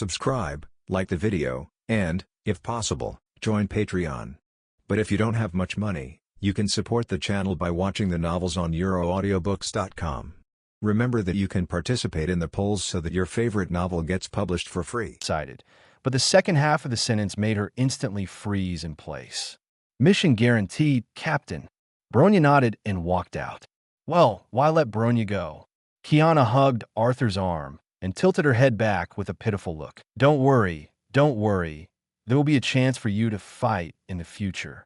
subscribe, like the video, and, if possible, join Patreon. But if you don't have much money, you can support the channel by watching the novels on euroaudiobooks.com. Remember that you can participate in the polls so that your favorite novel gets published for free. Excited, but the second half of the sentence made her instantly freeze in place. Mission guaranteed, Captain. Bronya nodded and walked out. Well, why let Bronya go? Kiana hugged Arthur's arm and tilted her head back with a pitiful look. Don't worry. There will be a chance for you to fight in the future.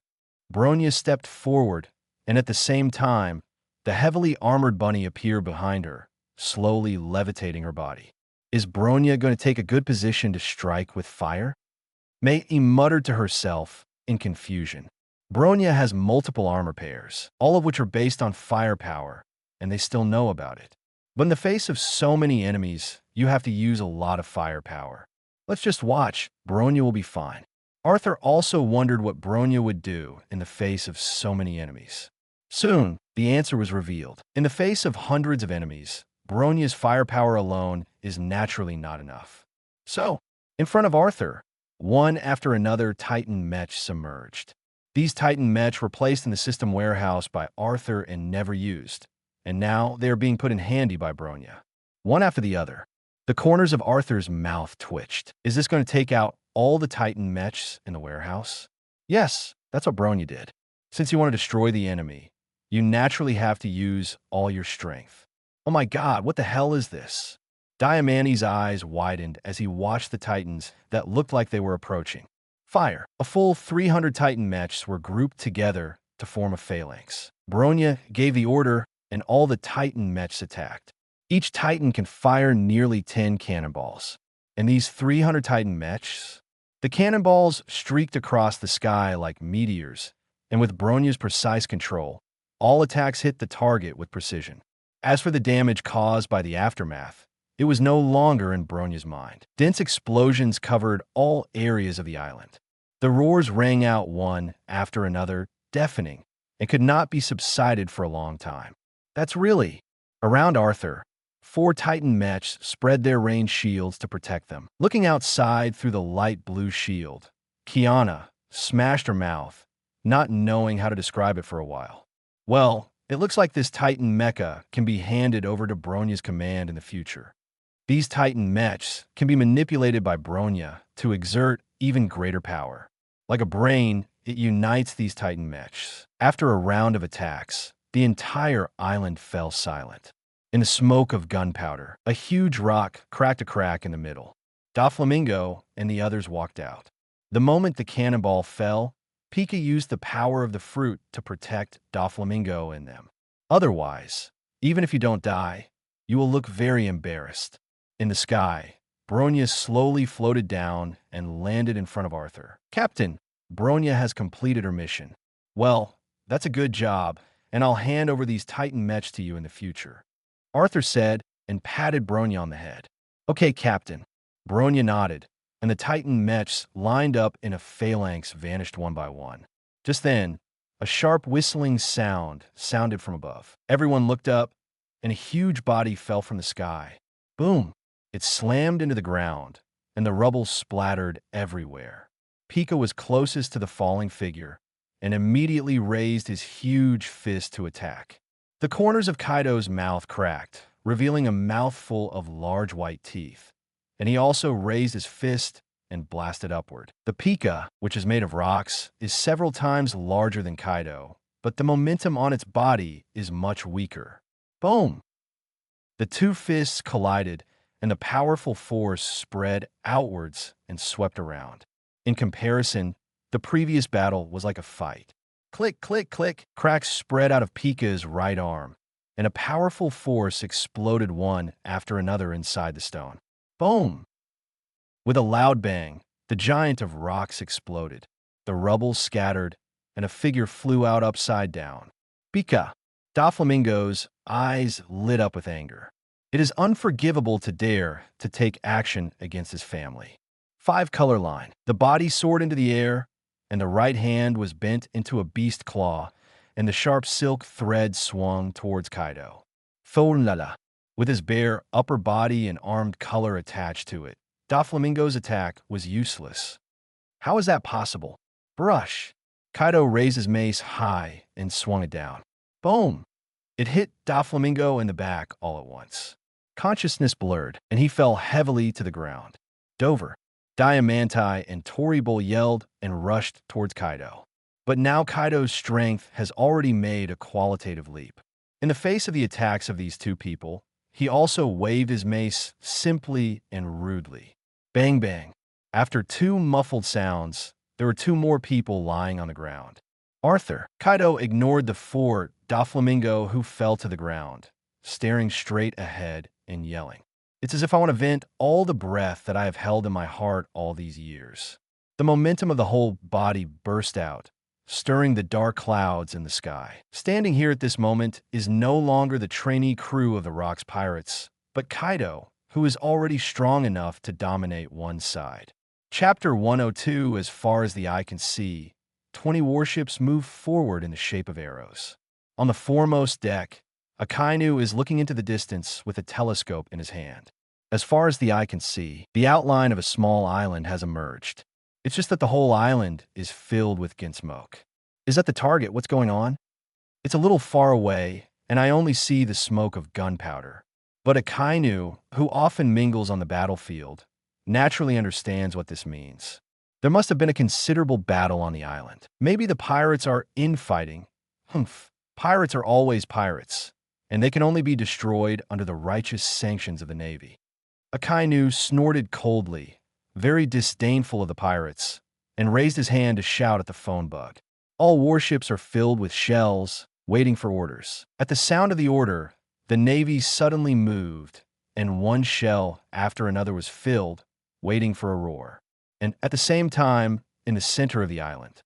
Bronya stepped forward, and at the same time, the heavily armored bunny appeared behind her, slowly levitating her body. Is Bronya going to take a good position to strike with fire? Mei muttered to herself in confusion. Bronya has multiple armor pairs, all of which are based on firepower, and they still know about it. But in the face of so many enemies, you have to use a lot of firepower. Let's just watch. Bronya will be fine. Arthur also wondered what Bronya would do in the face of so many enemies. Soon, the answer was revealed. In the face of hundreds of enemies, Bronya's firepower alone is naturally not enough. So, in front of Arthur, one after another Titan mech submerged. These Titan mech were placed in the system warehouse by Arthur and never used, and now they are being put in handy by Bronya. One after the other. The corners of Arthur's mouth twitched. Is this going to take out all the Titan mechs in the warehouse? Yes, that's what Bronya did. Since you want to destroy the enemy, you naturally have to use all your strength. Oh my god, what the hell is this? Diamani's eyes widened as he watched the Titans that looked like they were approaching. Fire. A full 300 Titan mechs were grouped together to form a phalanx. Bronya gave the order, and all the Titan mechs attacked. Each Titan can fire nearly 10 cannonballs. And these 300 Titan mechs? The cannonballs streaked across the sky like meteors, and with Bronya's precise control, all attacks hit the target with precision. As for the damage caused by the aftermath, it was no longer in Bronya's mind. Dense explosions covered all areas of the island. The roars rang out one after another, deafening, and could not be subsided for a long time. That's really. Around Arthur, 4 Titan mechs spread their ranged shields to protect them. Looking outside through the light blue shield, Kiana smashed her mouth, not knowing how to describe it for a while. Well, it looks like this Titan mecha can be handed over to Bronya's command in the future. These Titan mechs can be manipulated by Bronya to exert even greater power. Like a brain, it unites these Titan mechs. After a round of attacks, the entire island fell silent. In the smoke of gunpowder, a huge rock cracked a crack in the middle. Doflamingo and the others walked out. The moment the cannonball fell, Pika used the power of the fruit to protect Doflamingo and them. Otherwise, even if you don't die, you will look very embarrassed. In the sky, Bronya slowly floated down and landed in front of Arthur. Captain, Bronya has completed her mission. Well, that's a good job, and I'll hand over these Titan mechs to you in the future. Arthur said and patted Bronya on the head. Okay, Captain. Bronya nodded, and the Titan mechs lined up in a phalanx vanished one by one. Just then, a sharp whistling sound sounded from above. Everyone looked up, and a huge body fell from the sky. Boom! It slammed into the ground, and the rubble splattered everywhere. Pika was closest to the falling figure, and immediately raised his huge fist to attack. The corners of Kaido's mouth cracked, revealing a mouthful of large white teeth, and he also raised his fist and blasted upward. The Pika, which is made of rocks, is several times larger than Kaido, but the momentum on its body is much weaker. Boom! The two fists collided, and the powerful force spread outwards and swept around. In comparison, the previous battle was like a fight. Click, click, click, cracks spread out of Pika's right arm, and a powerful force exploded one after another inside the stone. Boom! With a loud bang, the giant of rocks exploded. The rubble scattered, and a figure flew out upside down. Pika! Doflamingo's eyes lit up with anger. It is unforgivable to dare to take action against his family. 5 color line. The body soared into the air, and the right hand was bent into a beast claw, and the sharp silk thread swung towards Kaido. Thornlala, with his bare upper body and armed color attached to it, Doflamingo's attack was useless. How is that possible? Brush. Kaido raised his mace high and swung it down. Boom! It hit Doflamingo in the back all at once. Consciousness blurred, and he fell heavily to the ground. Dover, Diamanti, and Toribol yelled and rushed towards Kaido. But now Kaido's strength has already made a qualitative leap. In the face of the attacks of these two people, he also waved his mace simply and rudely. Bang bang. After two muffled sounds, there were two more people lying on the ground. Arthur. Kaido ignored the four Doflamingo who fell to the ground, staring straight ahead and yelling. It's as if I want to vent all the breath that I have held in my heart all these years. The momentum of the whole body burst out, stirring the dark clouds in the sky. Standing here at this moment is no longer the trainee crew of the Rock's pirates, but Kaido, who is already strong enough to dominate one side. Chapter 102. As far as the eye can see, 20 warships move forward in the shape of arrows. On the foremost deck, Akainu is looking into the distance with a telescope in his hand. As far as the eye can see, the outline of a small island has emerged. It's just that the whole island is filled with smoke. Is that the target? What's going on? It's a little far away, and I only see the smoke of gunpowder. But Akainu, who often mingles on the battlefield, naturally understands what this means. There must have been a considerable battle on the island. Maybe the pirates are infighting. Humph. Pirates are always pirates, and they can only be destroyed under the righteous sanctions of the Navy. Akainu snorted coldly, very disdainful of the pirates, and raised his hand to shout at the phone bug. All warships are filled with shells, waiting for orders. At the sound of the order, the Navy suddenly moved, and one shell after another was filled, waiting for a roar. And at the same time, in the center of the island,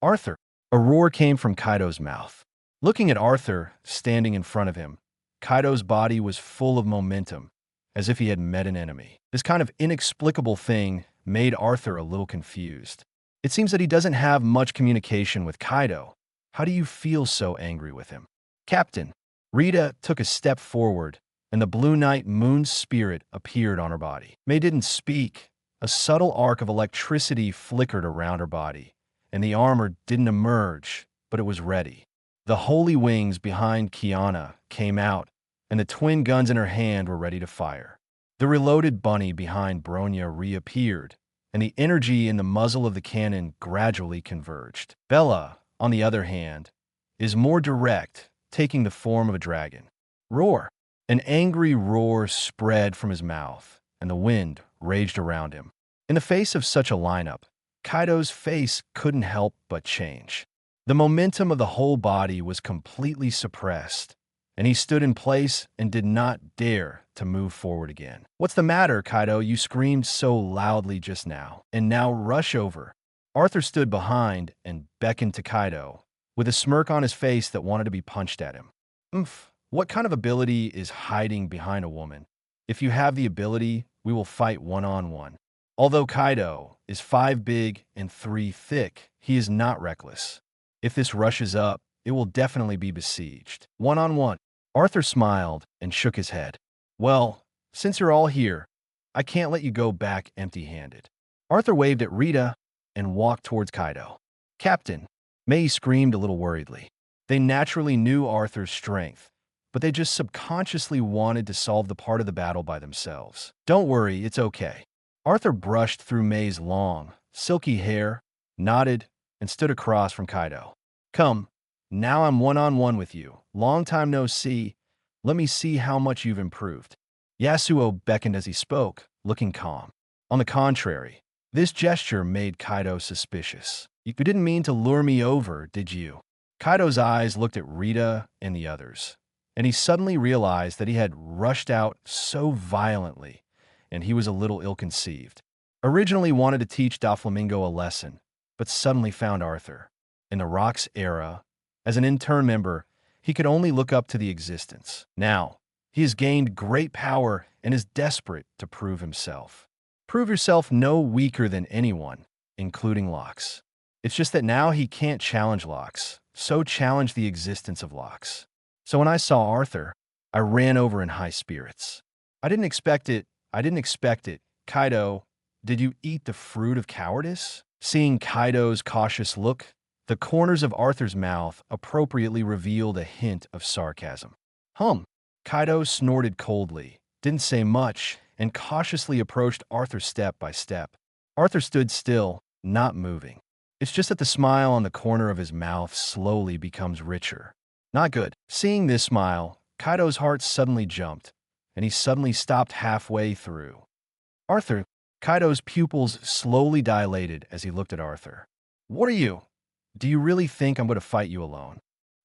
Arthur. A roar came from Kaido's mouth. Looking at Arthur standing in front of him, Kaido's body was full of momentum, as if he had met an enemy. This kind of inexplicable thing made Arthur a little confused. It seems that he doesn't have much communication with Kaido. How do you feel so angry with him? Captain. Rita took a step forward, and the Blue Night Moon's spirit appeared on her body. May didn't speak. A subtle arc of electricity flickered around her body, and the armor didn't emerge, but it was ready. The holy wings behind Kiana came out, and the twin guns in her hand were ready to fire. The reloaded bunny behind Bronya reappeared, and the energy in the muzzle of the cannon gradually converged. Bella, on the other hand, is more direct, taking the form of a dragon. Roar! An angry roar spread from his mouth, and the wind raged around him. In the face of such a lineup, Kaido's face couldn't help but change. The momentum of the whole body was completely suppressed, and he stood in place and did not dare to move forward again. What's the matter, Kaido? You screamed so loudly just now. And now rush over. Arthur stood behind and beckoned to Kaido, with a smirk on his face that wanted to be punched at him. What kind of ability is hiding behind a woman? If you have the ability, we will fight one-on-one. Although Kaido is 5 big and 3 thick, he is not reckless. If this rushes up, it will definitely be besieged. One-on-one. Arthur smiled and shook his head. Well, since you're all here, I can't let you go back empty-handed. Arthur waved at Rita and walked towards Kaido. Captain. Mei screamed a little worriedly. They naturally knew Arthur's strength, but they just subconsciously wanted to solve the part of the battle by themselves. Don't worry, it's okay. Arthur brushed through Mei's long, silky hair, nodded, and stood across from Kaido. Come, now I'm one-on-one with you. Long time no see. Let me see how much you've improved. Yasuo beckoned as he spoke, looking calm. On the contrary, this gesture made Kaido suspicious. You didn't mean to lure me over, did you? Kaido's eyes looked at Rita and the others, and he suddenly realized that he had rushed out so violently, and he was a little ill-conceived. Originally wanted to teach Doflamingo a lesson, but suddenly found Arthur. In the Rock's era, as an intern member, he could only look up to the existence. Now, he has gained great power and is desperate to prove himself. Prove yourself no weaker than anyone, including Locks. It's just that now he can't challenge Locks, so challenge the existence of Locks. So when I saw Arthur, I ran over in high spirits. I didn't expect it, Kaido, did you eat the fruit of cowardice? Seeing Kaido's cautious look, the corners of Arthur's mouth appropriately revealed a hint of sarcasm. Kaido snorted coldly, didn't say much, and cautiously approached Arthur step by step. Arthur stood still, not moving. It's just that the smile on the corner of his mouth slowly becomes richer. Not good. Seeing this smile, Kaido's heart suddenly jumped, and he suddenly stopped halfway through. Arthur, Kaido's pupils slowly dilated as he looked at Arthur. What are you? Do you really think I'm going to fight you alone?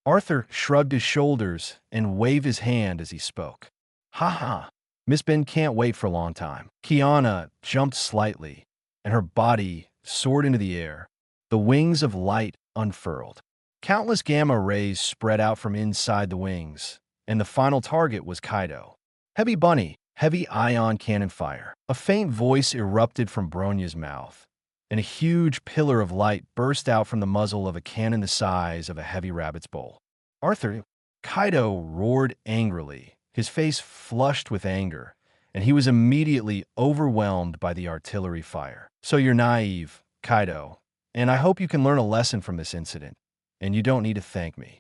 Arthur shrugged his shoulders and waved his hand as he spoke. Ha ha. Miss Ben can't wait for a long time. Kiana jumped slightly, and her body soared into the air. The wings of light unfurled. Countless gamma rays spread out from inside the wings, and the final target was Kaido. Heavy bunny, heavy ion cannon fire. A faint voice erupted from Bronya's mouth, and a huge pillar of light burst out from the muzzle of a cannon the size of a heavy rabbit's bowl. Arthur, Kaido roared angrily, his face flushed with anger, and he was immediately overwhelmed by the artillery fire. So you're naive, Kaido, and I hope you can learn a lesson from this incident, and you don't need to thank me.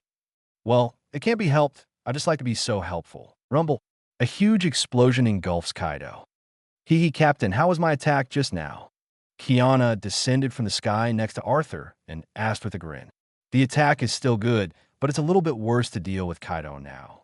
Well, it can't be helped. I just like to be so helpful. Rumble. A huge explosion engulfs Kaido. Hee Captain, how was my attack just now? Kiana descended from the sky next to Arthur and asked with a grin. The attack is still good, but it's a little bit worse to deal with Kaido now.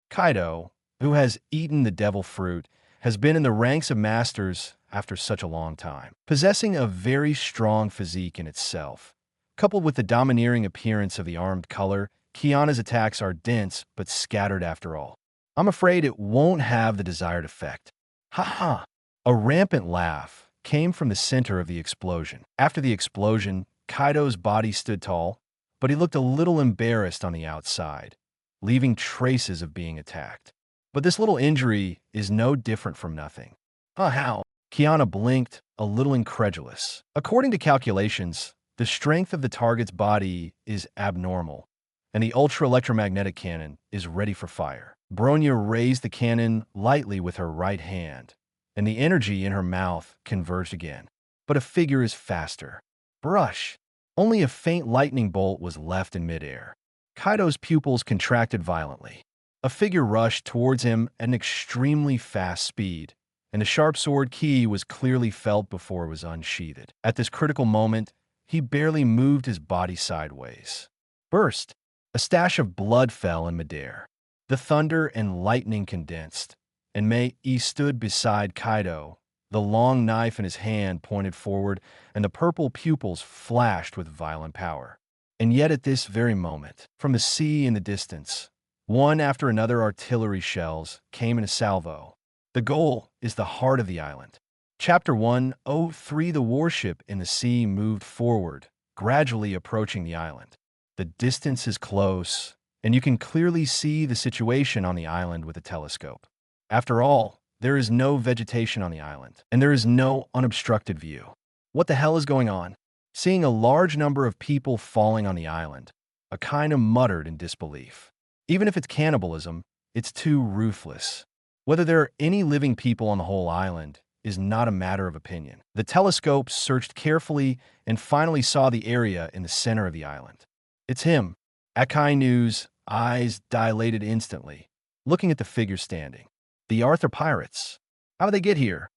Kaido, who has eaten the devil fruit, has been in the ranks of masters after such a long time. Possessing a very strong physique in itself, coupled with the domineering appearance of the armed color, Kiana's attacks are dense but scattered after all. I'm afraid it won't have the desired effect. Ha ha! A rampant laugh came from the center of the explosion. After the explosion, Kaido's body stood tall, but he looked a little embarrassed on the outside, leaving traces of being attacked. But this little injury is no different from nothing. How? Kiana blinked, a little incredulous. According to calculations, the strength of the target's body is abnormal, and the ultra-electromagnetic cannon is ready for fire. Bronya raised the cannon lightly with her right hand, and the energy in her mouth converged again. But a figure is faster. Brush! Only a faint lightning bolt was left in midair. Kaido's pupils contracted violently. A figure rushed towards him at an extremely fast speed, and the sharp sword key was clearly felt before it was unsheathed. At this critical moment, he barely moved his body sideways. Burst! A stash of blood fell in midair. The thunder and lightning condensed, and Mei stood beside Kaido, the long knife in his hand pointed forward, and the purple pupils flashed with violent power. And yet at this very moment, from the sea in the distance, one after another artillery shells came in a salvo. The goal is the heart of the island. Chapter 103 The warship in the sea moved forward, gradually approaching the island. The distance is close, and you can clearly see the situation on the island with a telescope. After all, there is no vegetation on the island, and there is no unobstructed view. What the hell is going on? Seeing a large number of people falling on the island, Akainu muttered in disbelief. Even if it's cannibalism, it's too ruthless. Whether there are any living people on the whole island is not a matter of opinion. The telescope searched carefully and finally saw the area in the center of the island. It's him. Akainu's eyes dilated instantly, looking at the figure standing. The Arthur pirates. How did they get here?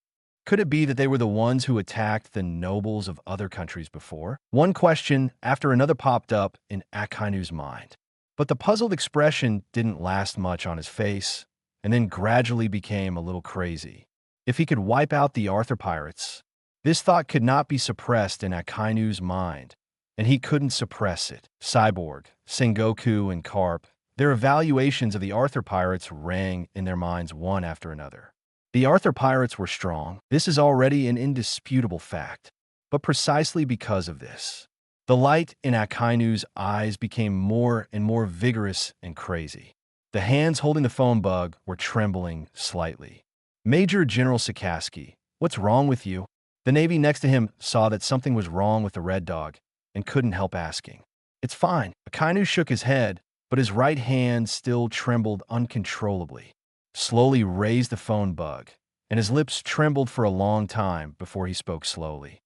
Could it be that they were the ones who attacked the nobles of other countries before? One question after another popped up in Akainu's mind. But the puzzled expression didn't last much on his face, and then gradually became a little crazy. If he could wipe out the Arthur pirates, this thought could not be suppressed in Akainu's mind, and he couldn't suppress it. Cyborg, Sengoku, and Carp, their evaluations of the Arthur pirates rang in their minds one after another. The Arthur pirates were strong. This is already an indisputable fact. But precisely because of this, the light in Akainu's eyes became more and more vigorous and crazy. The hands holding the phone bug were trembling slightly. Major General Sakaski, what's wrong with you? The Navy next to him saw that something was wrong with the Red Dog and couldn't help asking. It's fine. Akainu shook his head, but his right hand still trembled uncontrollably. Slowly raised the phone bug and his lips trembled for a long time before he spoke slowly.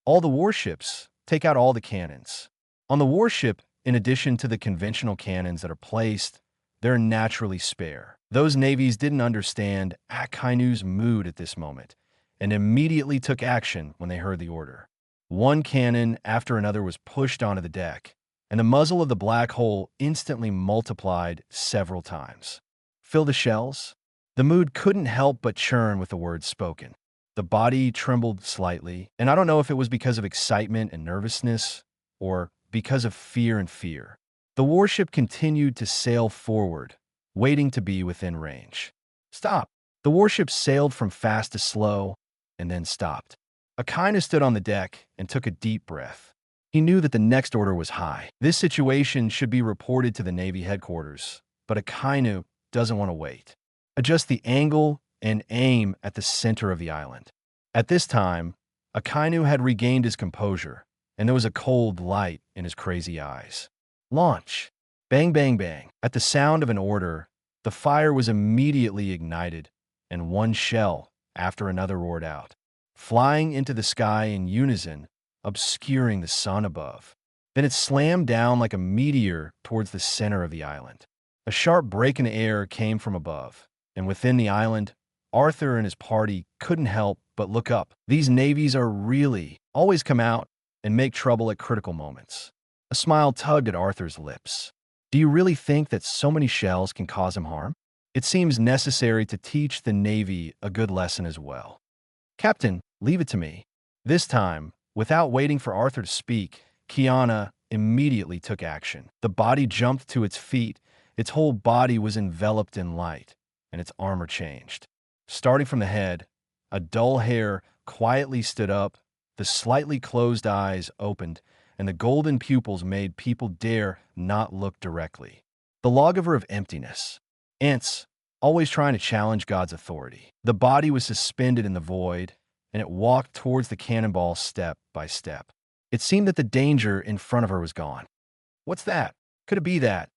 All the warships, take out all the cannons. On the warship, in addition to the conventional cannons that are placed, they're naturally spare. Those navies didn't understand Akainu's mood at this moment and immediately took action when they heard the order. One cannon after another was pushed onto the deck, and the muzzle of the black hole instantly multiplied several times. Fill the shells? The mood couldn't help but churn with the words spoken. The body trembled slightly, and I don't know if it was because of excitement and nervousness or because of fear and fear. The warship continued to sail forward, waiting to be within range. Stop! The warship sailed from fast to slow, and then stopped. Akainu stood on the deck and took a deep breath. He knew that the next order was high. This situation should be reported to the Navy headquarters, but Akainu doesn't want to wait. Adjust the angle and aim at the center of the island. At this time, Akainu had regained his composure, and there was a cold light in his crazy eyes. Launch! Bang, bang, bang. At the sound of an order, the fire was immediately ignited, and one shell after another roared out, flying into the sky in unison, obscuring the sun above. Then it slammed down like a meteor towards the center of the island. A sharp break in the air came from above, and within the island, Arthur and his party couldn't help but look up. These navies are really always come out and make trouble at critical moments. A smile tugged at Arthur's lips. Do you really think that so many shells can cause him harm? It seems necessary to teach the Navy a good lesson as well. Captain, leave it to me. This time, without waiting for Arthur to speak, Kiana immediately took action. The body jumped to its feet. Its whole body was enveloped in light, and its armor changed. Starting from the head, a dull hair quietly stood up, the slightly closed eyes opened, and the golden pupils made people dare not look directly. The lawgiver of emptiness. Ents, always trying to challenge God's authority. The body was suspended in the void, and it walked towards the cannonball step by step. It seemed that the danger in front of her was gone. What's that? Could it be that?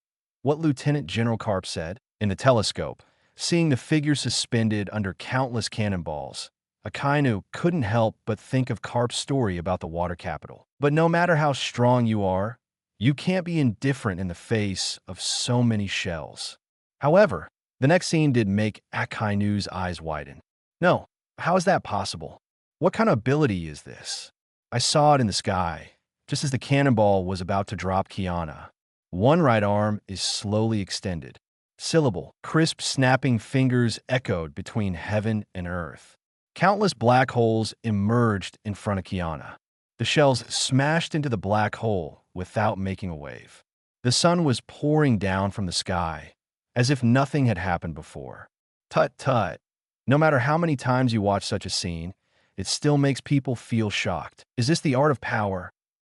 What Lieutenant General Karp said? In the telescope, seeing the figure suspended under countless cannonballs, Akainu couldn't help but think of Karp's story about the water capital. But no matter how strong you are, you can't be indifferent in the face of so many shells. However, the next scene did make Akainu's eyes widen. No, how is that possible? What kind of ability is this? I saw it in the sky, just as the cannonball was about to drop Kiana. One right arm is slowly extended. Syllable, crisp snapping fingers echoed between heaven and earth. Countless black holes emerged in front of Kiana. The shells smashed into the black hole without making a wave. The sun was pouring down from the sky, as if nothing had happened before. Tut tut. No matter how many times you watch such a scene, it still makes people feel shocked. Is this the art of power?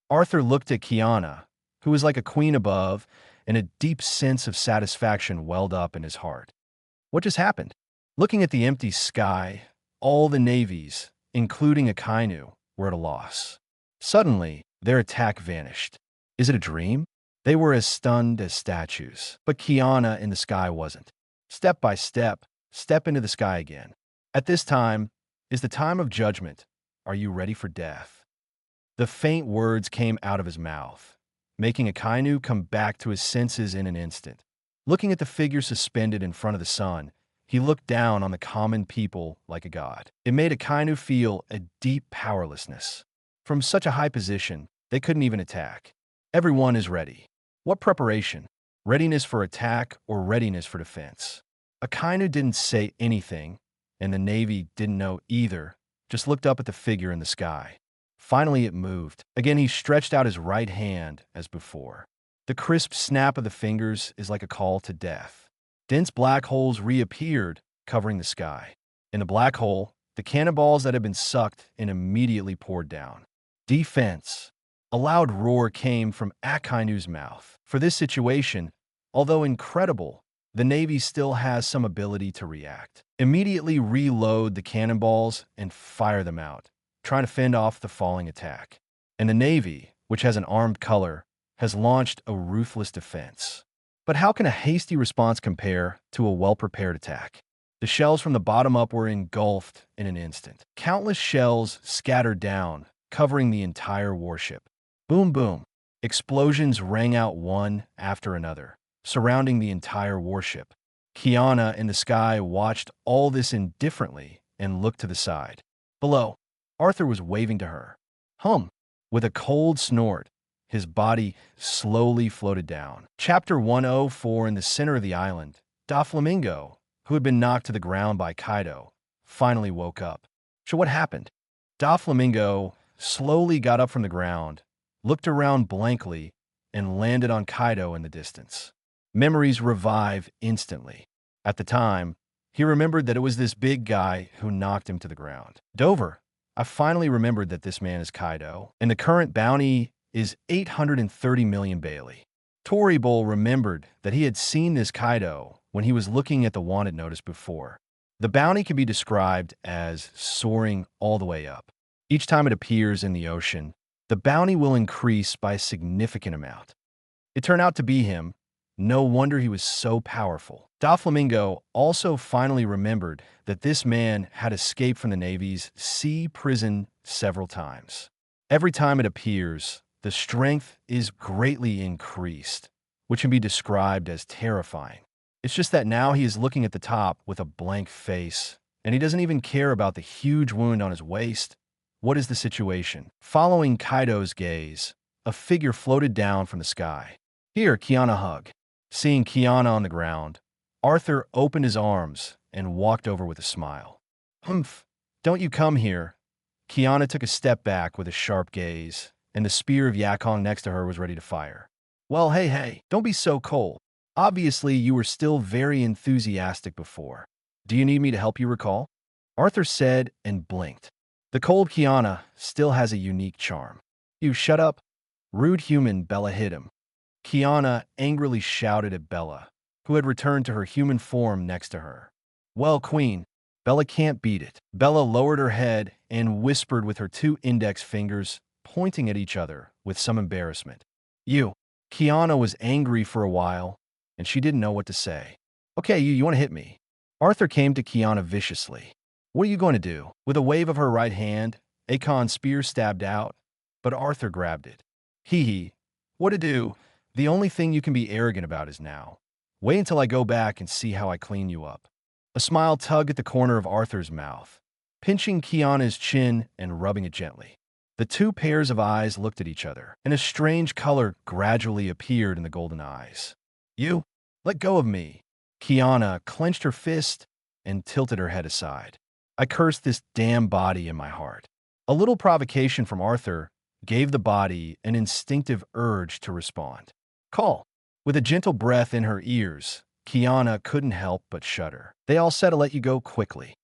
Arthur looked at Kiana, who was like a queen above, and a deep sense of satisfaction welled up in his heart. What just happened? Looking at the empty sky, all the navies, including Akainu, were at a loss. Suddenly, their attack vanished. Is it a dream? They were as stunned as statues, but Kiana in the sky wasn't. Step by step, step into the sky again. At this time is the time of judgment. Are you ready for death? The faint words came out of his mouth, making Akainu come back to his senses in an instant. Looking at the figure suspended in front of the sun, he looked down on the common people like a god. It made Akainu feel a deep powerlessness. From such a high position, they couldn't even attack. Everyone is ready. What preparation? Readiness for attack or readiness for defense? Akainu didn't say anything, and the Navy didn't know either, just looked up at the figure in the sky. Finally, it moved. Again, he stretched out his right hand as before. The crisp snap of the fingers is like a call to death. Dense black holes reappeared, covering the sky. In the black hole, the cannonballs that had been sucked in immediately poured down. Defense. A loud roar came from Akainu's mouth. For this situation, although incredible, the Navy still has some ability to react. Immediately reload the cannonballs and fire them out, trying to fend off the falling attack. And the Navy, which has an armed color, has launched a ruthless defense. But how can a hasty response compare to a well-prepared attack? The The shells from the bottom up were engulfed in an instant. Countless shells scattered down, covering the entire warship. Boom, boom. Explosions rang out one after another, surrounding the entire warship. Kiana in the sky watched all this indifferently and looked to the side. Below, Arthur was waving to her. Hum. With a cold snort, his body slowly floated down. Chapter 104. In the center of the island, Doflamingo, who had been knocked to the ground by Kaido, finally woke up. So what happened? Doflamingo slowly got up from the ground, looked around blankly, and landed on Kaido in the distance. Memories revive instantly. At the time, he remembered that it was this big guy who knocked him to the ground. Dover, I finally remembered that this man is Kaido, and the current bounty is 830 million Bailey. Toribol remembered that he had seen this Kaido when he was looking at the wanted notice before. The bounty can be described as soaring all the way up. Each time it appears in the ocean, the bounty will increase by a significant amount. It turned out to be him. No wonder he was so powerful. Doflamingo also finally remembered that this man had escaped from the Navy's sea prison several times. Every time it appears, the strength is greatly increased, which can be described as terrifying. It's just that now he is looking at the top with a blank face, and he doesn't even care about the huge wound on his waist. What is the situation? Following Kaido's gaze, a figure floated down from the sky. Here, Kiana hug. Seeing Kiana on the ground, Arthur opened his arms and walked over with a smile. Humph, don't you come here. Kiana took a step back with a sharp gaze, and the spear of Yakong next to her was ready to fire. Well, hey, don't be so cold. Obviously, you were still very enthusiastic before. Do you need me to help you recall? Arthur said and blinked. The cold Kiana still has a unique charm. You shut up. Rude human, Bella hit him. Kiana angrily shouted at Bella, who had returned to her human form next to her. Well, Queen, Bella can't beat it. Bella lowered her head and whispered with her two index fingers, pointing at each other with some embarrassment. You. Kiana was angry for a while, and she didn't know what to say. Okay, you want to hit me. Arthur came to Kiana viciously. What are you going to do? With a wave of her right hand, Akon's spear stabbed out, but Arthur grabbed it. Hee. What to do? The only thing you can be arrogant about is now. Wait until I go back and see how I clean you up. A smile tugged at the corner of Arthur's mouth, pinching Kiana's chin and rubbing it gently. The two pairs of eyes looked at each other, and a strange color gradually appeared in the golden eyes. You? Let go of me. Kiana clenched her fist and tilted her head aside. I cursed this damn body in my heart. A little provocation from Arthur gave the body an instinctive urge to respond. Call. With a gentle breath in her ears, Kiana couldn't help but shudder. They all said to let you go quickly.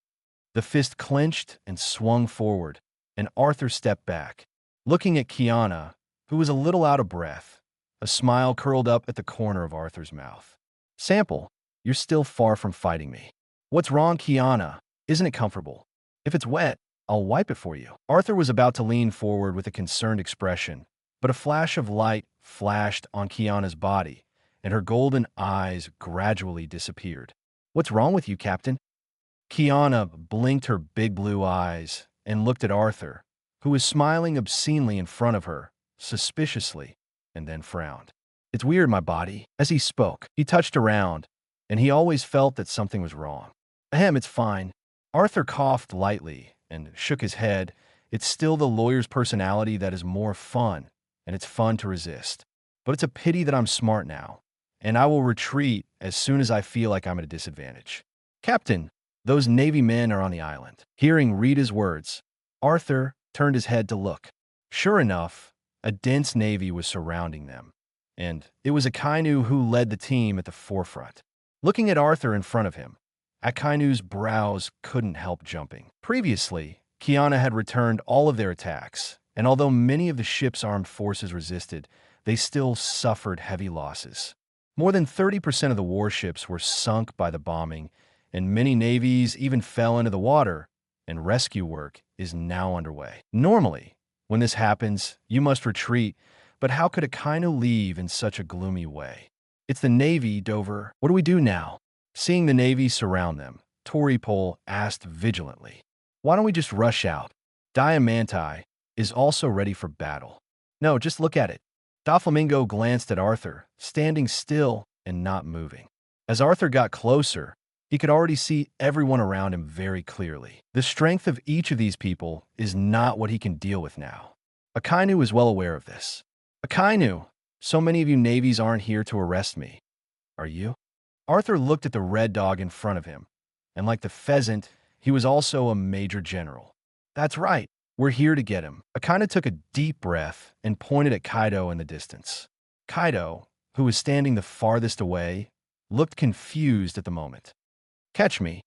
The fist clenched and swung forward, and Arthur stepped back. Looking at Kiana, who was a little out of breath, a smile curled up at the corner of Arthur's mouth. Sample, you're still far from fighting me. What's wrong, Kiana? Isn't it comfortable? If it's wet, I'll wipe it for you. Arthur was about to lean forward with a concerned expression, but a flash of light flashed on Kiana's body, and her golden eyes gradually disappeared. What's wrong with you, Captain? Kiana blinked her big blue eyes and looked at Arthur, who was smiling obscenely in front of her, suspiciously, and then frowned. It's weird, my body. As he spoke, he touched around, and he always felt that something was wrong. Ahem, it's fine. Arthur coughed lightly and shook his head. It's still the lawyer's personality that is more fun, and it's fun to resist. But it's a pity that I'm smart now, and I will retreat as soon as I feel like I'm at a disadvantage. Captain, those Navy men are on the island. Hearing Rita's words, Arthur turned his head to look. Sure enough, a dense navy was surrounding them, and it was Akainu who led the team at the forefront. Looking at Arthur in front of him, Akainu's brows couldn't help jumping. Previously, Kiana had returned all of their attacks, and although many of the ship's armed forces resisted, they still suffered heavy losses. More than 30% of the warships were sunk by the bombing, and many navies even fell into the water, and rescue work is now underway. Normally, when this happens, you must retreat, but how could Akainu leave in such a gloomy way? It's the Navy, Dover. What do we do now? Seeing the Navy surround them, Toripole asked vigilantly. Why don't we just rush out? Diamante is also ready for battle. No, just look at it. Doflamingo glanced at Arthur, standing still and not moving. As Arthur got closer, he could already see everyone around him very clearly. The strength of each of these people is not what he can deal with now. Akainu is well aware of this. Akainu, so many of you navies aren't here to arrest me. Are you? Arthur looked at the red dog in front of him, and like the pheasant, he was also a major general. That's right, we're here to get him. Akainu took a deep breath and pointed at Kaido in the distance. Kaido, who was standing the farthest away, looked confused at the moment. Catch me.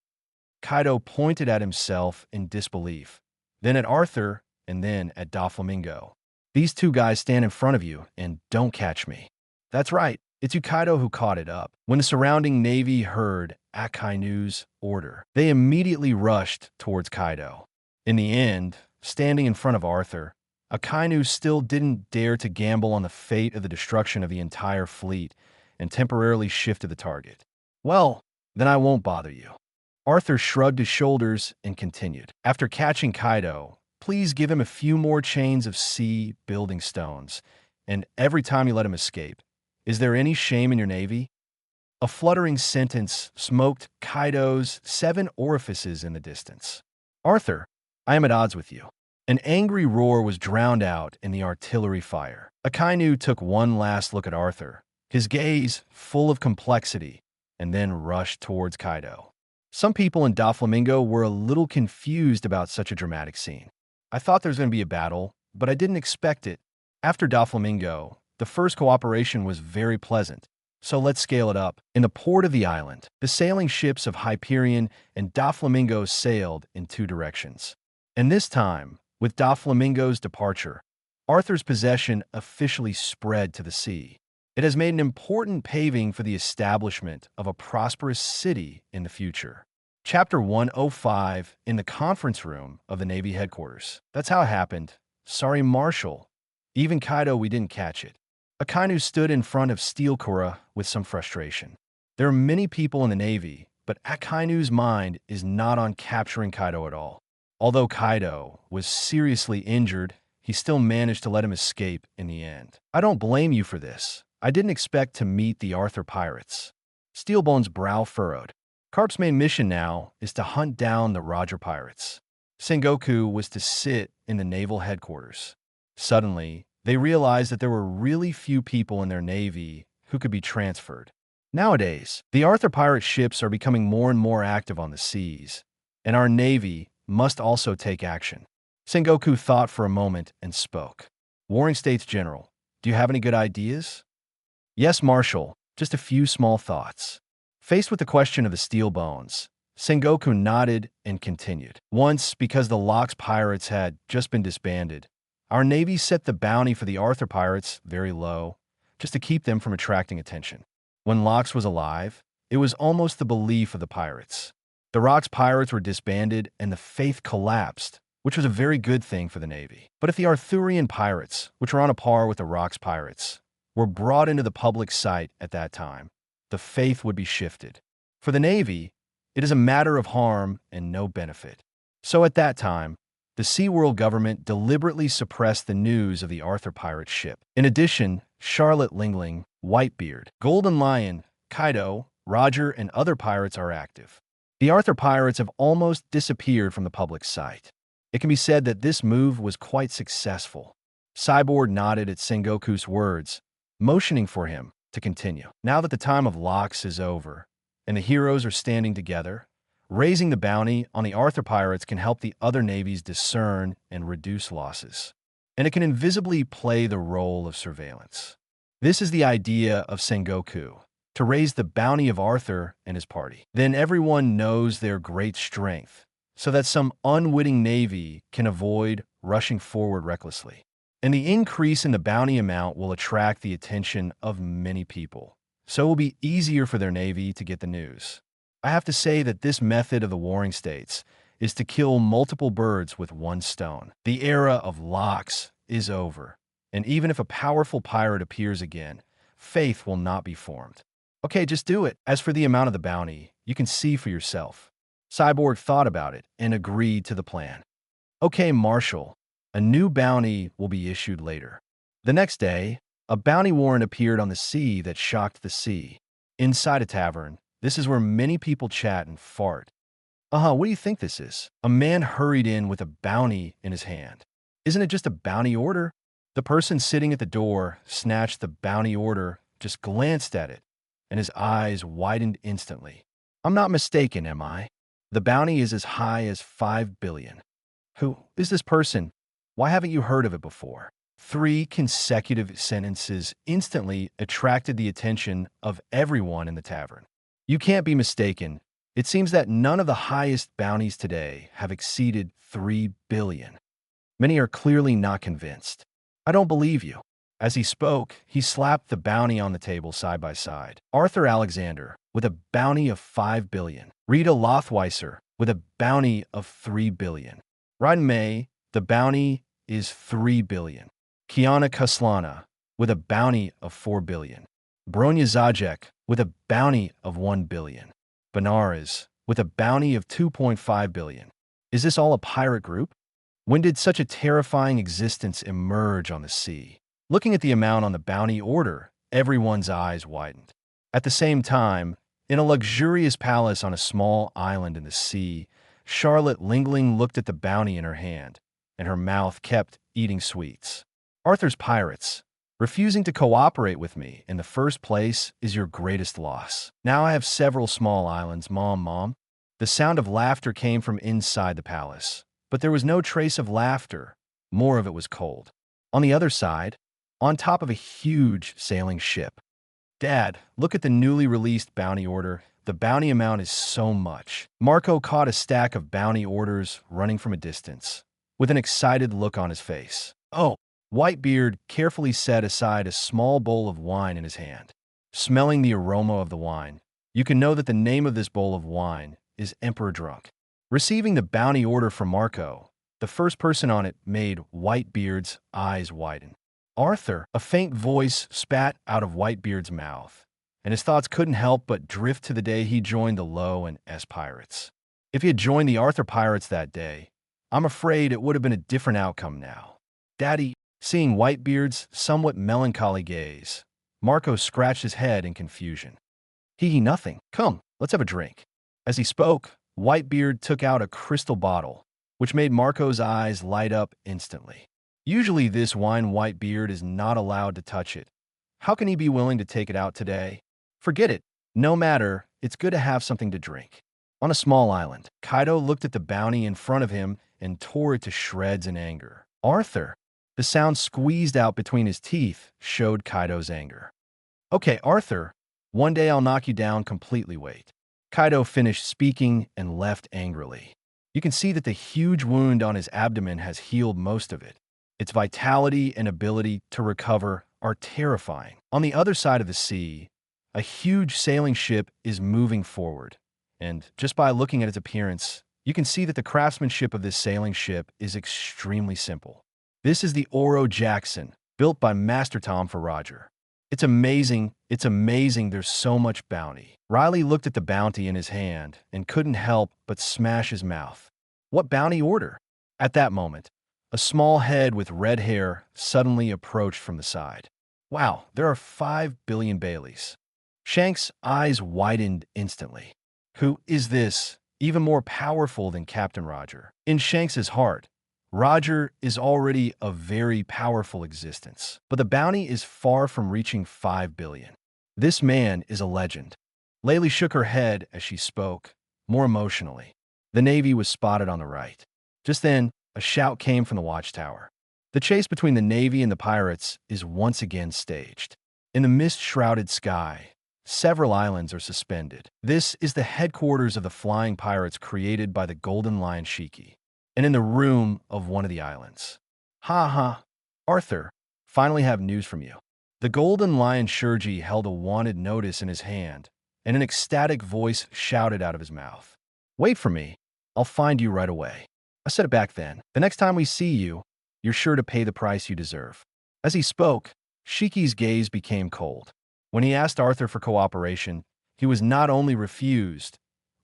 Kaido pointed at himself in disbelief, then at Arthur, and then at Doflamingo. These two guys stand in front of you and don't catch me. That's right, it's you Kaido who caught it up. When the surrounding navy heard Akainu's order, they immediately rushed towards Kaido. In the end, standing in front of Arthur, Akainu still didn't dare to gamble on the fate of the destruction of the entire fleet and temporarily shifted the target. Well, then I won't bother you. Arthur shrugged his shoulders and continued. After catching Kaido, please give him a few more chains of sea building stones, and every time you let him escape. Is there any shame in your navy? A fluttering sentence smoked Kaido's 7 orifices in the distance. Arthur, I am at odds with you. An angry roar was drowned out in the artillery fire. Akainu took one last look at Arthur, his gaze full of complexity, and then rushed towards Kaido. Some people in Doflamingo were a little confused about such a dramatic scene. I thought there was going to be a battle, but I didn't expect it. After Doflamingo, the first cooperation was very pleasant, so let's scale it up. In the port of the island, the sailing ships of Hyperion and Doflamingo sailed in 2 directions. And this time, with Doflamingo's departure, Arthur's possession officially spread to the sea. It has made an important paving for the establishment of a prosperous city in the future. Chapter 105 in the conference room of the Navy headquarters. That's how it happened. Sorry, Marshal. Even Kaido, we didn't catch it. Akainu stood in front of Steel Kura with some frustration. There are many people in the Navy, but Akainu's mind is not on capturing Kaido at all. Although Kaido was seriously injured, he still managed to let him escape in the end. I don't blame you for this. I didn't expect to meet the Arthur pirates. Steelbone's brow furrowed. Carp's main mission now is to hunt down the Roger pirates. Sengoku was to sit in the naval headquarters. Suddenly, they realized that there were really few people in their navy who could be transferred. Nowadays, the Arthur pirate ships are becoming more and more active on the seas, and our navy must also take action. Sengoku thought for a moment and spoke. Warring States General, do you have any good ideas? Yes, Marshal, just a few small thoughts. Faced with the question of the steel bones, Sengoku nodded and continued. Once, because the Locks pirates had just been disbanded, our navy set the bounty for the Arthur pirates very low, just to keep them from attracting attention. When Locks was alive, it was almost the belief of the pirates. The Rocks pirates were disbanded and the faith collapsed, which was a very good thing for the navy. But if the Arthurian pirates, which were on a par with the Rocks pirates, were brought into the public sight at that time, the faith would be shifted. For the Navy, it is a matter of harm and no benefit. So at that time, the SeaWorld government deliberately suppressed the news of the Arthur pirate ship. In addition, Charlotte Lingling, Whitebeard, Golden Lion, Kaido, Roger, and other pirates are active. The Arthur pirates have almost disappeared from the public sight. It can be said that this move was quite successful. Cyborg nodded at Sengoku's words, motioning for him to continue. Now that the time of Locks is over, and the heroes are standing together, raising the bounty on the Arthur pirates can help the other navies discern and reduce losses. And it can invisibly play the role of surveillance. This is the idea of Sengoku, to raise the bounty of Arthur and his party. Then everyone knows their great strength, so that some unwitting navy can avoid rushing forward recklessly. And the increase in the bounty amount will attract the attention of many people, so it will be easier for their navy to get the news. I have to say that this method of the Warring States is to kill multiple birds with one stone. The era of Locks is over, and even if a powerful pirate appears again, faith will not be formed. Okay, just do it. As for the amount of the bounty, you can see for yourself. Cyborg thought about it and agreed to the plan. Okay, Marshal, a new bounty will be issued later. The next day, a bounty warrant appeared on the sea that shocked the sea. Inside a tavern, this is where many people chat and fart. What do you think this is? A man hurried in with a bounty in his hand. Isn't it just a bounty order? The person sitting at the door snatched the bounty order, just glanced at it, and his eyes widened instantly. I'm not mistaken, am I? The bounty is as high as 5 billion. Who is this person? Why haven't you heard of it before? 3 consecutive sentences instantly attracted the attention of everyone in the tavern. You can't be mistaken. It seems that none of the highest bounties today have exceeded 3 billion. Many are clearly not convinced. I don't believe you. As he spoke, he slapped the bounty on the table side by side. Arthur Alexander, with a bounty of 5 billion. Rita Lothweiser, with a bounty of 3 billion. Ryan May, the bounty is 3 billion. Kiana Kaslana, with a bounty of 4 billion. Bronya Zajek, with a bounty of 1 billion. Benares, with a bounty of 2.5 billion. Is this all a pirate group? When did such a terrifying existence emerge on the sea? Looking at the amount on the bounty order, everyone's eyes widened. At the same time, in a luxurious palace on a small island in the sea, Charlotte Lingling looked at the bounty in her hand, and her mouth kept eating sweets. Arthur's pirates. Refusing to cooperate with me in the first place is your greatest loss. Now I have several small islands, Mom. The sound of laughter came from inside the palace, but there was no trace of laughter. More of it was cold. On the other side, on top of a huge sailing ship. Dad, look at the newly released bounty order. The bounty amount is so much. Marco caught a stack of bounty orders running from a distance, with an excited look on his face. Oh, Whitebeard carefully set aside a small bowl of wine in his hand. Smelling the aroma of the wine, you can know that the name of this bowl of wine is Emperor Drunk. Receiving the bounty order from Marco, the first person on it made Whitebeard's eyes widen. Arthur, a faint voice spat out of Whitebeard's mouth, and his thoughts couldn't help but drift to the day he joined the Low and S Pirates. If he had joined the Arthur Pirates that day, I'm afraid it would have been a different outcome now. Daddy, seeing Whitebeard's somewhat melancholy gaze, Marco scratched his head in confusion. Nothing. Come, let's have a drink. As he spoke, Whitebeard took out a crystal bottle, which made Marco's eyes light up instantly. Usually this wine Whitebeard is not allowed to touch it. How can he be willing to take it out today? Forget it. No matter, it's good to have something to drink. On a small island, Kaido looked at the bounty in front of him and tore it to shreds in anger. Arthur, the sound squeezed out between his teeth, showed Kaido's anger. Okay, Arthur, one day I'll knock you down completely. Wait. Kaido finished speaking and left angrily. You can see that the huge wound on his abdomen has healed most of it. Its vitality and ability to recover are terrifying. On the other side of the sea, a huge sailing ship is moving forward, and just by looking at its appearance, you can see that the craftsmanship of this sailing ship is extremely simple. This is the Oro Jackson, built by Master Tom for Roger. It's amazing there's so much bounty. Riley looked at the bounty in his hand and couldn't help but smash his mouth. What bounty order? At that moment, a small head with red hair suddenly approached from the side. Wow, there are 5 billion Baileys. Shank's eyes widened instantly. Who is this? Even more powerful than Captain Roger. In Shanks's heart, Roger is already a very powerful existence, but the bounty is far from reaching 5 billion. This man is a legend. Laylee shook her head as she spoke, more emotionally. The Navy was spotted on the right. Just then, a shout came from the watchtower. The chase between the Navy and the pirates is once again staged. In the mist-shrouded sky, several islands are suspended. This is the headquarters of the flying pirates created by the Golden Lion Shiki, and in the room of one of the islands. Arthur, finally have news from you. The Golden Lion Shurji held a wanted notice in his hand, and an ecstatic voice shouted out of his mouth. Wait for me. I'll find you right away. I said it back then. The next time we see you, you're sure to pay the price you deserve. As he spoke, Shiki's gaze became cold. When he asked Arthur for cooperation, he was not only refused,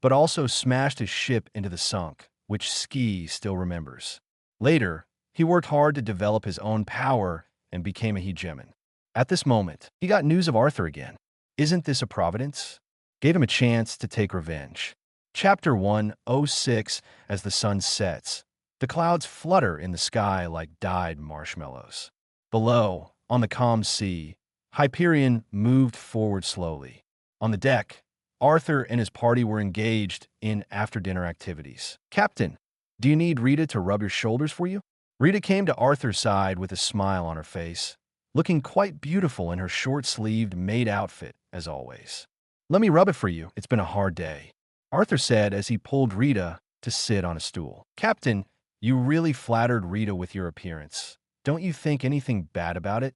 but also smashed his ship into the sunk, which Ski still remembers. Later, he worked hard to develop his own power and became a hegemon. At this moment, he got news of Arthur again. Isn't this a providence? Gave him a chance to take revenge. Chapter 106. As the sun sets, the clouds flutter in the sky like dyed marshmallows. Below, on the calm sea, Hyperion moved forward slowly. On the deck, Arthur and his party were engaged in after-dinner activities. "Captain, do you need Rita to rub your shoulders for you?" Rita came to Arthur's side with a smile on her face, looking quite beautiful in her short-sleeved maid outfit, as always. "Let me rub it for you. It's been a hard day," Arthur said as he pulled Rita to sit on a stool. "Captain, you really flattered Rita with your appearance. Don't you think anything bad about it?"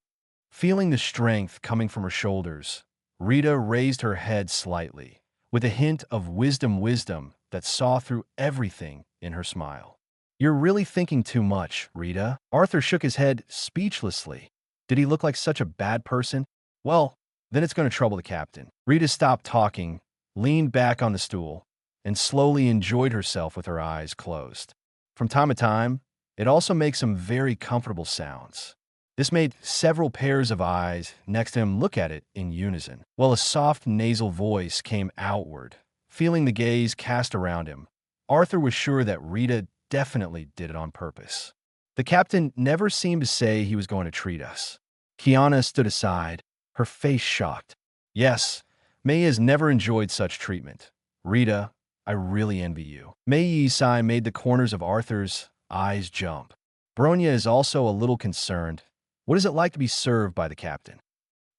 Feeling the strength coming from her shoulders, Rita raised her head slightly, with a hint of wisdom that saw through everything in her smile. "You're really thinking too much, Rita." Arthur shook his head speechlessly. Did he look like such a bad person? Well, then it's going to trouble the captain. Rita stopped talking, leaned back on the stool, and slowly enjoyed herself with her eyes closed. From time to time, it also makes some very comfortable sounds. This made several pairs of eyes next to him look at it in unison, while a soft nasal voice came outward. Feeling the gaze cast around him, Arthur was sure that Rita definitely did it on purpose. The captain never seemed to say he was going to treat us. Kiana stood aside, her face shocked. Yes, Mei has never enjoyed such treatment. Rita, I really envy you. Mei Yisai made the corners of Arthur's eyes jump. Bronya is also a little concerned. What is it like to be served by the captain?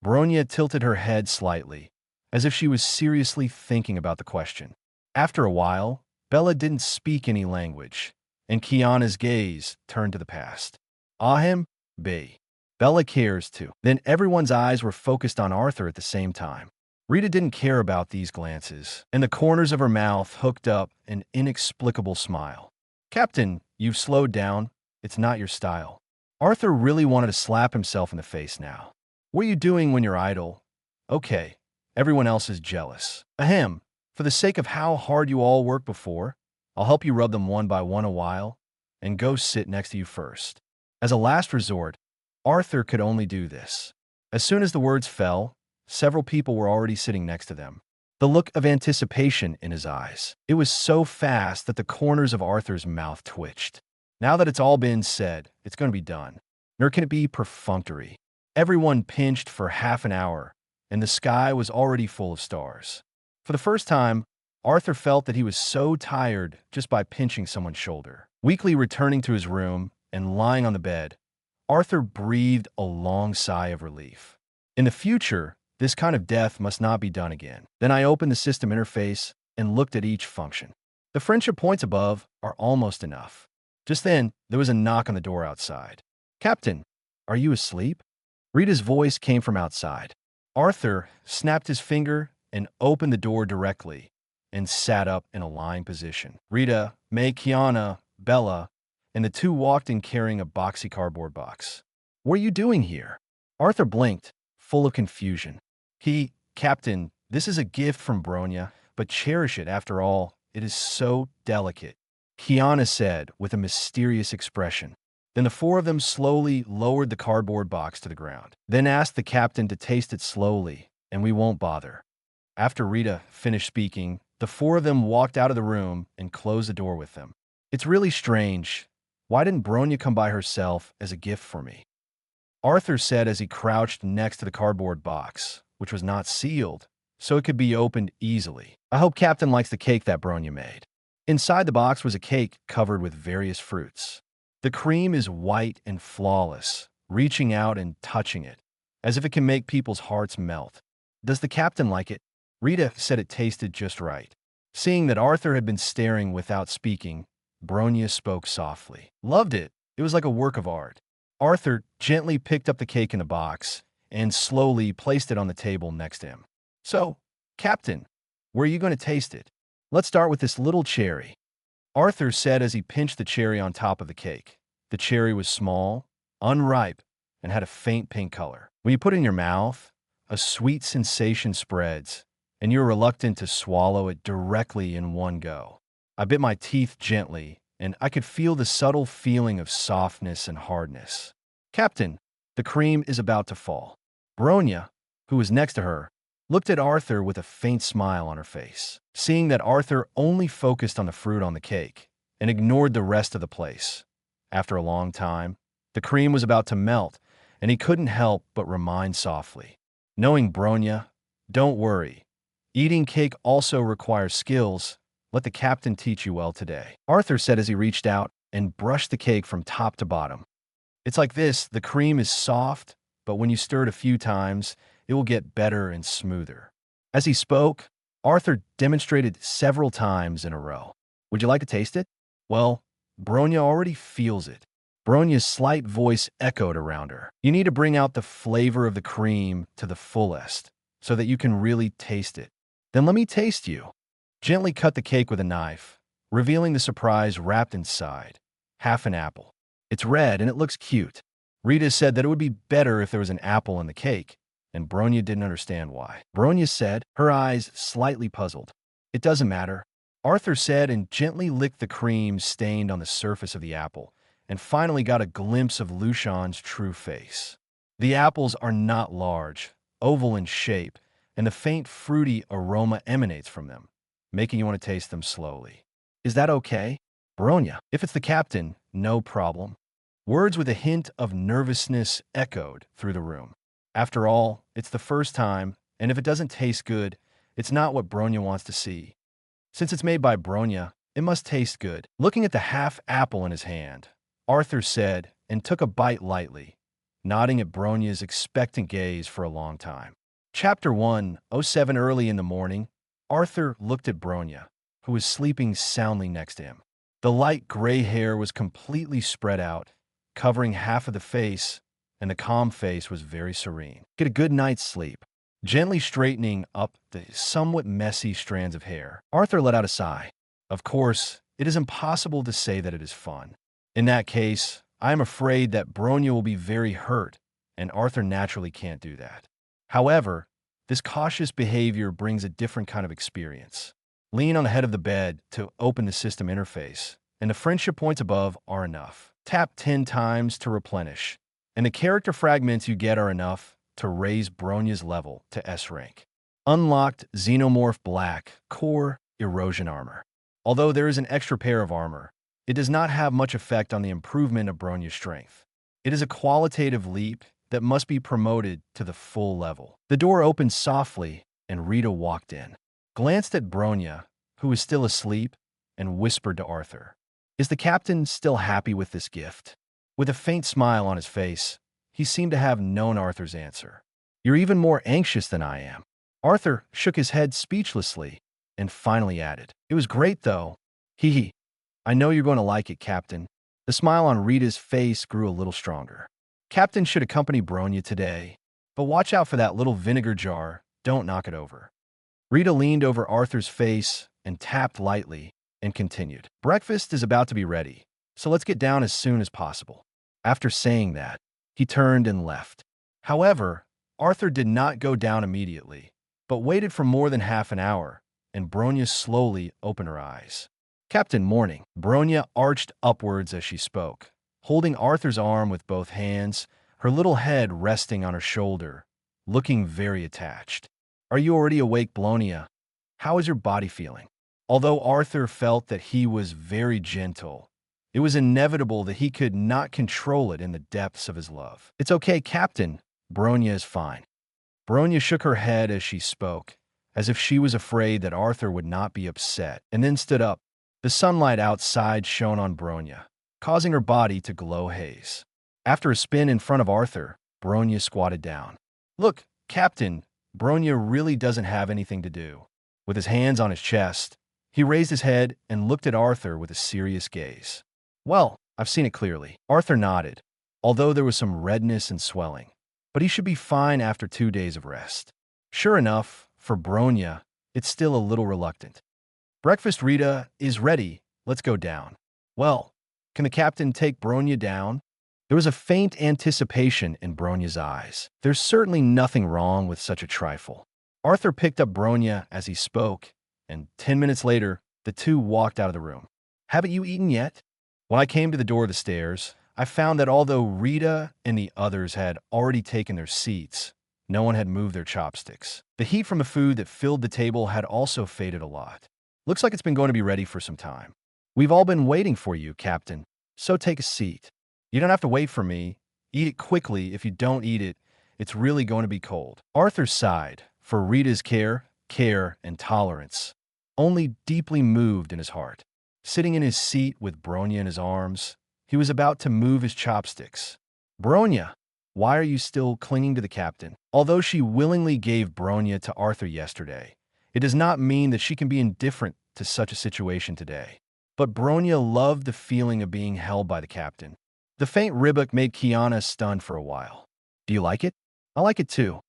Bronya tilted her head slightly, as if she was seriously thinking about the question. After a while, Bella didn't speak any language, and Kiana's gaze turned to the past. Ahem, B. Bella cares too. Then everyone's eyes were focused on Arthur at the same time. Rita didn't care about these glances, and the corners of her mouth hooked up an inexplicable smile. "Captain, you've slowed down. It's not your style." Arthur really wanted to slap himself in the face now. "What are you doing when you're idle?" "Okay, everyone else is jealous." "Ahem, for the sake of how hard you all worked before, I'll help you rub them one by one a while, and go sit next to you first." As a last resort, Arthur could only do this. As soon as the words fell, several people were already sitting next to them. The look of anticipation in his eyes. It was so fast that the corners of Arthur's mouth twitched. Now that it's all been said, it's going to be done. Nor can it be perfunctory. Everyone pinched for half an hour, and the sky was already full of stars. For the first time, Arthur felt that he was so tired just by pinching someone's shoulder. Weakly returning to his room and lying on the bed, Arthur breathed a long sigh of relief. In the future, this kind of death must not be done again. Then I opened the system interface and looked at each function. The friendship points above are almost enough. Just then, there was a knock on the door outside. "Captain, are you asleep?" Rita's voice came from outside. Arthur snapped his finger and opened the door directly and sat up in a lying position. Rita, May, Kiana, Bella, and the two walked in carrying a boxy cardboard box. "What are you doing here?" Arthur blinked, full of confusion. "Captain, this is a gift from Bronya, but cherish it after all. It is so delicate," Kiana said with a mysterious expression. Then the four of them slowly lowered the cardboard box to the ground, then asked the captain to taste it slowly, and we won't bother. After Rita finished speaking, the four of them walked out of the room and closed the door with them. "It's really strange. Why didn't Bronya come by herself as a gift for me?" Arthur said as he crouched next to the cardboard box, which was not sealed, so it could be opened easily. "I hope Captain likes the cake that Bronya made." Inside the box was a cake covered with various fruits. The cream is white and flawless, reaching out and touching it, as if it can make people's hearts melt. "Does the captain like it?" Rita said it tasted just right. Seeing that Arthur had been staring without speaking, Bronya spoke softly. "Loved it. It was like a work of art." Arthur gently picked up the cake in the box and slowly placed it on the table next to him. "So, Captain, where are you going to taste it?" "Let's start with this little cherry," Arthur said as he pinched the cherry on top of the cake. The cherry was small, unripe, and had a faint pink color. When you put it in your mouth, a sweet sensation spreads, and you're reluctant to swallow it directly in one go. I bit my teeth gently, and I could feel the subtle feeling of softness and hardness. Captain, the cream is about to fall. Bronya, who was next to her, looked at Arthur with a faint smile on her face, seeing that Arthur only focused on the fruit on the cake and ignored the rest of the place. After a long time, the cream was about to melt, and he couldn't help but remind softly, knowing Bronya, don't worry. Eating cake also requires skills. Let the captain teach you well today. Arthur said as he reached out and brushed the cake from top to bottom. It's like this, the cream is soft, but when you stir it a few times, it will get better and smoother. As he spoke, Arthur demonstrated several times in a row. Would you like to taste it? Well, Bronya already feels it. Bronya's slight voice echoed around her. You need to bring out the flavor of the cream to the fullest so that you can really taste it. Then let me taste you. Gently cut the cake with a knife, revealing the surprise wrapped inside. Half an apple. It's red and it looks cute. Rita said that it would be better if there was an apple in the cake, and Bronya didn't understand why. Bronya said, her eyes slightly puzzled. It doesn't matter. Arthur said and gently licked the cream stained on the surface of the apple, and finally got a glimpse of Lushan's true face. The apples are not large, oval in shape, and the faint fruity aroma emanates from them, making you want to taste them slowly. Is that okay? Bronya, if it's the captain, no problem. Words with a hint of nervousness echoed through the room. After all, it's the first time, and if it doesn't taste good, it's not what Bronya wants to see. Since it's made by Bronya, it must taste good. Looking at the half apple in his hand, Arthur said and took a bite lightly, nodding at Bronya's expectant gaze for a long time. Chapter 1:07 Early in the morning, Arthur looked at Bronya, who was sleeping soundly next to him. The light gray hair was completely spread out, covering half of the face, and the calm face was very serene. Get a good night's sleep. Gently straightening up the somewhat messy strands of hair, Arthur let out a sigh. Of course, it is impossible to say that it is fun. In that case, I am afraid that Bronya will be very hurt, and Arthur naturally can't do that. However, this cautious behavior brings a different kind of experience. Lean on the head of the bed to open the system interface, and the friendship points above are enough. Tap 10 times to replenish, and the character fragments you get are enough to raise Bronya's level to S rank. Unlocked Xenomorph Black Core Erosion Armor. Although there is an extra pair of armor, it does not have much effect on the improvement of Bronya's strength. It is a qualitative leap that must be promoted to the full level. The door opened softly, and Rita walked in, glanced at Bronya, who was still asleep, and whispered to Arthur, "Is the captain still happy with this gift?" With a faint smile on his face, he seemed to have known Arthur's answer. "You're even more anxious than I am." Arthur shook his head speechlessly, and finally added, "It was great, though. Hee hee. I know you're going to like it, Captain." The smile on Rita's face grew a little stronger. Captain should accompany Bronya today, but watch out for that little vinegar jar. Don't knock it over. Rita leaned over Arthur's face and tapped lightly and continued, "Breakfast is about to be ready, so let's get down as soon as possible." After saying that, he turned and left. However, Arthur did not go down immediately, but waited for more than half an hour, and Bronya slowly opened her eyes. "Captain, morning." Bronya arched upwards as she spoke, holding Arthur's arm with both hands, her little head resting on her shoulder, looking very attached. "Are you already awake, Bronya? How is your body feeling?" Although Arthur felt that he was very gentle, it was inevitable that he could not control it in the depths of his love. "It's okay, Captain. Bronya is fine." Bronya shook her head as she spoke, as if she was afraid that Arthur would not be upset, and then stood up. The sunlight outside shone on Bronya, causing her body to glow haze. After a spin in front of Arthur, Bronya squatted down. "Look, Captain, Bronya really doesn't have anything to do." With his hands on his chest, he raised his head and looked at Arthur with a serious gaze. "Well, I've seen it clearly." Arthur nodded, although there was some redness and swelling, but he should be fine after 2 days of rest. Sure enough, for Bronya, it's still a little reluctant. "Breakfast, Rita, is ready. Let's go down." "Well, can the captain take Bronya down?" There was a faint anticipation in Bronya's eyes. There's certainly nothing wrong with such a trifle. Arthur picked up Bronya as he spoke, and 10 minutes later, the two walked out of the room. Haven't you eaten yet? When I came to the door of the stairs, I found that although Rita and the others had already taken their seats, no one had moved their chopsticks. The heat from the food that filled the table had also faded a lot. Looks like it's been going to be ready for some time. We've all been waiting for you, Captain, so take a seat. You don't have to wait for me. Eat it quickly. If you don't eat it, it's really going to be cold. Arthur sighed, for Rita's care, and tolerance, only deeply moved in his heart. Sitting in his seat with Bronya in his arms, he was about to move his chopsticks. Bronya, why are you still clinging to the captain? Although she willingly gave Bronya to Arthur yesterday, it does not mean that she can be indifferent to such a situation today. But Bronya loved the feeling of being held by the captain. The faint ribbuk made Kiana stunned for a while. Do you like it? I like it too.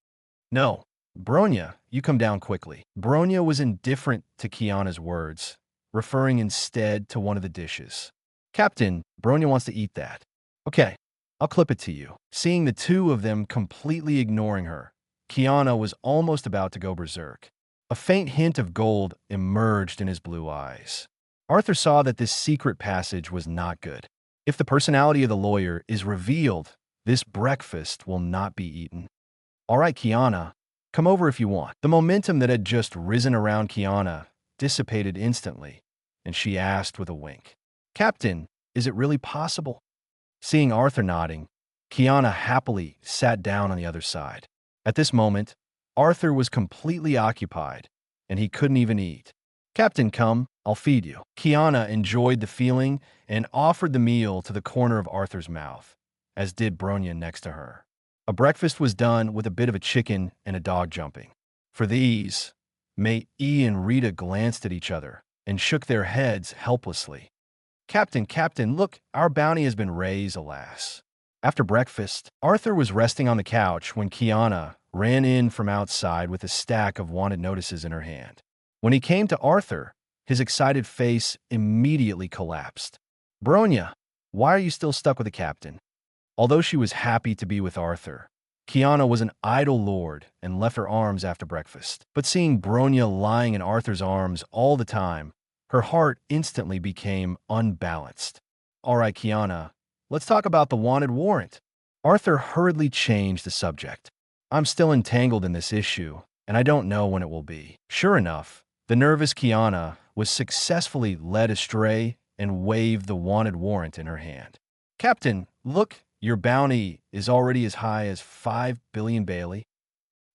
No. Bronya, you come down quickly. Bronya was indifferent to Kiana's words, referring instead to one of the dishes. Captain, Bronya wants to eat that. Okay, I'll clip it to you. Seeing the two of them completely ignoring her, Kiana was almost about to go berserk. A faint hint of gold emerged in his blue eyes. Arthur saw that this secret passage was not good. If the personality of the lawyer is revealed, this breakfast will not be eaten. All right, Kiana, come over if you want. The momentum that had just risen around Kiana dissipated instantly, and she asked with a wink, Captain, is it really possible? Seeing Arthur nodding, Kiana happily sat down on the other side. At this moment, Arthur was completely occupied, and he couldn't even eat. Captain, come, I'll feed you. Kiana enjoyed the feeling and offered the meal to the corner of Arthur's mouth, as did Bronya next to her. A breakfast was done with a bit of a chicken and a dog jumping. For these, Mate E and Rita glanced at each other and shook their heads helplessly. Captain, look, our bounty has been raised, alas. After breakfast, Arthur was resting on the couch when Kiana ran in from outside with a stack of wanted notices in her hand. When he came to Arthur, his excited face immediately collapsed. Bronya, why are you still stuck with the captain? Although she was happy to be with Arthur, Kiana was an idle lord and left her arms after breakfast. But seeing Bronya lying in Arthur's arms all the time, her heart instantly became unbalanced. All right, Kiana, let's talk about the wanted warrant. Arthur hurriedly changed the subject. I'm still entangled in this issue, and I don't know when it will be. Sure enough, the nervous Kiana was successfully led astray and waved the wanted warrant in her hand. Captain, look, your bounty is already as high as 5 billion Bailey.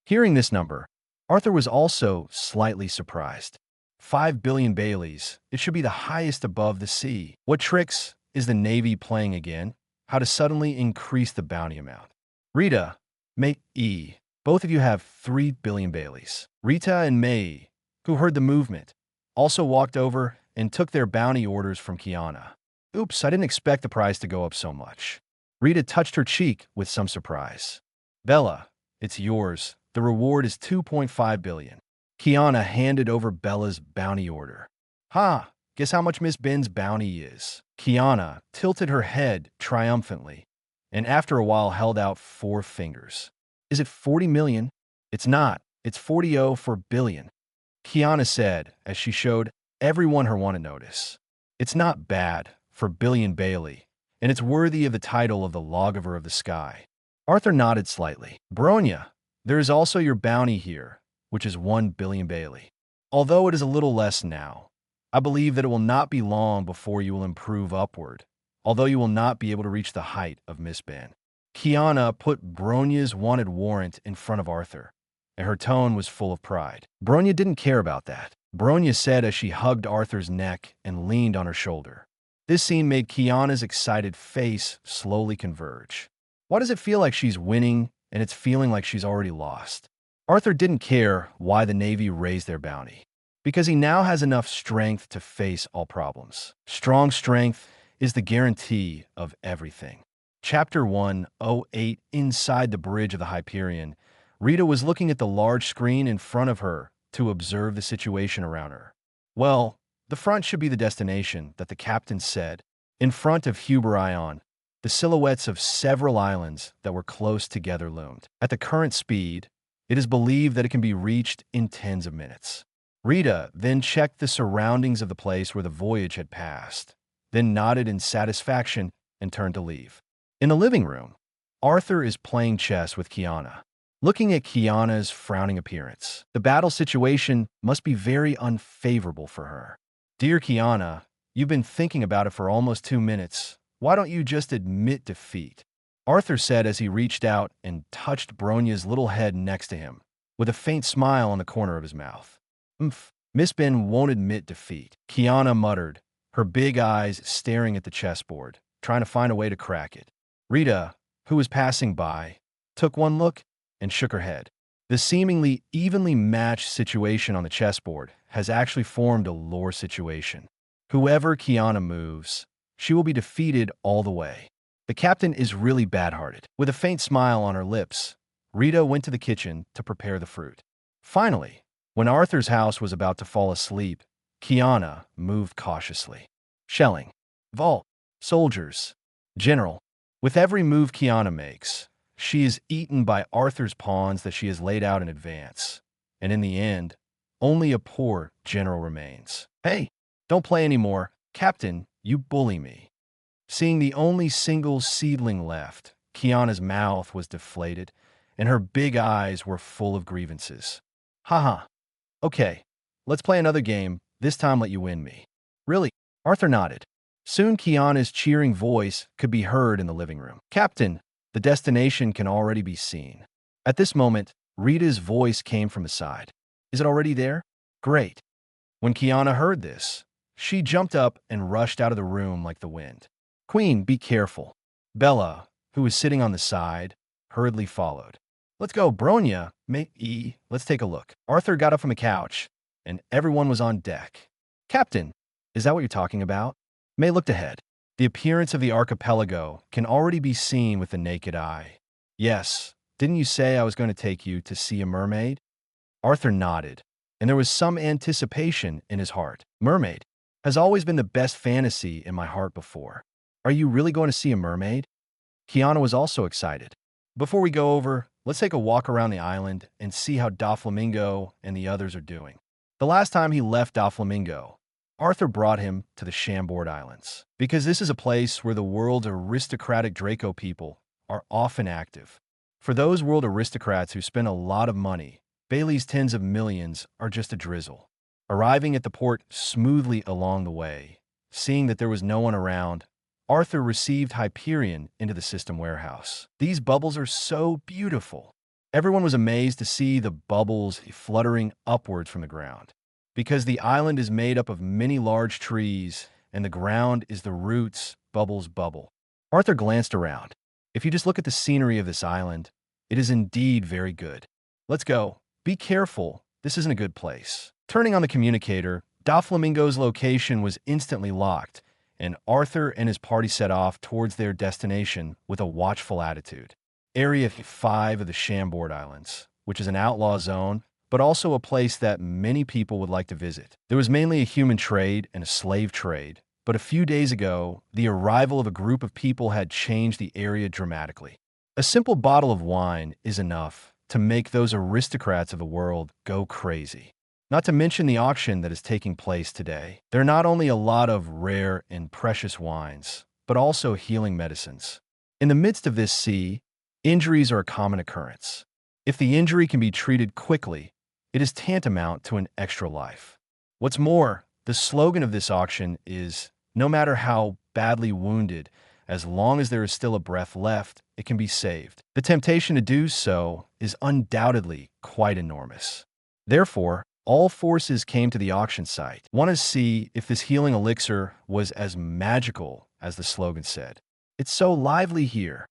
Hearing this number, Arthur was also slightly surprised. 5 billion Baileys, it should be the highest above the sea. What tricks is the Navy playing again? How to suddenly increase the bounty amount? Rita, Mate E, both of you have 3 billion Baileys. Rita and May, who heard the movement, also walked over and took their bounty orders from Kiana. Oops, I didn't expect the price to go up so much. Rita touched her cheek with some surprise. Bella, it's yours. The reward is 2.5 billion. Kiana handed over Bella's bounty order. Ha, guess how much Miss Ben's bounty is? Kiana tilted her head triumphantly, and after a while held out 4 fingers. Is it 40 million? It's not. It's 40 for billion. Kiana said as she showed everyone her wanted notice. It's not bad for billion Bailey, and it's worthy of the title of the lawgiver of the sky. Arthur nodded slightly. Bronya, there is also your bounty here, which is 1 billion Bailey. Although it is a little less now, I believe that it will not be long before you will improve upward, although you will not be able to reach the height of Miss Ben. Kiana put Bronya's wanted warrant in front of Arthur, and her tone was full of pride. Bronya didn't care about that. Bronya said as she hugged Arthur's neck and leaned on her shoulder. This scene made Kiana's excited face slowly converge. Why does it feel like she's winning and it's feeling like she's already lost? Arthur didn't care why the Navy raised their bounty, because he now has enough strength to face all problems. Strong strength is the guarantee of everything. Chapter 108. Inside the bridge of the Hyperion, Rita was looking at the large screen in front of her to observe the situation around her. Well, the front should be the destination, that the captain said. In front of Huberion, the silhouettes of several islands that were close together loomed. At the current speed, It is believed that it can be reached in tens of minutes. Rita then checked the surroundings of the place where the voyage had passed, then nodded in satisfaction and turned to leave. In the living room, Arthur is playing chess with Kiana. Looking at Kiana's frowning appearance, the battle situation must be very unfavorable for her. Dear Kiana, you've been thinking about it for almost 2 minutes. Why don't you just admit defeat? Arthur said as he reached out and touched Bronya's little head next to him, with a faint smile on the corner of his mouth. Miss Ben won't admit defeat, Kiana muttered, her big eyes staring at the chessboard, trying to find a way to crack it. Rita, who was passing by, took one look and shook her head. The seemingly evenly matched situation on the chessboard has actually formed a lore situation. Whoever Kiana moves, she will be defeated all the way. The captain is really bad-hearted. With a faint smile on her lips, Rita went to the kitchen to prepare the fruit. Finally, when Arthur's house was about to fall asleep, Kiana moved cautiously. Shelling. Vault. Soldiers. General. With every move Kiana makes, she is eaten by Arthur's pawns that she has laid out in advance. And in the end, only a poor general remains. Hey, don't play anymore. Captain, you bully me. Seeing the only single seedling left, Kiana's mouth was deflated, and her big eyes were full of grievances. Haha. Okay, let's play another game, this time let you win me. Really? Arthur nodded. Soon Kiana's cheering voice could be heard in the living room. Captain, the destination can already be seen. At this moment, Rita's voice came from the side. Is it already there? Great. When Kiana heard this, she jumped up and rushed out of the room like the wind. Queen, be careful. Bella, who was sitting on the side, hurriedly followed. Let's go, Bronya. Let's take a look. Arthur got up from the couch, and everyone was on deck. Captain, is that what you're talking about? May looked ahead. The appearance of the archipelago can already be seen with the naked eye. Yes, didn't you say I was going to take you to see a mermaid? Arthur nodded, and there was some anticipation in his heart. Mermaid has always been the best fantasy in my heart before. Are you really going to see a mermaid? Kiana was also excited. Before we go over, let's take a walk around the island and see how Doflamingo and the others are doing. The last time he left Doflamingo, Arthur brought him to the Chambord Islands, because this is a place where the world's aristocratic Draco people are often active. For those world aristocrats who spend a lot of money, Bailey's tens of millions are just a drizzle. Arriving at the port smoothly along the way, seeing that there was no one around, Arthur received Hyperion into the system warehouse. These bubbles are so beautiful. Everyone was amazed to see the bubbles fluttering upwards from the ground. Because the island is made up of many large trees, and the ground is the roots bubbles bubble. Arthur glanced around. If you just look at the scenery of this island, it is indeed very good. Let's go. Be careful. This isn't a good place. Turning on the communicator, Doflamingo's location was instantly locked, and Arthur and his party set off towards their destination with a watchful attitude. Area 5 of the Chambord Islands, which is an outlaw zone, but also a place that many people would like to visit. There was mainly a human trade and a slave trade, but a few days ago, the arrival of a group of people had changed the area dramatically. A simple bottle of wine is enough to make those aristocrats of the world go crazy. Not to mention the auction that is taking place today. There are not only a lot of rare and precious wines, but also healing medicines. In the midst of this sea, injuries are a common occurrence. If the injury can be treated quickly, it is tantamount to an extra life. What's more, the slogan of this auction is, no matter how badly wounded, as long as there is still a breath left, it can be saved. The temptation to do so is undoubtedly quite enormous. Therefore, all forces came to the auction site, wanting to see if this healing elixir was as magical as the slogan said. It's so lively here.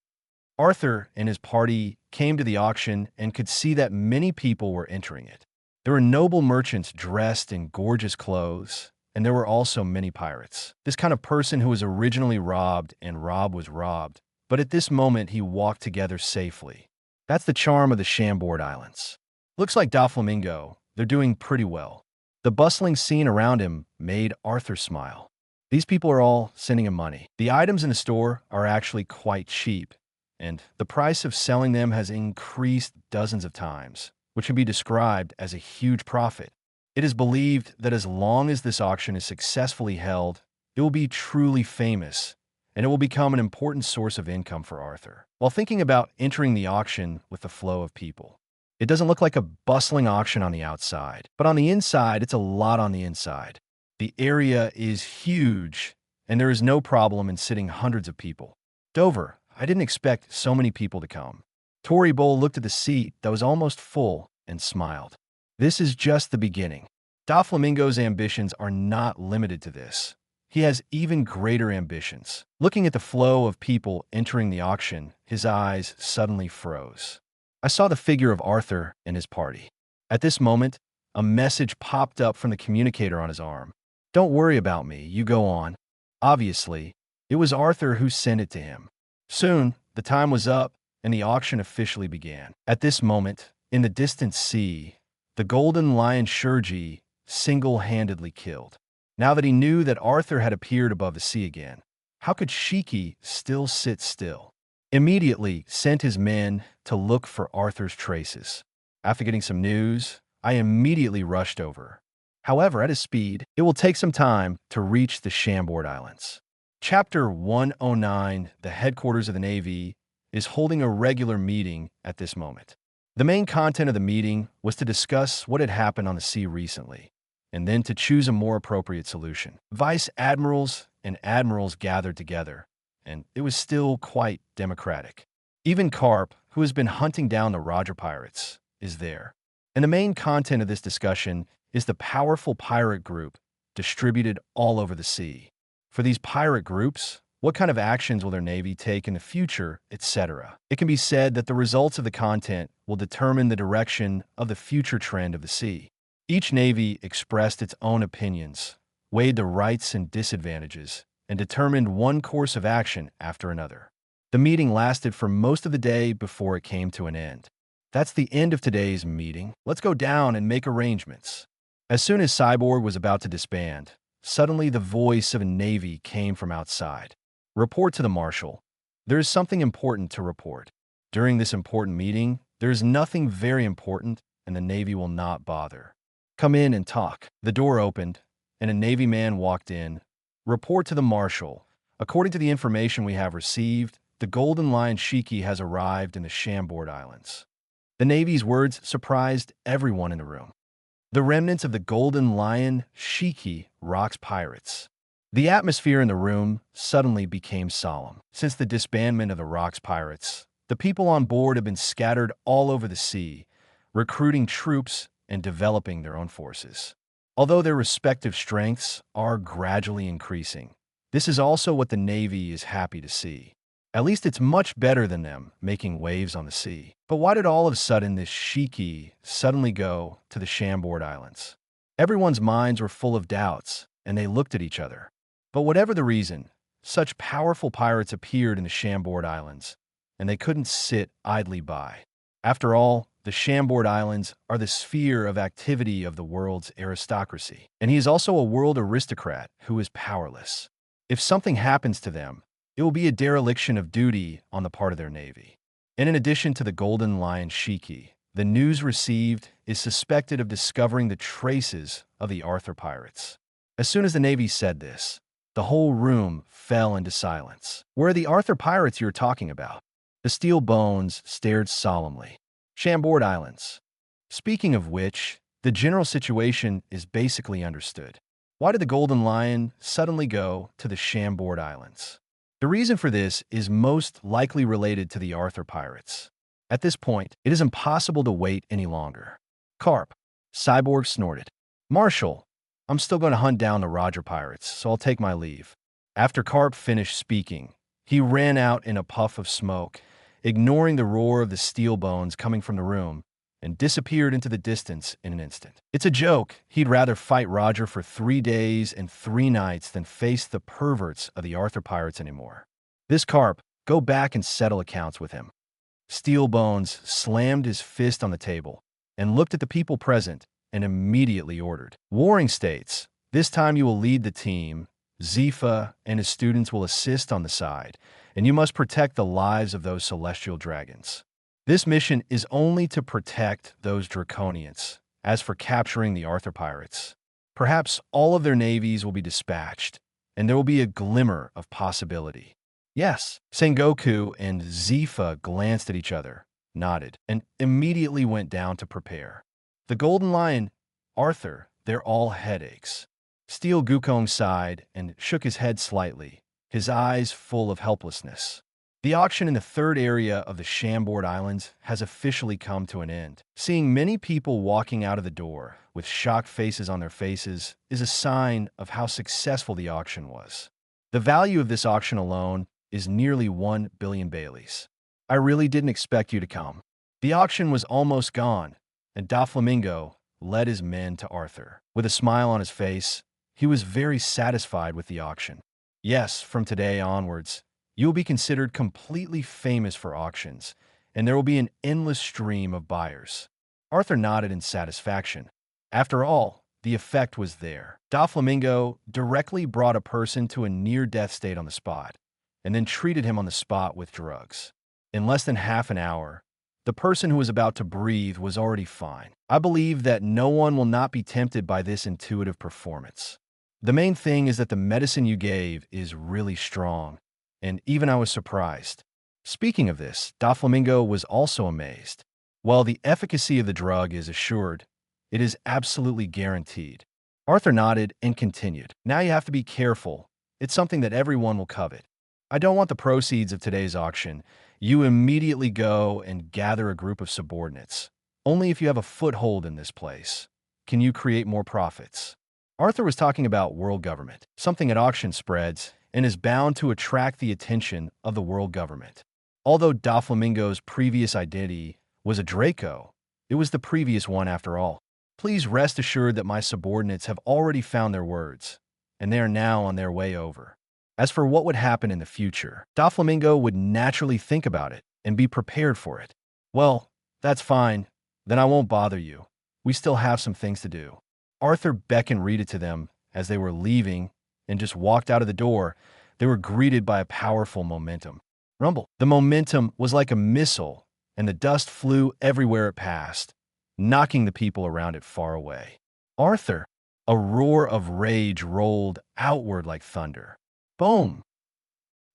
Arthur and his party came to the auction and could see that many people were entering it. There were noble merchants dressed in gorgeous clothes, and there were also many pirates. This kind of person who was originally robbed and Rob was robbed, but at this moment he walked together safely. That's the charm of the Chambord Islands. Looks like Doflamingo. They're doing pretty well. The bustling scene around him made Arthur smile. These people are all sending him money. The items in the store are actually quite cheap, and the price of selling them has increased dozens of times. which can be described as a huge profit. It is believed that as long as this auction is successfully held, it will be truly famous, and it will become an important source of income for Arthur. While thinking about entering the auction with the flow of people, it doesn't look like a bustling auction on the outside, but on the inside, it's a lot on the inside. The area is huge, and there is no problem in sitting hundreds of people. Dover, I didn't expect so many people to come. Tory Bowl looked at the seat that was almost full and smiled. This is just the beginning. Doflamingo's ambitions are not limited to this. He has even greater ambitions. Looking at the flow of people entering the auction, his eyes suddenly froze. I saw the figure of Arthur and his party. At this moment, a message popped up from the communicator on his arm. "Don't worry about me, you go on." Obviously, it was Arthur who sent it to him. Soon, the time was up, and the auction officially began. At this moment, in the distant sea, the golden lion Shurji single-handedly killed. Now that he knew that Arthur had appeared above the sea again, how could Shiki still sit still? Immediately sent his men to look for Arthur's traces. After getting some news, I immediately rushed over. However, at his speed, it will take some time to reach the Chambord Islands. Chapter 109, the headquarters of the Navy, is holding a regular meeting at this moment. The main content of the meeting was to discuss what had happened on the sea recently, and then to choose a more appropriate solution. Vice admirals and admirals gathered together, and it was still quite democratic. Even Carp, who has been hunting down the Roger pirates, is there. And the main content of this discussion is the powerful pirate group distributed all over the sea. For these pirate groups, what kind of actions will their navy take in the future, etc. It can be said that the results of the content will determine the direction of the future trend of the sea. Each navy expressed its own opinions, weighed the rights and disadvantages, and determined one course of action after another. The meeting lasted for most of the day before it came to an end. That's the end of today's meeting. Let's go down and make arrangements. As soon as Cyborg was about to disband, suddenly the voice of a navy came from outside. "Report to the marshal. There is something important to report. During this important meeting, there is nothing very important, and the navy will not bother. Come in and talk." The door opened, and a navy man walked in. "Report to the marshal. According to the information we have received, the Golden Lion Shiki has arrived in the Chambord Islands." The Navy's words surprised everyone in the room. The remnants of the Golden Lion Shiki rocks pirates. The atmosphere in the room suddenly became solemn. Since the disbandment of the Rocks pirates, the people on board have been scattered all over the sea, recruiting troops and developing their own forces. Although their respective strengths are gradually increasing, this is also what the Navy is happy to see. At least it's much better than them making waves on the sea. But why did all of a sudden this Shiki suddenly go to the Chambord Islands? Everyone's minds were full of doubts, and they looked at each other. But whatever the reason, such powerful pirates appeared in the Chambord Islands, and they couldn't sit idly by. After all, the Chambord Islands are the sphere of activity of the world's aristocracy, and he is also a world aristocrat who is powerless. If something happens to them, it will be a dereliction of duty on the part of their navy. And in addition to the Golden Lion Shiki, the news received is suspected of discovering the traces of the Arthur pirates. As soon as the Navy said this, the whole room fell into silence. "Where are the Arthur pirates you're talking about?" The steel bones stared solemnly. "Chambord Islands. Speaking of which, the general situation is basically understood. Why did the Golden Lion suddenly go to the Chambord Islands? The reason for this is most likely related to the Arthur pirates. At this point, it is impossible to wait any longer." Carp. Cyborg snorted. "Marshal, I'm still going to hunt down the Roger pirates, so I'll take my leave." After Carp finished speaking, he ran out in a puff of smoke, ignoring the roar of the steel bones coming from the room, and disappeared into the distance in an instant. It's a joke. He'd rather fight Roger for 3 days and 3 nights than face the perverts of the Arthur pirates anymore. This Carp, go back and settle accounts with him. Steel Bones slammed his fist on the table and looked at the people present and immediately ordered. "Warring States, this time you will lead the team. Zifa and his students will assist on the side, and you must protect the lives of those celestial dragons. This mission is only to protect those draconians. As for capturing the Arthur pirates, perhaps all of their navies will be dispatched, and there will be a glimmer of possibility. Yes, Sengoku and Zifa glanced at each other, nodded, and immediately went down to prepare. The Golden Lion, Arthur, they're all headaches. Steel Gukong sighed and shook his head slightly, his eyes full of helplessness. The auction in the third area of the Chambord Islands has officially come to an end. Seeing many people walking out of the door with shocked faces on their faces is a sign of how successful the auction was. The value of this auction alone is nearly 1 billion Baileys. I really didn't expect you to come. The auction was almost gone, and Doflamingo led his men to Arthur. With a smile on his face, he was very satisfied with the auction. Yes, from today onwards, you will be considered completely famous for auctions, and there will be an endless stream of buyers. Arthur nodded in satisfaction. After all, the effect was there. Doflamingo directly brought a person to a near-death state on the spot, and then treated him on the spot with drugs. In less than half an hour, the person who was about to breathe was already fine. I believe that no one will not be tempted by this intuitive performance. The main thing is that the medicine you gave is really strong, and even I was surprised. Speaking of this, Doflamingo was also amazed. While the efficacy of the drug is assured, it is absolutely guaranteed. Arthur nodded and continued. Now you have to be careful. It's something that everyone will covet. I don't want the proceeds of today's auction. You immediately go and gather a group of subordinates. Only if you have a foothold in this place can you create more profits. Arthur was talking about world government. Something at auction spreads and is bound to attract the attention of the world government. Although Doflamingo's previous identity was a Draco, it was the previous one after all. Please rest assured that my subordinates have already found their words, and they are now on their way over. As for what would happen in the future, Doflamingo would naturally think about it and be prepared for it. Well, that's fine. Then I won't bother you. We still have some things to do. Arthur beckoned Rita to them as they were leaving and just walked out of the door. They were greeted by a powerful momentum. Rumble. The momentum was like a missile, and the dust flew everywhere it passed, knocking the people around it far away. Arthur, a roar of rage rolled outward like thunder. Boom!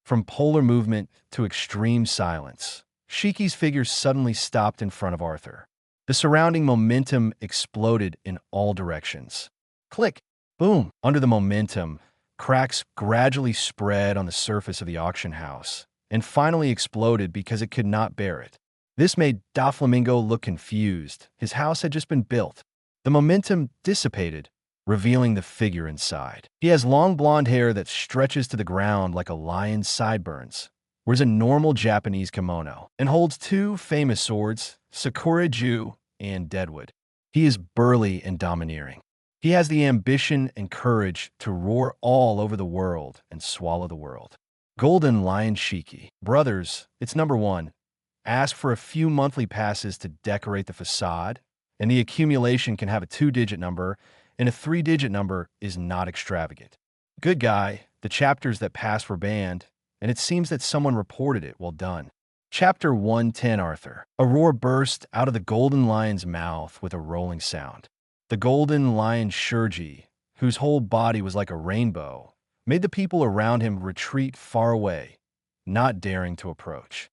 From polar movement to extreme silence, Shiki's figure suddenly stopped in front of Arthur. The surrounding momentum exploded in all directions. Click! Boom! Under the momentum, cracks gradually spread on the surface of the auction house and finally exploded because it could not bear it. This made Doflamingo look confused. His house had just been built. The momentum dissipated, revealing the figure inside. He has long blonde hair that stretches to the ground like a lion's sideburns, wears a normal Japanese kimono, and holds two famous swords, Sakuraju and Deadwood. He is burly and domineering. He has the ambition and courage to roar all over the world and swallow the world. Golden Lion Shiki. Brothers, it's number 1. Ask for a few monthly passes to decorate the facade, and the accumulation can have a 2-digit number, and a 3-digit number is not extravagant. Good guy, the chapters that passed were banned, and it seems that someone reported it. Well done. Chapter 110 Arthur. A roar burst out of the Golden Lion's mouth with a rolling sound. The Golden Lion Shurji, whose whole body was like a rainbow, made the people around him retreat far away, not daring to approach.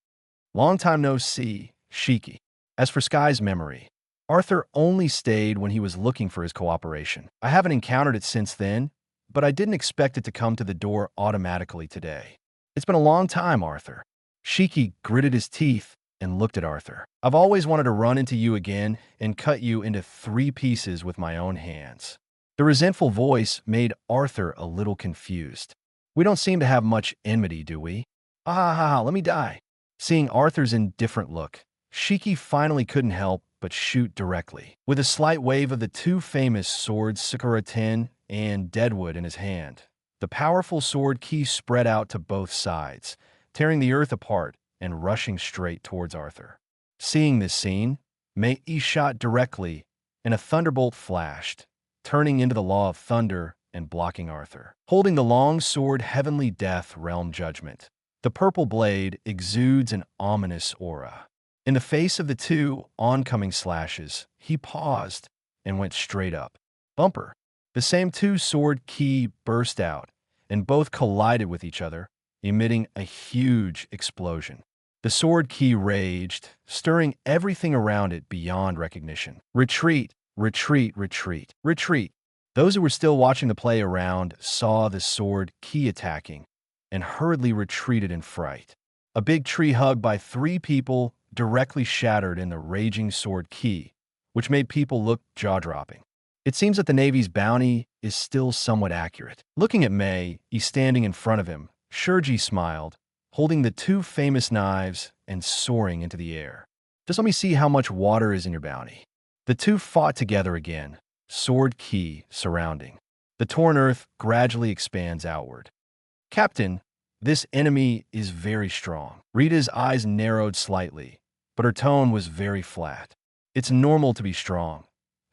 Long time no see, Shiki. As for Sky's memory, Arthur only stayed when he was looking for his cooperation. I haven't encountered it since then, but I didn't expect it to come to the door automatically today. It's been a long time, Arthur. Shiki gritted his teeth and looked at Arthur. I've always wanted to run into you again and cut you into 3 pieces with my own hands. The resentful voice made Arthur a little confused. We don't seem to have much enmity, do we? Let me die. Seeing Arthur's indifferent look, Shiki finally couldn't help but shoot directly. With a slight wave of the 2 famous swords Sakura Ten and Deadwood in his hand, the powerful sword key spread out to both sides, tearing the earth apart and rushing straight towards Arthur. Seeing this scene, Mei shot directly, and a thunderbolt flashed, turning into the law of thunder and blocking Arthur. Holding the long sword Heavenly Death Realm Judgment, the purple blade exudes an ominous aura. In the face of the two oncoming slashes, he paused and went straight up. Bumper. The same two-sword key burst out, and both collided with each other, emitting a huge explosion. The sword key raged, stirring everything around it beyond recognition. Retreat, retreat, retreat, retreat. Those who were still watching the play around saw the sword key attacking and hurriedly retreated in fright. A big tree hugged by three people directly shattered in the raging sword key, which made people look jaw-dropping. It seems that the Navy's bounty is still somewhat accurate. Looking at Mei, standing in front of him, Shurji smiled, holding the two famous knives and soaring into the air. Just let me see how much water is in your bounty. The two fought together again, sword key surrounding. The torn earth gradually expands outward. Captain, this enemy is very strong. Rita's eyes narrowed slightly, but her tone was very flat. It's normal to be strong.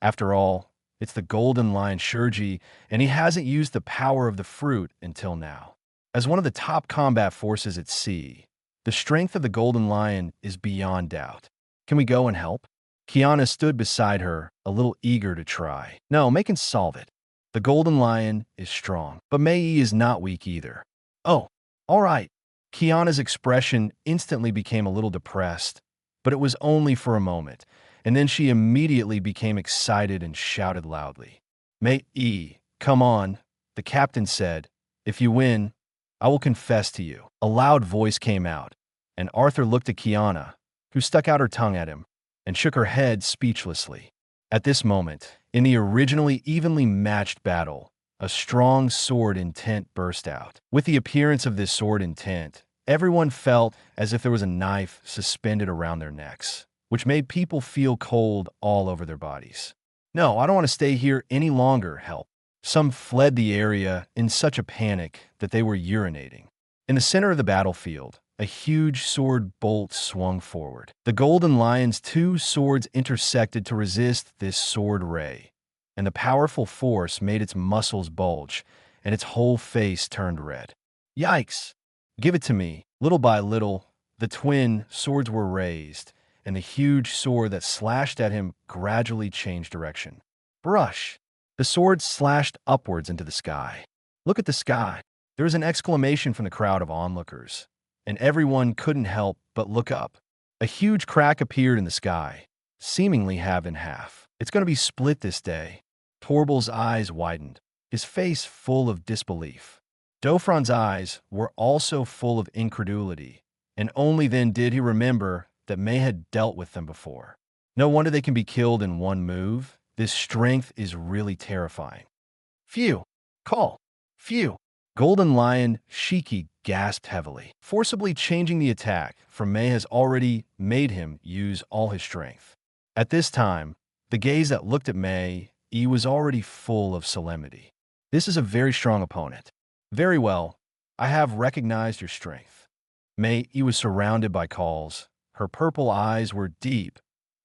After all, it's the Golden Lion Shurji, and he hasn't used the power of the fruit until now. As one of the top combat forces at sea, the strength of the Golden Lion is beyond doubt. Can we go and help? Kiana stood beside her, a little eager to try. No, Mei can solve it. The Golden Lion is strong, but Mei is not weak either. Oh, all right. Kiana's expression instantly became a little depressed, but it was only for a moment, and then she immediately became excited and shouted loudly. Mei, come on, the captain said. If you win, I will confess to you. A loud voice came out, and Arthur looked at Kiana, who stuck out her tongue at him and shook her head speechlessly. At this moment, in the originally evenly matched battle, a strong sword intent burst out. With the appearance of this sword intent, everyone felt as if there was a knife suspended around their necks, which made people feel cold all over their bodies. No, I don't want to stay here any longer, help. Some fled the area in such a panic that they were urinating. In the center of the battlefield, a huge sword bolt swung forward. The Golden Lion's two swords intersected to resist this sword ray, and the powerful force made its muscles bulge, and its whole face turned red. Yikes! Give it to me. Little by little, the twin swords were raised, and the huge sword that slashed at him gradually changed direction. Brush! The sword slashed upwards into the sky. Look at the sky. There was an exclamation from the crowd of onlookers, and everyone couldn't help but look up. A huge crack appeared in the sky, seemingly halved in half. It's going to be split this day. Torbal's eyes widened, his face full of disbelief. Dofran's eyes were also full of incredulity, and only then did he remember that Mei had dealt with them before. No wonder they can be killed in one move. This strength is really terrifying. Phew! Call! Phew! Golden Lion Shiki gasped heavily, forcibly changing the attack, for Mei has already made him use all his strength. At this time, the gaze that looked at Mei was already full of solemnity. This is a very strong opponent. Very well, I have recognized your strength. Mei was surrounded by calls. Her purple eyes were deep,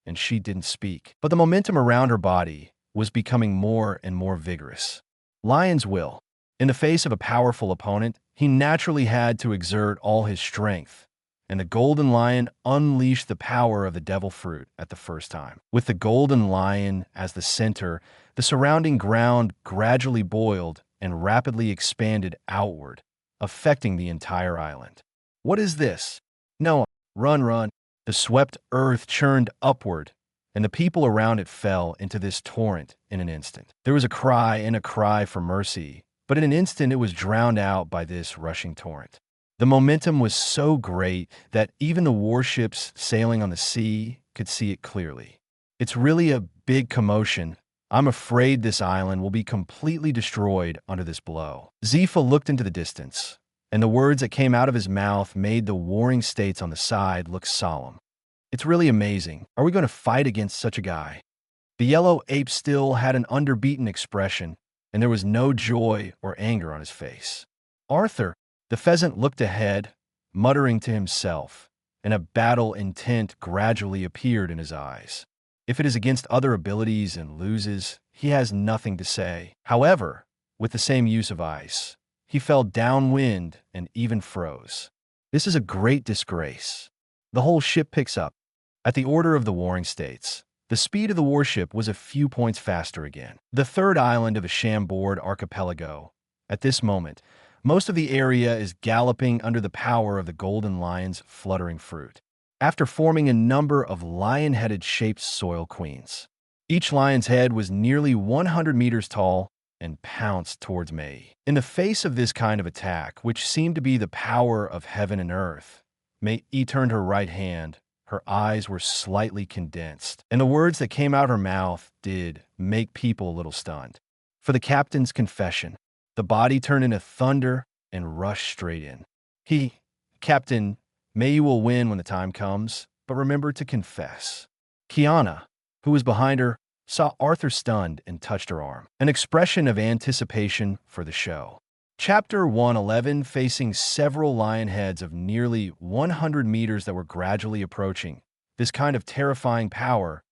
and she didn't speak. But the momentum around her body was becoming more and more vigorous. Lion's will. In the face of a powerful opponent, he naturally had to exert all his strength, and the Golden Lion unleashed the power of the devil fruit at the first time. With the Golden Lion as the center, the surrounding ground gradually boiled and rapidly expanded outward, affecting the entire island. What is this? No, run. The swept earth churned upward, and the people around it fell into this torrent in an instant. There was a cry and a cry for mercy, but in an instant it was drowned out by this rushing torrent. The momentum was so great that even the warships sailing on the sea could see it clearly. It's really a big commotion. I'm afraid this island will be completely destroyed under this blow. Zifa looked into the distance, and the words that came out of his mouth made the warring states on the side look solemn. It's really amazing. Are we going to fight against such a guy? The yellow ape still had an underbeaten expression, and there was no joy or anger on his face. Arthur, the pheasant, looked ahead, muttering to himself, and a battle intent gradually appeared in his eyes. If it is against other abilities and loses, he has nothing to say. However, with the same use of ice, he fell downwind and even froze. This is a great disgrace. The whole ship picks up. At the order of the warring states, the speed of the warship was a few points faster again. The third island of a Chambord archipelago. At this moment, most of the area is galloping under the power of the Golden Lion's fluttering fruit, after forming a number of lion-headed shaped soil queens. Each lion's head was nearly 100 meters tall and pounced towards Mei. In the face of this kind of attack, which seemed to be the power of heaven and earth, Mei turned her right hand. Her eyes were slightly condensed, and the words that came out her mouth did make people a little stunned. For the captain's confession, the body turned into thunder and rushed straight in. Captain, Mei, you will win when the time comes, but remember to confess. Kiana, who was behind her, saw Arthur stunned and touched her arm, an expression of anticipation for the show. Chapter 111, facing several lion heads of nearly 100 meters that were gradually approaching. This kind of terrifying power,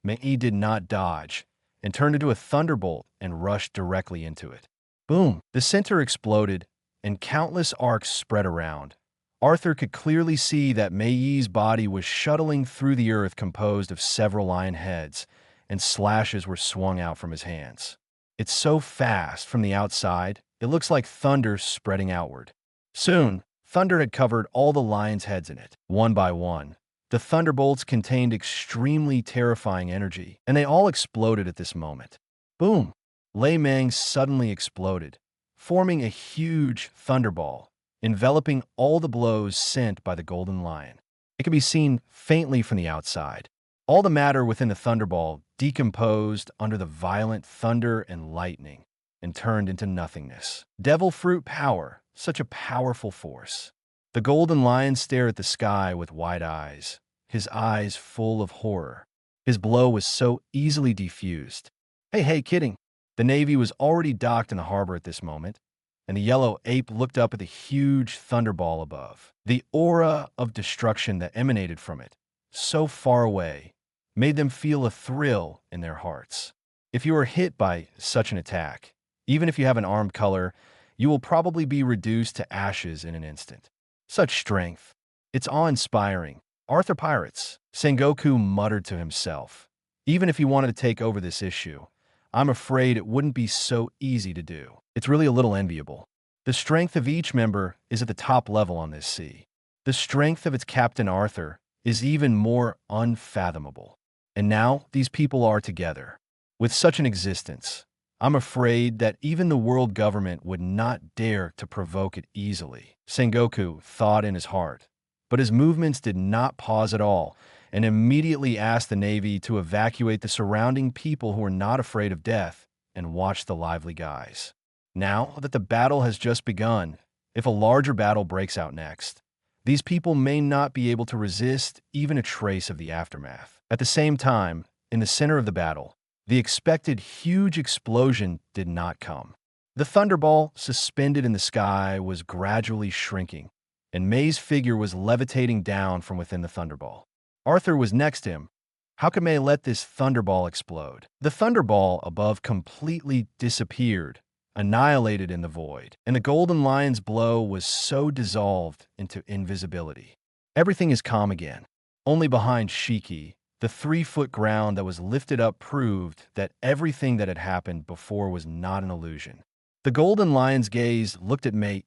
Mei did not dodge, and turned into a thunderbolt and rushed directly into it. Boom! The center exploded, and countless arcs spread around. Arthur could clearly see that Mei's body was shuttling through the earth composed of several lion heads, and slashes were swung out from his hands. It's so fast from the outside, it looks like thunder spreading outward. Soon, thunder had covered all the lions' heads in it, one by one. The thunderbolts contained extremely terrifying energy, and they all exploded at this moment. Boom! Lei Meng suddenly exploded, forming a huge thunderball, enveloping all the blows sent by the Golden Lion. It could be seen faintly from the outside. All the matter within the thunderball decomposed under the violent thunder and lightning and turned into nothingness. Devil fruit power, such a powerful force. The Golden Lion stared at the sky with wide eyes, his eyes full of horror. His blow was so easily defused. Hey, kidding. The Navy was already docked in the harbor at this moment, and the yellow ape looked up at the huge thunderball above. The aura of destruction that emanated from it, so far away, made them feel a thrill in their hearts. If you are hit by such an attack, even if you have an armed color, you will probably be reduced to ashes in an instant. Such strength. It's awe-inspiring. Arthur Pirates, Sengoku muttered to himself. Even if he wanted to take over this issue, I'm afraid it wouldn't be so easy to do. It's really a little enviable. The strength of each member is at the top level on this sea. The strength of its captain Arthur is even more unfathomable. And now these people are together. With such an existence, I'm afraid that even the world government would not dare to provoke it easily, Sengoku thought in his heart. But his movements did not pause at all, and immediately asked the Navy to evacuate the surrounding people who were not afraid of death and watch the lively guys. Now that the battle has just begun, if a larger battle breaks out next, these people may not be able to resist even a trace of the aftermath. At the same time, in the center of the battle, the expected huge explosion did not come. The thunderball, suspended in the sky, was gradually shrinking, and Mei's figure was levitating down from within the thunderball. Arthur was next to him. How could Mei let this thunderball explode? The thunderball above completely disappeared, annihilated in the void, and the Golden Lion's blow was so dissolved into invisibility. Everything is calm again. Only behind Shiki, the 3-foot ground that was lifted up proved that everything that had happened before was not an illusion. The Golden Lion's gaze looked at Mei,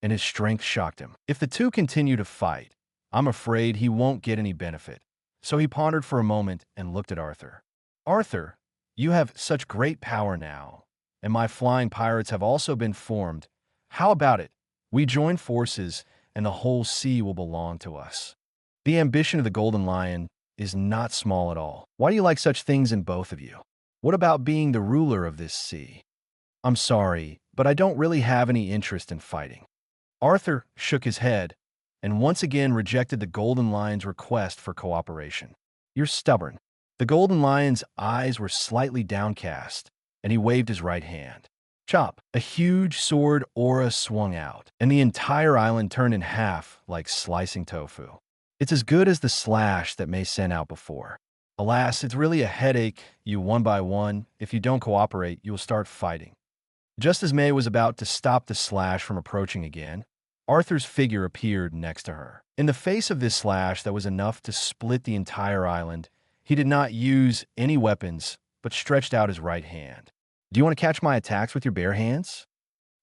and his strength shocked him. If the two continue to fight, I'm afraid he won't get any benefit. So he pondered for a moment and looked at Arthur. Arthur, you have such great power now, and my flying pirates have also been formed. How about it? We join forces, and the whole sea will belong to us. The ambition of the Golden Lion is not small at all. Why do you like such things in both of you? What about being the ruler of this sea? I'm sorry, but I don't really have any interest in fighting. Arthur shook his head and once again rejected the Golden Lion's request for cooperation. You're stubborn. The Golden Lion's eyes were slightly downcast, and he waved his right hand. Chop! A huge sword aura swung out, and the entire island turned in half like slicing tofu. It's as good as the slash that Mei sent out before. Alas, it's really a headache. You one by one. If you don't cooperate, you'll start fighting. Just as Mei was about to stop the slash from approaching again, Arthur's figure appeared next to her. In the face of this slash that was enough to split the entire island, he did not use any weapons, but stretched out his right hand. "Do you want to catch my attacks with your bare hands?"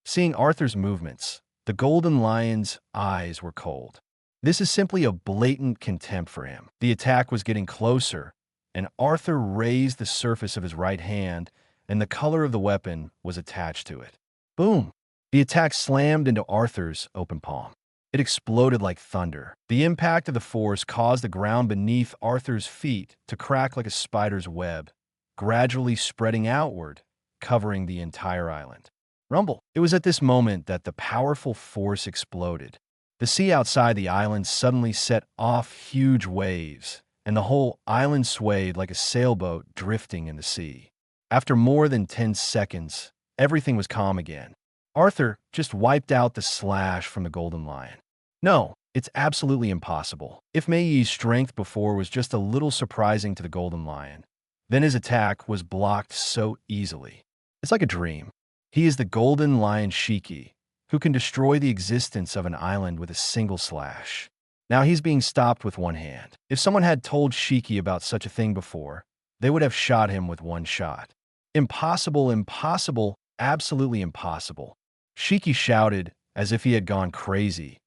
Seeing Arthur's movements, the golden lion's eyes were cold. This is simply a blatant contempt for him. The attack was getting closer, and Arthur raised the surface of his right hand, and the color of the weapon was attached to it. Boom! The attack slammed into Arthur's open palm. It exploded like thunder. The impact of the force caused the ground beneath Arthur's feet to crack like a spider's web, gradually spreading outward, covering the entire island. Rumble! It was at this moment that the powerful force exploded. The sea outside the island suddenly set off huge waves, and the whole island swayed like a sailboat drifting in the sea. After more than 10 seconds, everything was calm again. Arthur just wiped out the slash from the golden lion. No, it's absolutely impossible. If Mei's strength before was just a little surprising to the golden lion, then his attack was blocked so easily. It's like a dream. He is the golden lion Shiki, who can destroy the existence of an island with a single slash. Now he's being stopped with one hand. If someone had told Shiki about such a thing before, they would have shot him with one shot. Impossible, impossible, absolutely impossible. Shiki shouted as if he had gone crazy,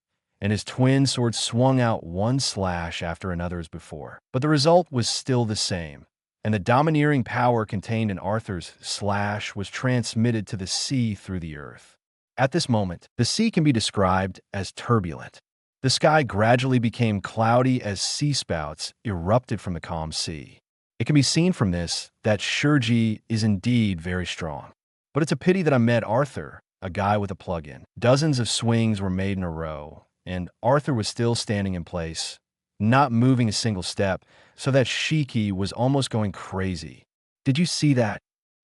and his twin sword swung out one slash after another as before. But the result was still the same, and the domineering power contained in Arthur's slash was transmitted to the sea through the earth. At this moment, the sea can be described as turbulent. The sky gradually became cloudy as sea spouts erupted from the calm sea. It can be seen from this that Shurji is indeed very strong. But it's a pity that I met Arthur, a guy with a plug-in. Dozens of swings were made in a row, and Arthur was still standing in place, not moving a single step, so that Shiki was almost going crazy. Did you see that?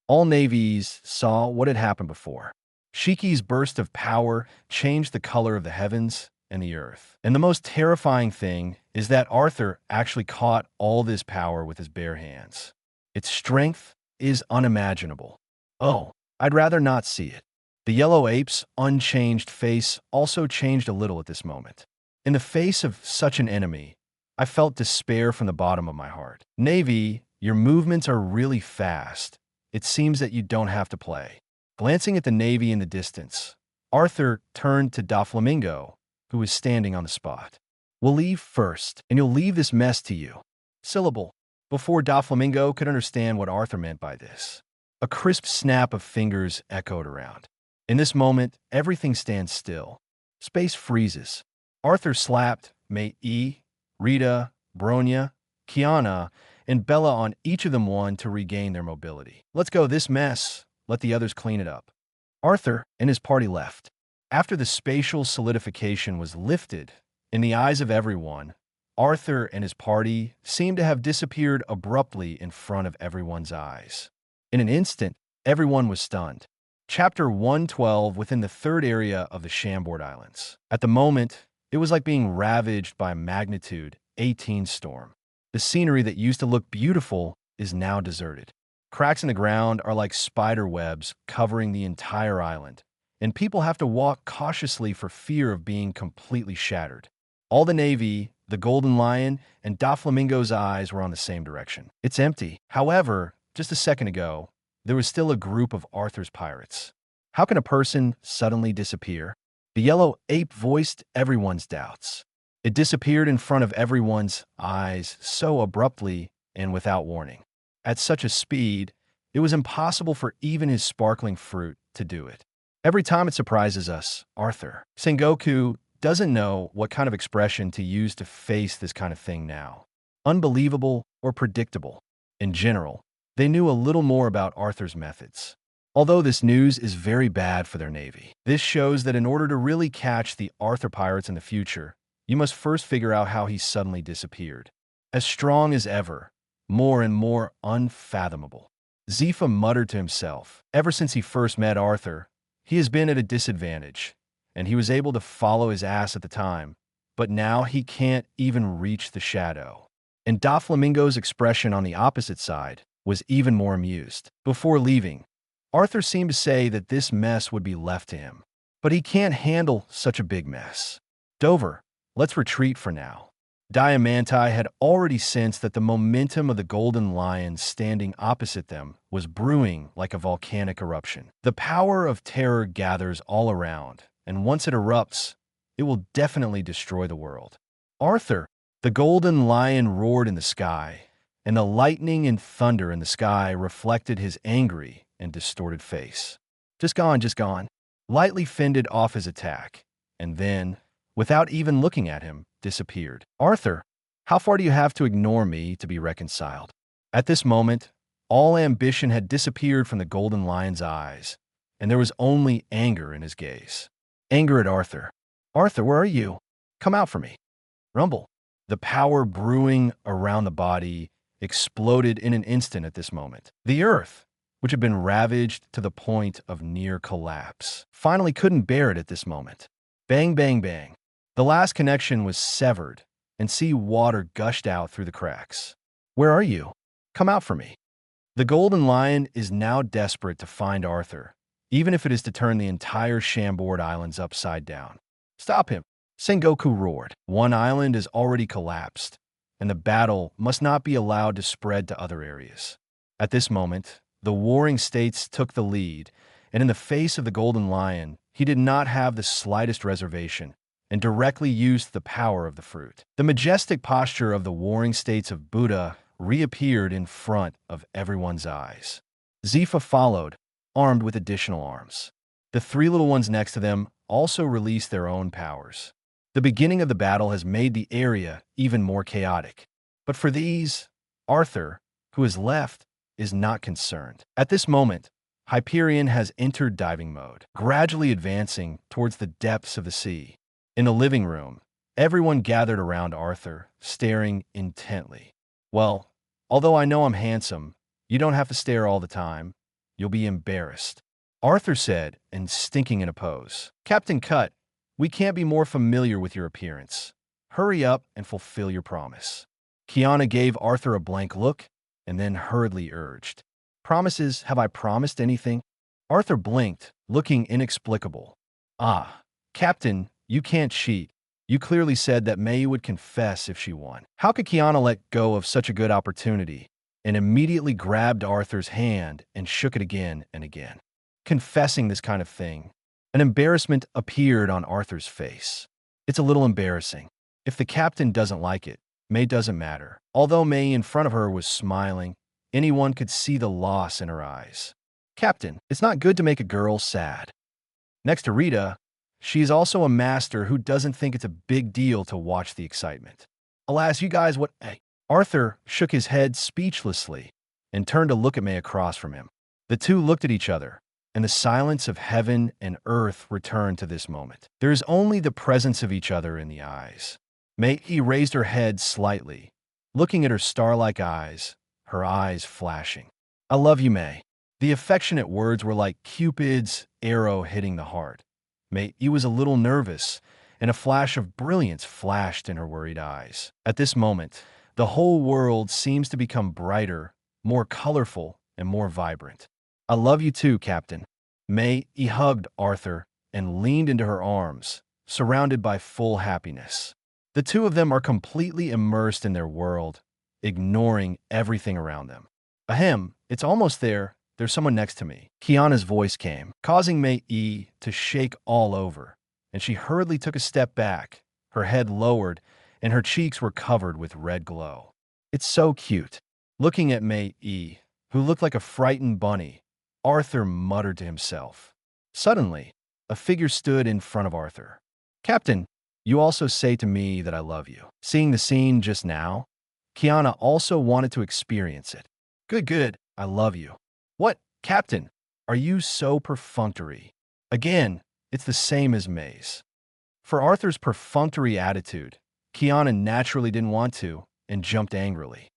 All navies saw what had happened before. Shiki's burst of power changed the color of the heavens and the earth. And the most terrifying thing is that Arthur actually caught all this power with his bare hands. Its strength is unimaginable. Oh, I'd rather not see it. The yellow ape's unchanged face also changed a little at this moment. In the face of such an enemy, I felt despair from the bottom of my heart. Navy, your movements are really fast. It seems that you don't have to play. Glancing at the navy in the distance, Arthur turned to Doflamingo, who was standing on the spot. "We'll leave first, and you'll leave this mess to you." Syllable. Before Doflamingo could understand what Arthur meant by this, a crisp snap of fingers echoed around. In this moment, everything stands still. Space freezes. Arthur slapped Mei, Rita, Bronya, Kiana, and Bella on each of them one to regain their mobility. "Let's go this mess. Let the others clean it up." Arthur and his party left. After the spatial solidification was lifted, in the eyes of everyone, Arthur and his party seemed to have disappeared abruptly in front of everyone's eyes. In an instant, everyone was stunned. Chapter 112 within the third area of the Chambord Islands. At the moment, it was like being ravaged by a magnitude 18 storm. The scenery that used to look beautiful is now deserted. Cracks in the ground are like spider webs covering the entire island, and people have to walk cautiously for fear of being completely shattered. All the navy, the Golden Lion, and Doflamingo's eyes were on the same direction. It's empty. However, just a second ago, there was still a group of Arthur's pirates. How can a person suddenly disappear? The yellow ape voiced everyone's doubts. It disappeared in front of everyone's eyes so abruptly and without warning. At such a speed, it was impossible for even his sparkling fruit to do it. Every time it surprises us, Arthur. Sengoku doesn't know what kind of expression to use to face this kind of thing now. Unbelievable or predictable. In general, they knew a little more about Arthur's methods. Although this news is very bad for their navy. This shows that in order to really catch the Arthur pirates in the future, you must first figure out how he suddenly disappeared. As strong as ever, more and more unfathomable. Zifa muttered to himself. Ever since he first met Arthur, he has been at a disadvantage, and he was able to follow his ass at the time, but now he can't even reach the shadow. And Doflamingo's expression on the opposite side was even more amused. Before leaving, Arthur seemed to say that this mess would be left to him. but he can't handle such a big mess. Dover, let's retreat for now. Diamante had already sensed that the momentum of the golden lion standing opposite them was brewing like a volcanic eruption. The power of terror gathers all around, and once it erupts, it will definitely destroy the world. Arthur, the golden lion roared in the sky, and the lightning and thunder in the sky reflected his angry and distorted face. Just gone, lightly fended off his attack, and then, without even looking at him, disappeared. Arthur, how far do you have to ignore me to be reconciled? At this moment, all ambition had disappeared from the golden lion's eyes, and there was only anger in his gaze. Anger at Arthur. Arthur, where are you? Come out for me. Rumble. The power brewing around the body exploded in an instant at this moment. The earth, which had been ravaged to the point of near collapse, finally couldn't bear it at this moment. Bang, bang, bang. The last connection was severed, and sea water gushed out through the cracks. Where are you? Come out for me. The golden lion is now desperate to find Arthur, even if it is to turn the entire Chambord Islands upside down. Stop him, Sengoku roared. One island is already collapsed, and the battle must not be allowed to spread to other areas. At this moment, the warring states took the lead, and in the face of the golden lion, he did not have the slightest reservation, and directly used the power of the fruit. The majestic posture of the warring states of Buddha reappeared in front of everyone's eyes. Zifa followed, armed with additional arms. The three little ones next to them also released their own powers. The beginning of the battle has made the area even more chaotic. But for these, Arthur, who is left, is not concerned. At this moment, Hyperion has entered diving mode, gradually advancing towards the depths of the sea. In the living room, everyone gathered around Arthur, staring intently. Well, although I know I'm handsome, you don't have to stare all the time. You'll be embarrassed. Arthur said, and stinking in a pose. Captain Cut, we can't be more familiar with your appearance. Hurry up and fulfill your promise. Kiana gave Arthur a blank look, and then hurriedly urged. Promises, have I promised anything? Arthur blinked, looking inexplicable. Ah, Captain, you can't cheat. You clearly said that May would confess if she won. How could Kiana let go of such a good opportunity? And immediately grabbed Arthur's hand and shook it again and again. Confessing this kind of thing. An embarrassment appeared on Arthur's face. It's a little embarrassing. If the captain doesn't like it, May doesn't matter. Although May in front of her was smiling, anyone could see the loss in her eyes. Captain, it's not good to make a girl sad. Next to Rita, she is also a master who doesn't think it's a big deal to watch the excitement. Alas, you guys, what? Hey. Arthur shook his head speechlessly and turned to look at May across from him. The two looked at each other, and the silence of heaven and earth returned to this moment. There is only the presence of each other in the eyes. May raised her head slightly, looking at her star-like eyes, her eyes flashing. I love you, May. The affectionate words were like Cupid's arrow hitting the heart. May was a little nervous, and a flash of brilliance flashed in her worried eyes. At this moment, the whole world seems to become brighter, more colorful, and more vibrant. I love you too, Captain. May hugged Arthur and leaned into her arms, surrounded by full happiness. The two of them are completely immersed in their world, ignoring everything around them. Ahem, it's almost there. There's someone next to me. Kiana's voice came, causing May to shake all over, and she hurriedly took a step back, her head lowered, and her cheeks were covered with red glow. It's so cute. Looking at May, who looked like a frightened bunny, Arthur muttered to himself. Suddenly, a figure stood in front of Arthur. Captain, you also say to me that I love you. Seeing the scene just now, Kiana also wanted to experience it. Good, I love you. What, Captain? Are you so perfunctory? Again, it's the same as May's. For Arthur's perfunctory attitude, Kiana naturally didn't want to and jumped angrily.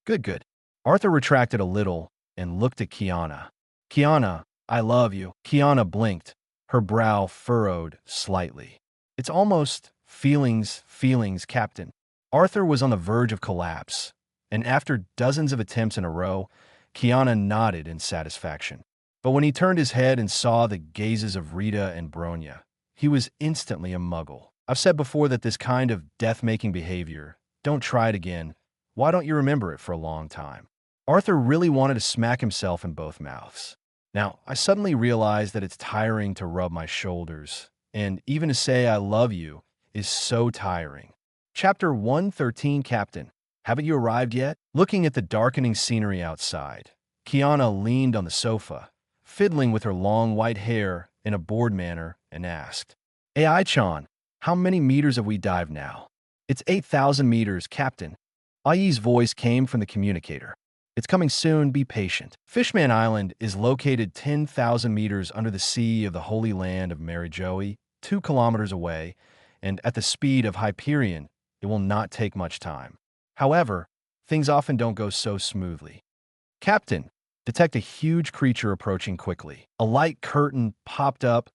Good. Arthur retracted a little and looked at Kiana. Kiana, I love you. Kiana blinked, her brow furrowed slightly. It's almost feelings, Captain. Arthur was on the verge of collapse, and after dozens of attempts in a row, Kiana nodded in satisfaction. But when he turned his head and saw the gazes of Rita and Bronya, he was instantly a muggle. I've said before that this kind of death-making behavior, don't try it again. Why don't you remember it for a long time? Arthur really wanted to smack himself in both mouths. Now, I suddenly realized that it's tiring to rub my shoulders, and even to say I love you is so tiring. Chapter 113, Captain. Haven't you arrived yet? Looking at the darkening scenery outside, Kiana leaned on the sofa, fiddling with her long white hair in a bored manner, and asked, AI-chan, how many meters have we dived now? It's 8,000 meters, Captain. Ai's voice came from the communicator. It's coming soon, be patient. Fishman Island is located 10,000 meters under the sea of the Holy Land of Mary Joey, 2 kilometers away, and at the speed of Hyperion, it will not take much time. However, things often don't go so smoothly. Captain, detect a huge creature approaching quickly. A light curtain popped up,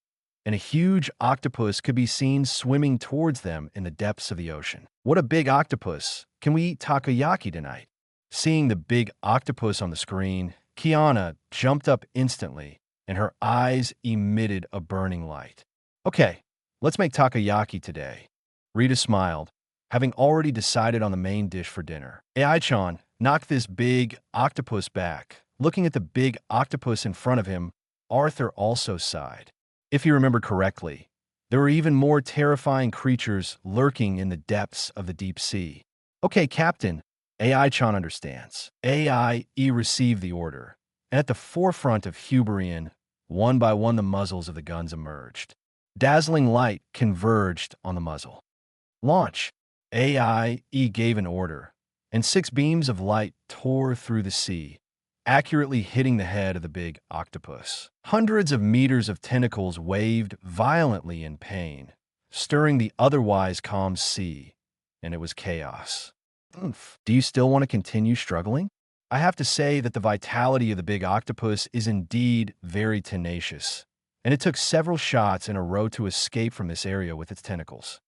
and a huge octopus could be seen swimming towards them in the depths of the ocean. What a big octopus! Can we eat takoyaki tonight? Seeing the big octopus on the screen, Kiana jumped up instantly, and her eyes emitted a burning light. Okay, let's make takoyaki today. Rita smiled, having already decided on the main dish for dinner. AI-chan, knock this big octopus back. Looking at the big octopus in front of him, Arthur also sighed. If he remembered correctly, there were even more terrifying creatures lurking in the depths of the deep sea. Okay, Captain, AI-chan understands. AIE received the order, and at the forefront of Hyperion, one by one the muzzles of the guns emerged. Dazzling light converged on the muzzle. Launch! AIE gave an order, and 6 beams of light tore through the sea, accurately hitting the head of the big octopus. Hundreds of meters of tentacles waved violently in pain, stirring the otherwise calm sea, and it was chaos. Do you still want to continue struggling? I have to say that the vitality of the big octopus is indeed very tenacious, and it took several shots in a row to escape from this area with its tentacles.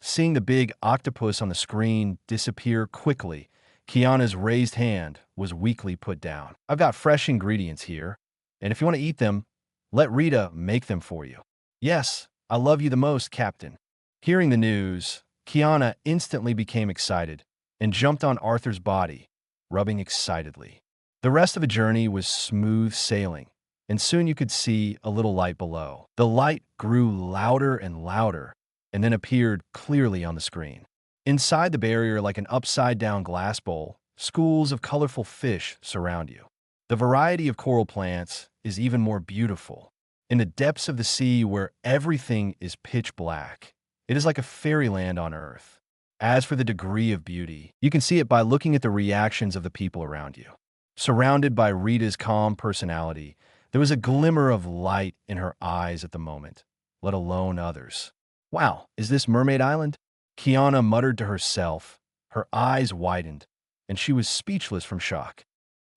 Seeing the big octopus on the screen disappear quickly, Kiana's raised hand was weakly put down. I've got fresh ingredients here, and if you want to eat them, let Rita make them for you. Yes, I love you the most, Captain. Hearing the news, Kiana instantly became excited and jumped on Arthur's body, rubbing excitedly. The rest of the journey was smooth sailing, and soon you could see a little light below. The light grew louder and louder, and then appeared clearly on the screen. Inside the barrier, like an upside-down glass bowl, schools of colorful fish surround you. The variety of coral plants is even more beautiful. In the depths of the sea where everything is pitch black, it is like a fairyland on Earth. As for the degree of beauty, you can see it by looking at the reactions of the people around you. Surrounded by Rita's calm personality, there was a glimmer of light in her eyes at the moment, let alone others. Wow, is this Mermaid Island? Kiana muttered to herself, her eyes widened, and she was speechless from shock.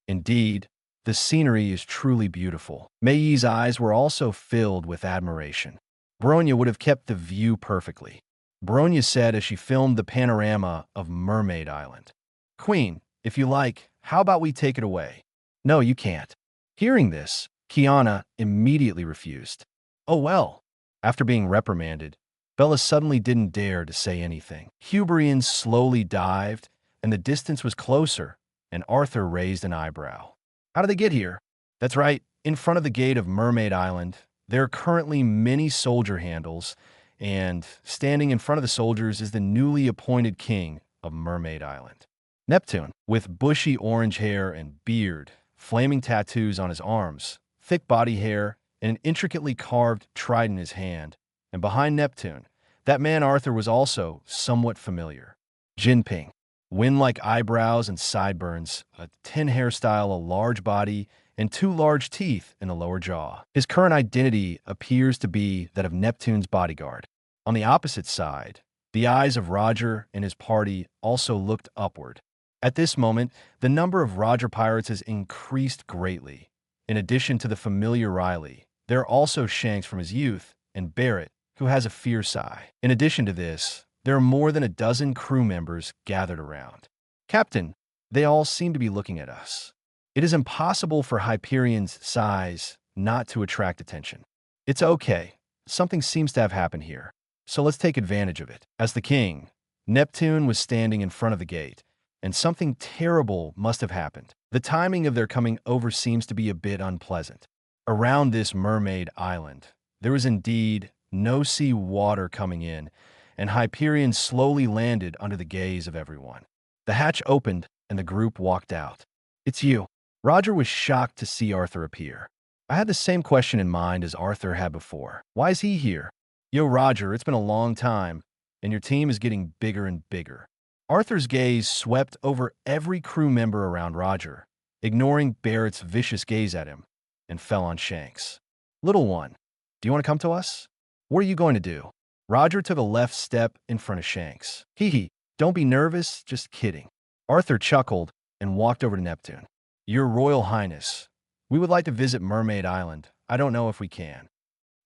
Indeed, the scenery is truly beautiful. Mei's eyes were also filled with admiration. Bronya would have kept the view perfectly. Bronya said as she filmed the panorama of Mermaid Island. Queen, if you like, how about we take it away? No, you can't. Hearing this, Kiana immediately refused. Oh well. After being reprimanded, Bella suddenly didn't dare to say anything. Hyperion slowly dived, and the distance was closer, and Arthur raised an eyebrow. How did they get here? That's right, in front of the gate of Mermaid Island, there are currently many soldier handles, and standing in front of the soldiers is the newly appointed king of Mermaid Island. Neptune, with bushy orange hair and beard, flaming tattoos on his arms, thick body hair, and an intricately carved trident in his hand, and behind Neptune, that man Arthur was also somewhat familiar. Jinping, wind-like eyebrows and sideburns, a tin hairstyle, a large body, and 2 large teeth in the lower jaw. His current identity appears to be that of Neptune's bodyguard. On the opposite side, the eyes of Roger and his party also looked upward. At this moment, the number of Roger pirates has increased greatly. In addition to the familiar Riley, there are also Shanks from his youth, and Barrett, who has a fierce eye. In addition to this, there are more than a dozen crew members gathered around. Captain, they all seem to be looking at us. It is impossible for Hyperion's size not to attract attention. It's okay. something seems to have happened here. So let's take advantage of it. As the king, Neptune was standing in front of the gate, and something terrible must have happened. The timing of their coming over seems to be a bit unpleasant. Around this mermaid island, there was indeed no sea water coming in, and Hyperion slowly landed under the gaze of everyone. The hatch opened, and the group walked out. "It's you." Roger was shocked to see Arthur appear. I had the same question in mind as Arthur had before. Why is he here? Yo, Roger, it's been a long time, and your team is getting bigger and bigger. Arthur's gaze swept over every crew member around Roger, ignoring Barrett's vicious gaze at him, and fell on Shanks. "Little one, do you want to come to us? What are you going to do?" Roger took a left step in front of Shanks. Hee hee, don't be nervous, just kidding. Arthur chuckled and walked over to Neptune. "Your Royal Highness, we would like to visit Mermaid Island. I don't know if we can."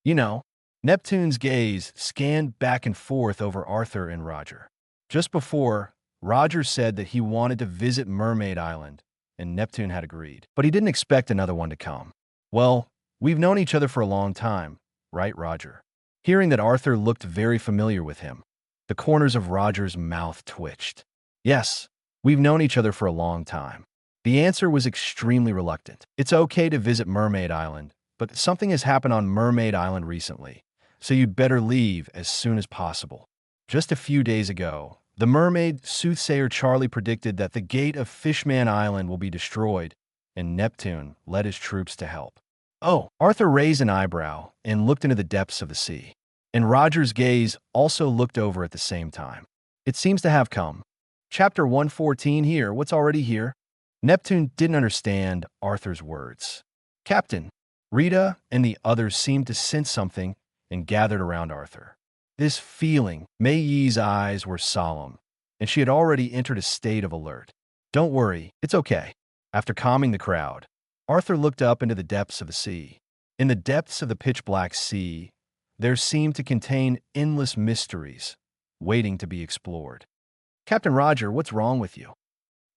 You know, Neptune's gaze scanned back and forth over Arthur and Roger. Just before, Roger said that he wanted to visit Mermaid Island, and Neptune had agreed. But he didn't expect another one to come. "Well, we've known each other for a long time, right, Roger?" Hearing that Arthur looked very familiar with him, the corners of Roger's mouth twitched. "Yes, we've known each other for a long time." The answer was extremely reluctant. "It's okay to visit Mermaid Island, but something has happened on Mermaid Island recently, so you'd better leave as soon as possible." Just a few days ago, the mermaid soothsayer Charlie predicted that the gate of Fishman Island will be destroyed, and Neptune led his troops to help. "Oh," Arthur raised an eyebrow and looked into the depths of the sea. And Roger's gaze also looked over at the same time. "It seems to have come. Chapter 114 here, what's already here?" Neptune didn't understand Arthur's words. Captain, Rita and the others seemed to sense something and gathered around Arthur. This feeling, Mei Yi's eyes were solemn, and she had already entered a state of alert. "Don't worry, it's okay." After calming the crowd, Arthur looked up into the depths of the sea. In the depths of the pitch-black sea, there seemed to contain endless mysteries, waiting to be explored. "Captain Roger, what's wrong with you?"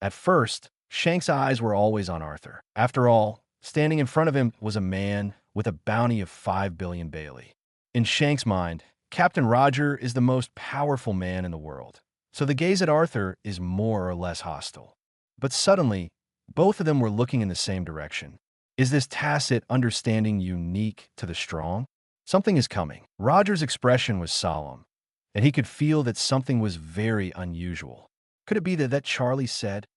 At first, Shanks' eyes were always on Arthur. After all, standing in front of him was a man with a bounty of 5 billion Bailey. In Shanks' mind, Captain Roger is the most powerful man in the world, so the gaze at Arthur is more or less hostile. But suddenly, both of them were looking in the same direction. Is this tacit understanding unique to the strong? Something is coming. Roger's expression was solemn, and he could feel that something was very unusual. Could it be that Charlie said?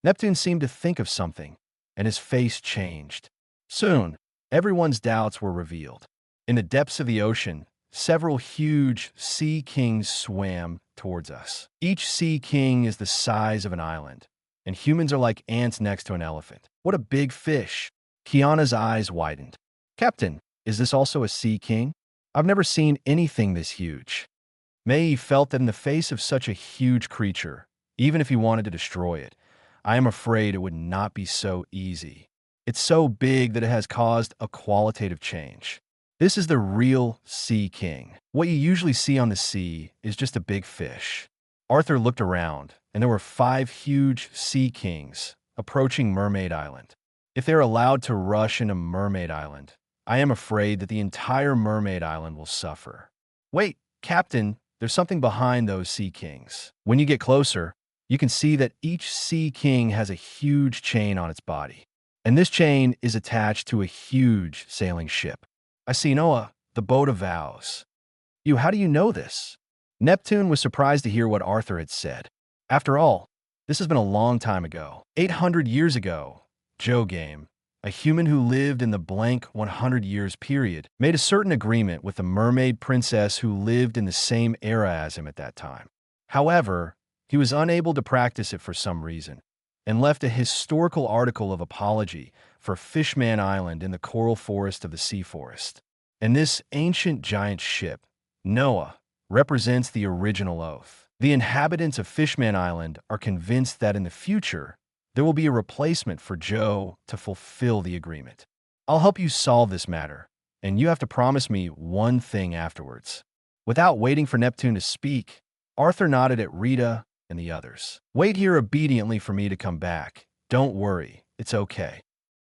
Neptune seemed to think of something, and his face changed. Soon, everyone's doubts were revealed. In the depths of the ocean, several huge sea kings swam towards us. Each sea king is the size of an island, and humans are like ants next to an elephant. What a big fish! Kiana's eyes widened. "Captain, is this also a sea king? I've never seen anything this huge." Mei felt that in the face of such a huge creature, even if he wanted to destroy it, I am afraid it would not be so easy. It's so big that it has caused a qualitative change. This is the real Sea King. What you usually see on the sea is just a big fish. Arthur looked around, and there were 5 huge Sea Kings approaching Mermaid Island. If they're allowed to rush into Mermaid Island, I am afraid that the entire Mermaid Island will suffer. "Wait, Captain, there's something behind those Sea Kings." When you get closer, you can see that each Sea King has a huge chain on its body. And this chain is attached to a huge sailing ship. I see Noah, the boat of vows. How do you know this? Neptune was surprised to hear what Arthur had said. After all, this has been a long time ago. 800 years ago, Joe Game, a human who lived in the blank 100 years period, made a certain agreement with the mermaid princess who lived in the same era as him at that time. However, he was unable to practice it for some reason, and left a historical article of apology for Fishman Island in the coral forest of the sea forest. And this ancient giant ship, Noah, represents the original oath. The inhabitants of Fishman Island are convinced that in the future, there will be a replacement for Joe to fulfill the agreement. I'll help you solve this matter, and you have to promise me one thing afterwards. Without waiting for Neptune to speak, Arthur nodded at Rita and the others. "Wait here obediently for me to come back. Don't worry, it's okay."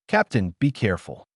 "Captain, be careful."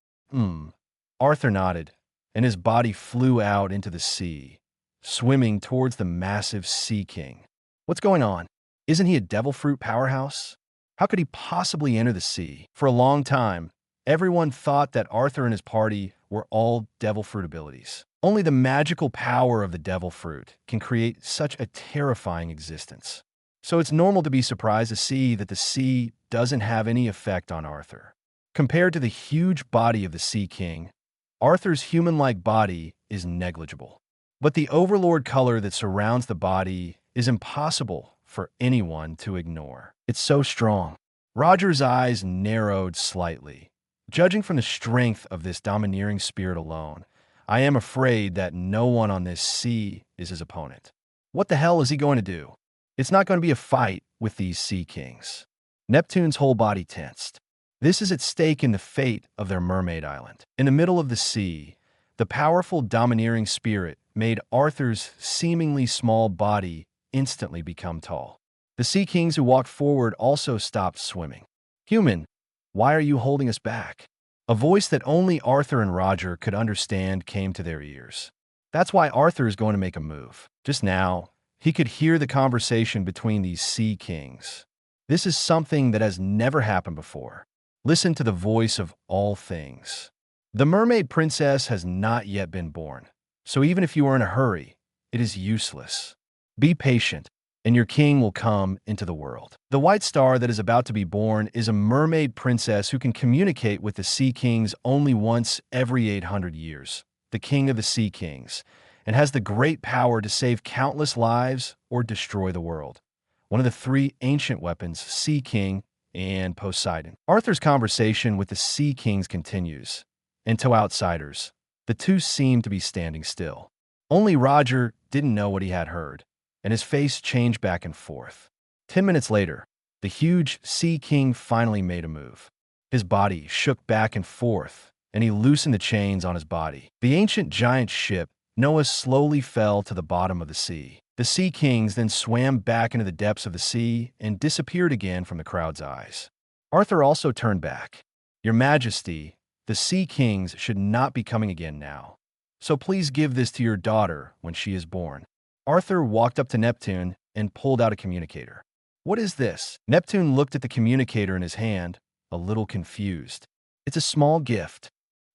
Arthur nodded, and his body flew out into the sea, swimming towards the massive Sea King. What's going on? Isn't he a devil fruit powerhouse? How could he possibly enter the sea? For a long time, everyone thought that Arthur and his party were all devil fruit abilities. Only the magical power of the devil fruit can create such a terrifying existence. So it's normal to be surprised to see that the sea doesn't have any effect on Arthur. Compared to the huge body of the Sea King, Arthur's human-like body is negligible. But the overlord color that surrounds the body is impossible for anyone to ignore. It's so strong. Roger's eyes narrowed slightly. Judging from the strength of this domineering spirit alone, I am afraid that no one on this sea is his opponent. What the hell is he going to do? It's not going to be a fight with these Sea Kings. Neptune's whole body tensed. This is at stake in the fate of their mermaid island. In the middle of the sea, the powerful domineering spirit made Arthur's seemingly small body instantly become tall. The Sea Kings who walked forward also stopped swimming. Human, why are you holding us back? A voice that only Arthur and Roger could understand came to their ears. That's why Arthur is going to make a move. Just now, he could hear the conversation between these Sea Kings. This is something that has never happened before. Listen to the voice of all things. The mermaid princess has not yet been born, so even if you are in a hurry, it is useless. Be patient, and your king will come into the world. The white star that is about to be born is a mermaid princess who can communicate with the Sea Kings only once every 800 years, the king of the Sea Kings, and has the great power to save countless lives or destroy the world. One of the three ancient weapons, Sea King and Poseidon. Arthur's conversation with the Sea Kings continues, and to outsiders, the two seem to be standing still. Only Roger didn't know what he had heard, and his face changed back and forth. 10 minutes later, the huge Sea King finally made a move. His body shook back and forth, and he loosened the chains on his body. The ancient giant ship, Noah, slowly fell to the bottom of the sea. The Sea Kings then swam back into the depths of the sea and disappeared again from the crowd's eyes. Arthur also turned back. Your Majesty, the Sea Kings should not be coming again now. So please give this to your daughter when she is born. Arthur walked up to Neptune and pulled out a communicator. What is this? Neptune looked at the communicator in his hand, a little confused. It's a small gift.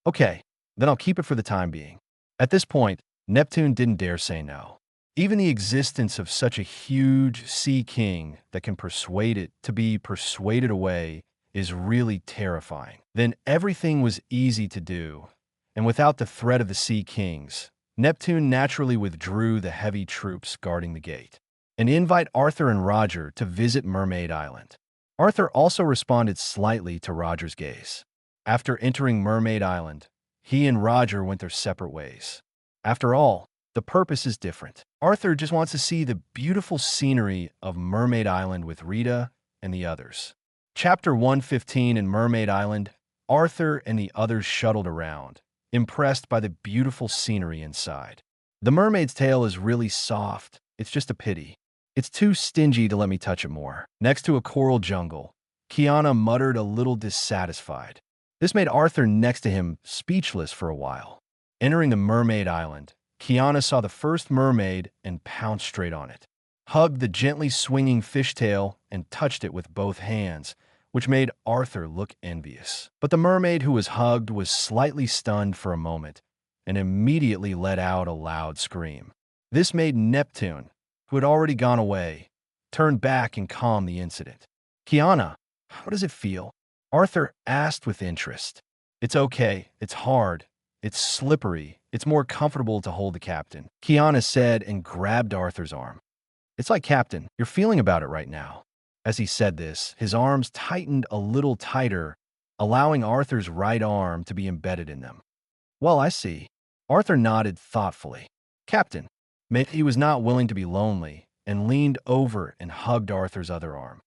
Okay, then I'll keep it for the time being. At this point, Neptune didn't dare say no. Even the existence of such a huge Sea King that can persuade it to be persuaded away is really terrifying. Then everything was easy to do, and without the threat of the Sea Kings, Neptune naturally withdrew the heavy troops guarding the gate, and invite Arthur and Roger to visit Mermaid Island. Arthur also responded slightly to Roger's gaze. After entering Mermaid Island, he and Roger went their separate ways. After all, the purpose is different. Arthur just wants to see the beautiful scenery of Mermaid Island with Rita and the others. Chapter 115 in Mermaid Island, Arthur and the others shuttled around, impressed by the beautiful scenery inside. The mermaid's tail is really soft. It's just a pity. It's too stingy to let me touch it more. Next to a coral jungle, Kiana muttered a little dissatisfied. This made Arthur next to him speechless for a while. Entering the Mermaid Island, Kiana saw the first mermaid and pounced straight on it, hugged the gently swinging fishtail, and touched it with both hands, which made Arthur look envious. But the mermaid who was hugged was slightly stunned for a moment and immediately let out a loud scream. This made Neptune, who had already gone away, turn back and calm the incident. Kiana, how does it feel? Arthur asked with interest. It's okay. It's hard. It's slippery. It's more comfortable to hold the captain, Kiana said and grabbed Arthur's arm. It's like, Captain, you're feeling about it right now. As he said this, his arms tightened a little tighter, allowing Arthur's right arm to be embedded in them. Well, I see. Arthur nodded thoughtfully. Captain, he was not willing to be lonely and leaned over and hugged Arthur's other arm.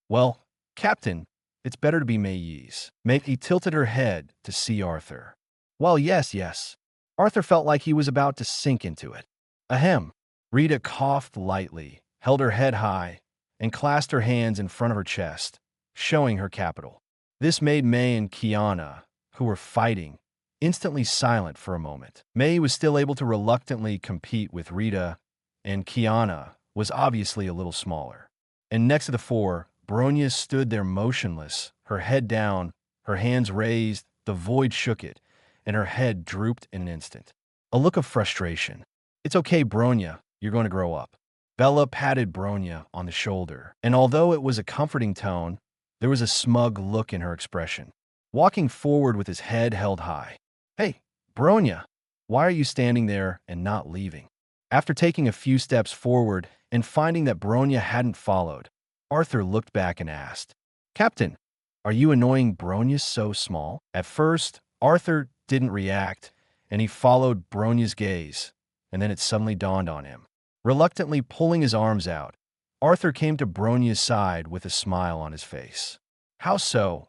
Well, Captain, it's better to be Mei's. He tilted her head to see Arthur. Well, yes. Arthur felt like he was about to sink into it. Ahem. Rita coughed lightly, held her head high, and clasped her hands in front of her chest, showing her capital. This made May and Kiana, who were fighting, instantly silent for a moment. May was still able to reluctantly compete with Rita, and Kiana was obviously a little smaller. And next to the four, Bronya stood there motionless, her head down, her hands raised, the void shook it, and her head drooped in an instant. A look of frustration. "It's okay, Bronya, you're going to grow up." Bella patted Bronya on the shoulder, and although it was a comforting tone, there was a smug look in her expression. Walking forward with his head held high. "Hey, Bronya, why are you standing there and not leaving?" After taking a few steps forward and finding that Bronya hadn't followed, Arthur looked back and asked, "Captain, are you annoying Bronya so small?" At first, Arthur didn't react, and he followed Bronya's gaze, and then it suddenly dawned on him. Reluctantly pulling his arms out, Arthur came to Bronya's side with a smile on his face. "How so?"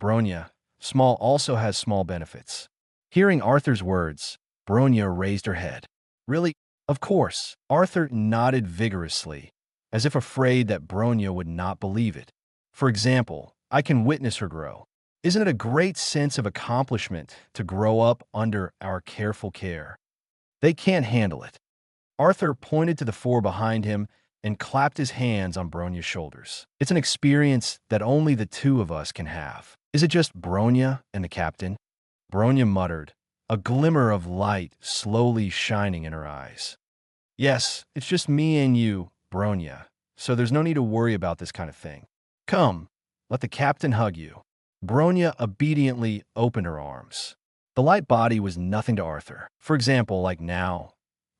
"Bronya, small also has small benefits." Hearing Arthur's words, Bronya raised her head. "Really? Of course." Arthur nodded vigorously, as if afraid that Bronya would not believe it. "For example, I can witness her grow. Isn't it a great sense of accomplishment to grow up under our careful care?" "They can't handle it." Arthur pointed to the four behind him and clapped his hands on Bronya's shoulders. "It's an experience that only the two of us can have." "Is it just Bronya and the captain?" Bronya muttered, a glimmer of light slowly shining in her eyes. "Yes, it's just me and you, Bronya, so there's no need to worry about this kind of thing. Come, let the captain hug you." Bronya obediently opened her arms. The light body was nothing to Arthur. For example, like now,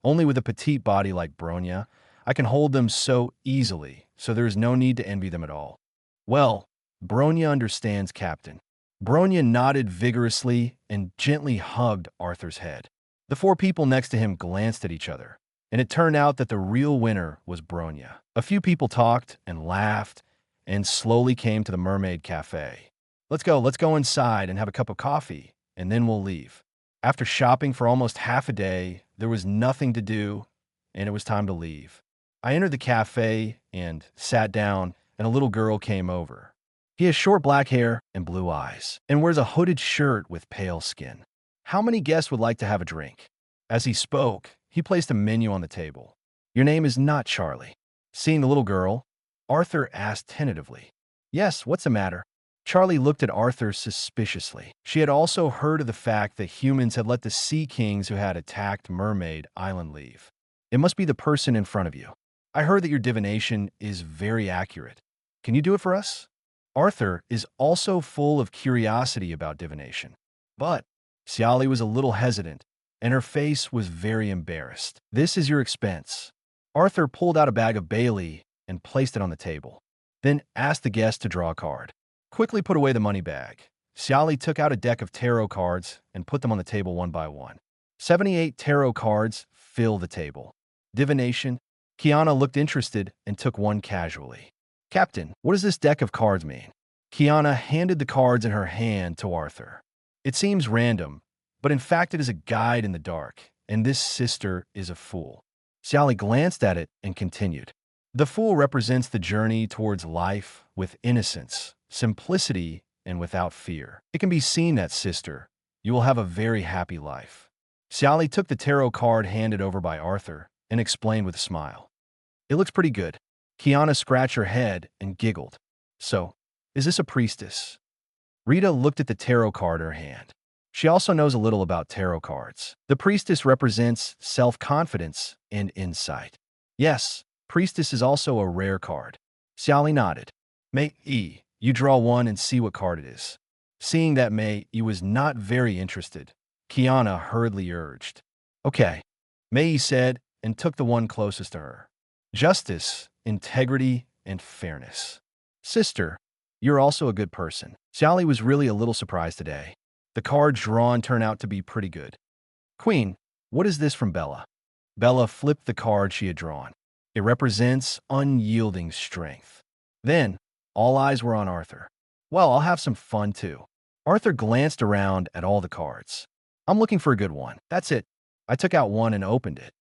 only with a petite body like Bronya, I can hold them so easily, so there is no need to envy them at all. "Well, Bronya understands, Captain." Bronya nodded vigorously and gently hugged Arthur's head. The four people next to him glanced at each other, and it turned out that the real winner was Bronya. A few people talked and laughed and slowly came to the Mermaid Cafe. Let's go inside and have a cup of coffee, and then we'll leave." After shopping for almost half a day, there was nothing to do, and it was time to leave. I entered the cafe and sat down, and a little girl came over. He has short black hair and blue eyes, and wears a hooded shirt with pale skin. "How many guests would like to have a drink?" As he spoke, he placed a menu on the table. "Your name is not Charlie." Seeing the little girl, Arthur asked tentatively, "Yes, what's the matter?" Charlie looked at Arthur suspiciously. She had also heard of the fact that humans had let the sea kings who had attacked Mermaid Island leave. "It must be the person in front of you. I heard that your divination is very accurate. Can you do it for us?" Arthur is also full of curiosity about divination. But Xiali was a little hesitant, and her face was very embarrassed. "This is your expense." Arthur pulled out a bag of Bailey and placed it on the table, then asked the guest to draw a card. Quickly put away the money bag. Xiali took out a deck of tarot cards and put them on the table one by one. 78 tarot cards fill the table. Divination. Kiana looked interested and took one casually. "Captain, what does this deck of cards mean?" Kiana handed the cards in her hand to Arthur. "It seems random, but in fact it is a guide in the dark, and this sister is a fool." Xiali glanced at it and continued. "The fool represents the journey towards life with innocence, simplicity, and without fear. It can be seen that, sister, you will have a very happy life." Xiali took the tarot card handed over by Arthur and explained with a smile. "It looks pretty good." Kiana scratched her head and giggled. "So, is this a priestess?" Rita looked at the tarot card in her hand. She also knows a little about tarot cards. The priestess represents self-confidence and insight. "Yes, priestess is also a rare card." Xiali nodded. "May you draw one and see what card it is." Seeing that Mei was not very interested, Kiana hurriedly urged. "Okay," Mei said and took the one closest to her. "Justice, integrity, and fairness." "Sister, you're also a good person." Xiali was really a little surprised today. The cards drawn turned out to be pretty good. "Queen, what is this from Bella?" Bella flipped the card she had drawn. It represents unyielding strength. Then, all eyes were on Arthur. "Well, I'll have some fun too." Arthur glanced around at all the cards. "I'm looking for a good one." "That's it." I took out one and opened it.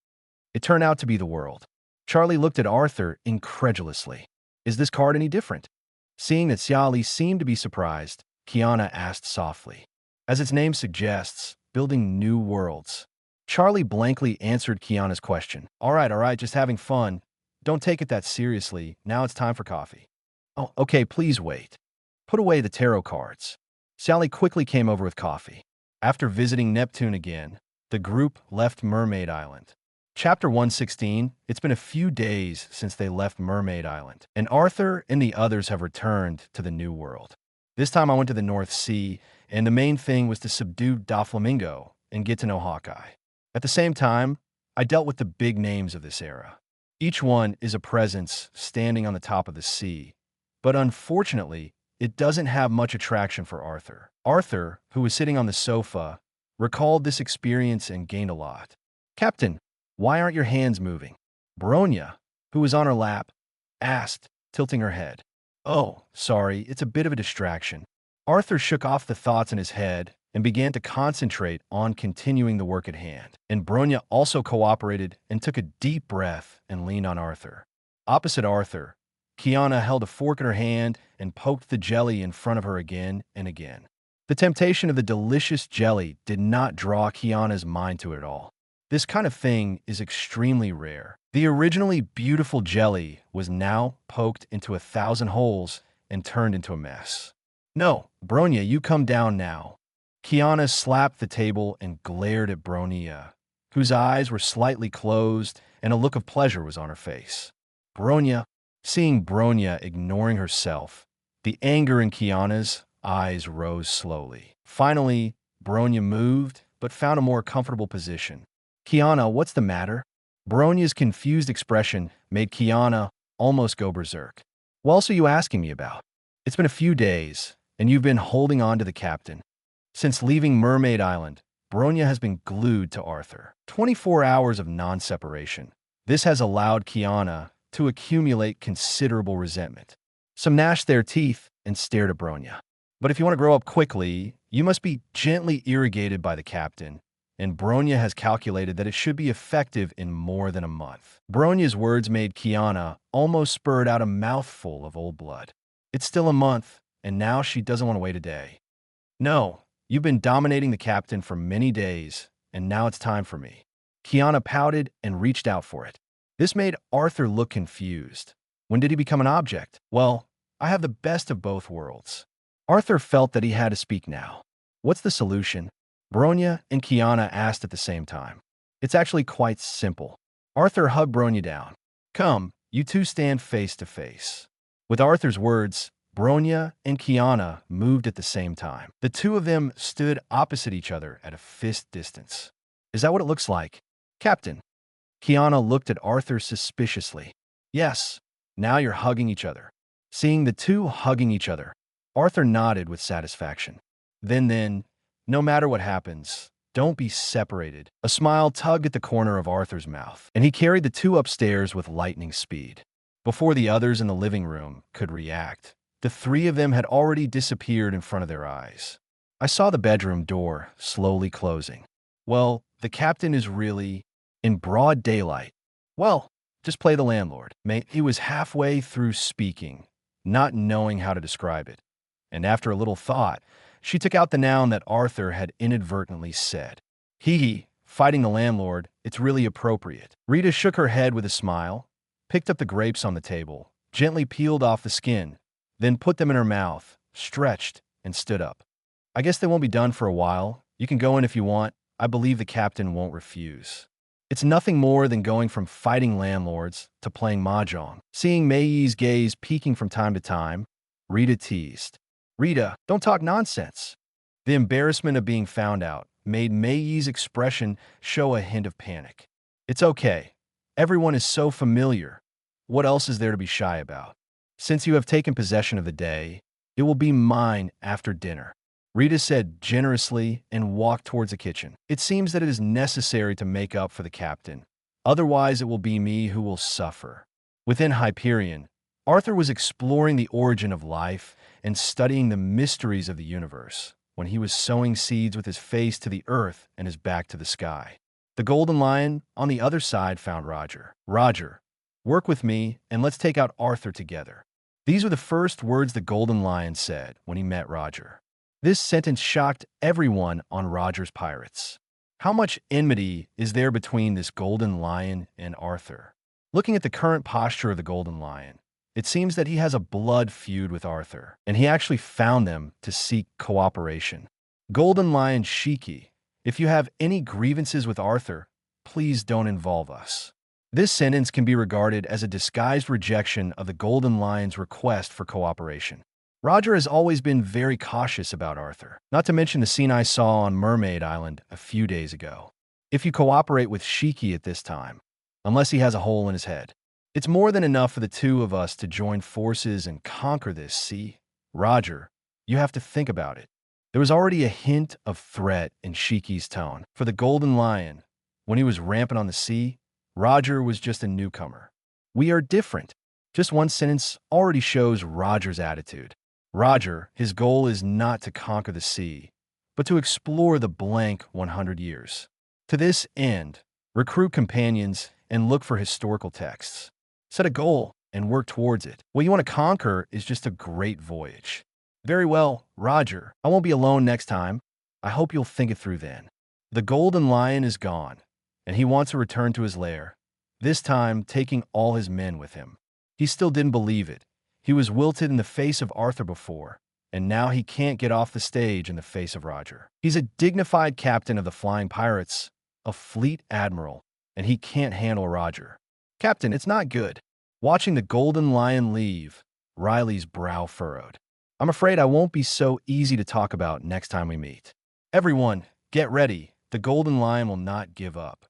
It turned out to be the world. Charlie looked at Arthur incredulously. "Is this card any different?" Seeing that Xiali seemed to be surprised, Kiana asked softly. As its name suggests, building new worlds. Charlie blankly answered Kiana's question. All right, just having fun. Don't take it that seriously. Now it's time for coffee. Oh, okay, please wait. Put away the tarot cards. Sally quickly came over with coffee. After visiting Neptune again, the group left Mermaid Island. Chapter 116, it's been a few days since they left Mermaid Island, and Arthur and the others have returned to the New World. This time I went to the North Sea, and the main thing was to subdue Doflamingo and get to know Hawkeye. At the same time, I dealt with the big names of this era. Each one is a presence standing on the top of the sea, but unfortunately, it doesn't have much attraction for Arthur. Arthur, who was sitting on the sofa, recalled this experience and gained a lot. Captain, why aren't your hands moving? Bronya, who was on her lap, asked, tilting her head. Oh, sorry, it's a bit of a distraction. Arthur shook off the thoughts in his head and began to concentrate on continuing the work at hand. And Bronya also cooperated and took a deep breath and leaned on Arthur. Opposite Arthur, Kiana held a fork in her hand and poked the jelly in front of her again and again. The temptation of the delicious jelly did not draw Kiana's mind to it at all. This kind of thing is extremely rare. The originally beautiful jelly was now poked into 1,000 holes and turned into a mess. No, Bronya, you come down now. Kiana slapped the table and glared at Bronya, whose eyes were slightly closed and a look of pleasure was on her face. Bronya, seeing Bronya ignoring herself, the anger in Kiana's eyes rose slowly. Finally, Bronya moved, but found a more comfortable position. Kiana, what's the matter? Bronya's confused expression made Kiana almost go berserk. What else are you asking me about? It's been a few days, and you've been holding on to the captain. Since leaving Mermaid Island, Bronya has been glued to Arthur. 24 hours of non-separation. This has allowed Kiana to accumulate considerable resentment. Some gnashed their teeth and stared at Bronya. But if you want to grow up quickly, you must be gently irrigated by the captain, and Bronya has calculated that it should be effective in more than a month. Bronya's words made Kiana almost spurt out a mouthful of old blood. It's still a month, and now she doesn't want to wait a day. No, you've been dominating the captain for many days, and now it's time for me. Kiana pouted and reached out for it. This made Arthur look confused. When did he become an object? Well, I have the best of both worlds. Arthur felt that he had to speak now. What's the solution? Bronya and Kiana asked at the same time. It's actually quite simple. Arthur hugged Bronya down. Come, you two stand face to face. With Arthur's words, Bronya and Kiana moved at the same time. The two of them stood opposite each other at a fist distance. Is that what it looks like? Captain. Kiana looked at Arthur suspiciously. Yes, now you're hugging each other. Seeing the two hugging each other, Arthur nodded with satisfaction. Then, no matter what happens, don't be separated. A smile tugged at the corner of Arthur's mouth, and he carried the two upstairs with lightning speed. Before the others in the living room could react, the three of them had already disappeared in front of their eyes. I saw the bedroom door slowly closing. Well, the captain is really in broad daylight. Well, just play the landlord. He was halfway through speaking, not knowing how to describe it. And after a little thought, she took out the noun that Arthur had inadvertently said. Fighting the landlord, it's really appropriate. Rita shook her head with a smile, picked up the grapes on the table, gently peeled off the skin, then put them in her mouth, stretched, and stood up. I guess they won't be done for a while. You can go in if you want. I believe the captain won't refuse. It's nothing more than going from fighting landlords to playing mahjong. Seeing Mei's gaze peeking from time to time, Rita teased. Rita, don't talk nonsense. The embarrassment of being found out made Mei's expression show a hint of panic. It's okay. Everyone is so familiar. What else is there to be shy about? Since you have taken possession of the day, it will be mine after dinner. Rita said generously and walked towards the kitchen. It seems that it is necessary to make up for the captain. Otherwise, it will be me who will suffer. Within Hyperion, Arthur was exploring the origin of life and studying the mysteries of the universe when he was sowing seeds with his face to the earth and his back to the sky. The Golden Lion on the other side found Roger. Roger, work with me and let's take out Arthur together. These were the first words the Golden Lion said when he met Roger. This sentence shocked everyone on Roger's pirates. How much enmity is there between this golden lion and Arthur? Looking at the current posture of the golden lion, it seems that he has a blood feud with Arthur, and he actually found them to seek cooperation. Golden Lion Shiki, if you have any grievances with Arthur, please don't involve us. This sentence can be regarded as a disguised rejection of the Golden Lion's request for cooperation. Roger has always been very cautious about Arthur, not to mention the scene I saw on Mermaid Island a few days ago. If you cooperate with Shiki at this time, unless he has a hole in his head, it's more than enough for the two of us to join forces and conquer this, see? Roger, you have to think about it. There was already a hint of threat in Shiki's tone. For the Golden Lion, when he was rampant on the sea, Roger was just a newcomer. We are different. Just one sentence already shows Roger's attitude. Roger, his goal is not to conquer the sea, but to explore the blank 100 years. To this end, recruit companions and look for historical texts. Set a goal and work towards it. What you want to conquer is just a great voyage. Very well, Roger. I won't be alone next time. I hope you'll think it through then. The Golden Lion is gone, and he wants to return to his lair, this time taking all his men with him. He still didn't believe it. He was wilted in the face of Arthur before, and now he can't get off the stage in the face of Roger. He's a dignified captain of the Flying Pirates, a fleet admiral, and he can't handle Roger. Captain, it's not good. Watching the Golden Lion leave, Riley's brow furrowed. I'm afraid I won't be so easy to talk about next time we meet. Everyone, get ready. The Golden Lion will not give up.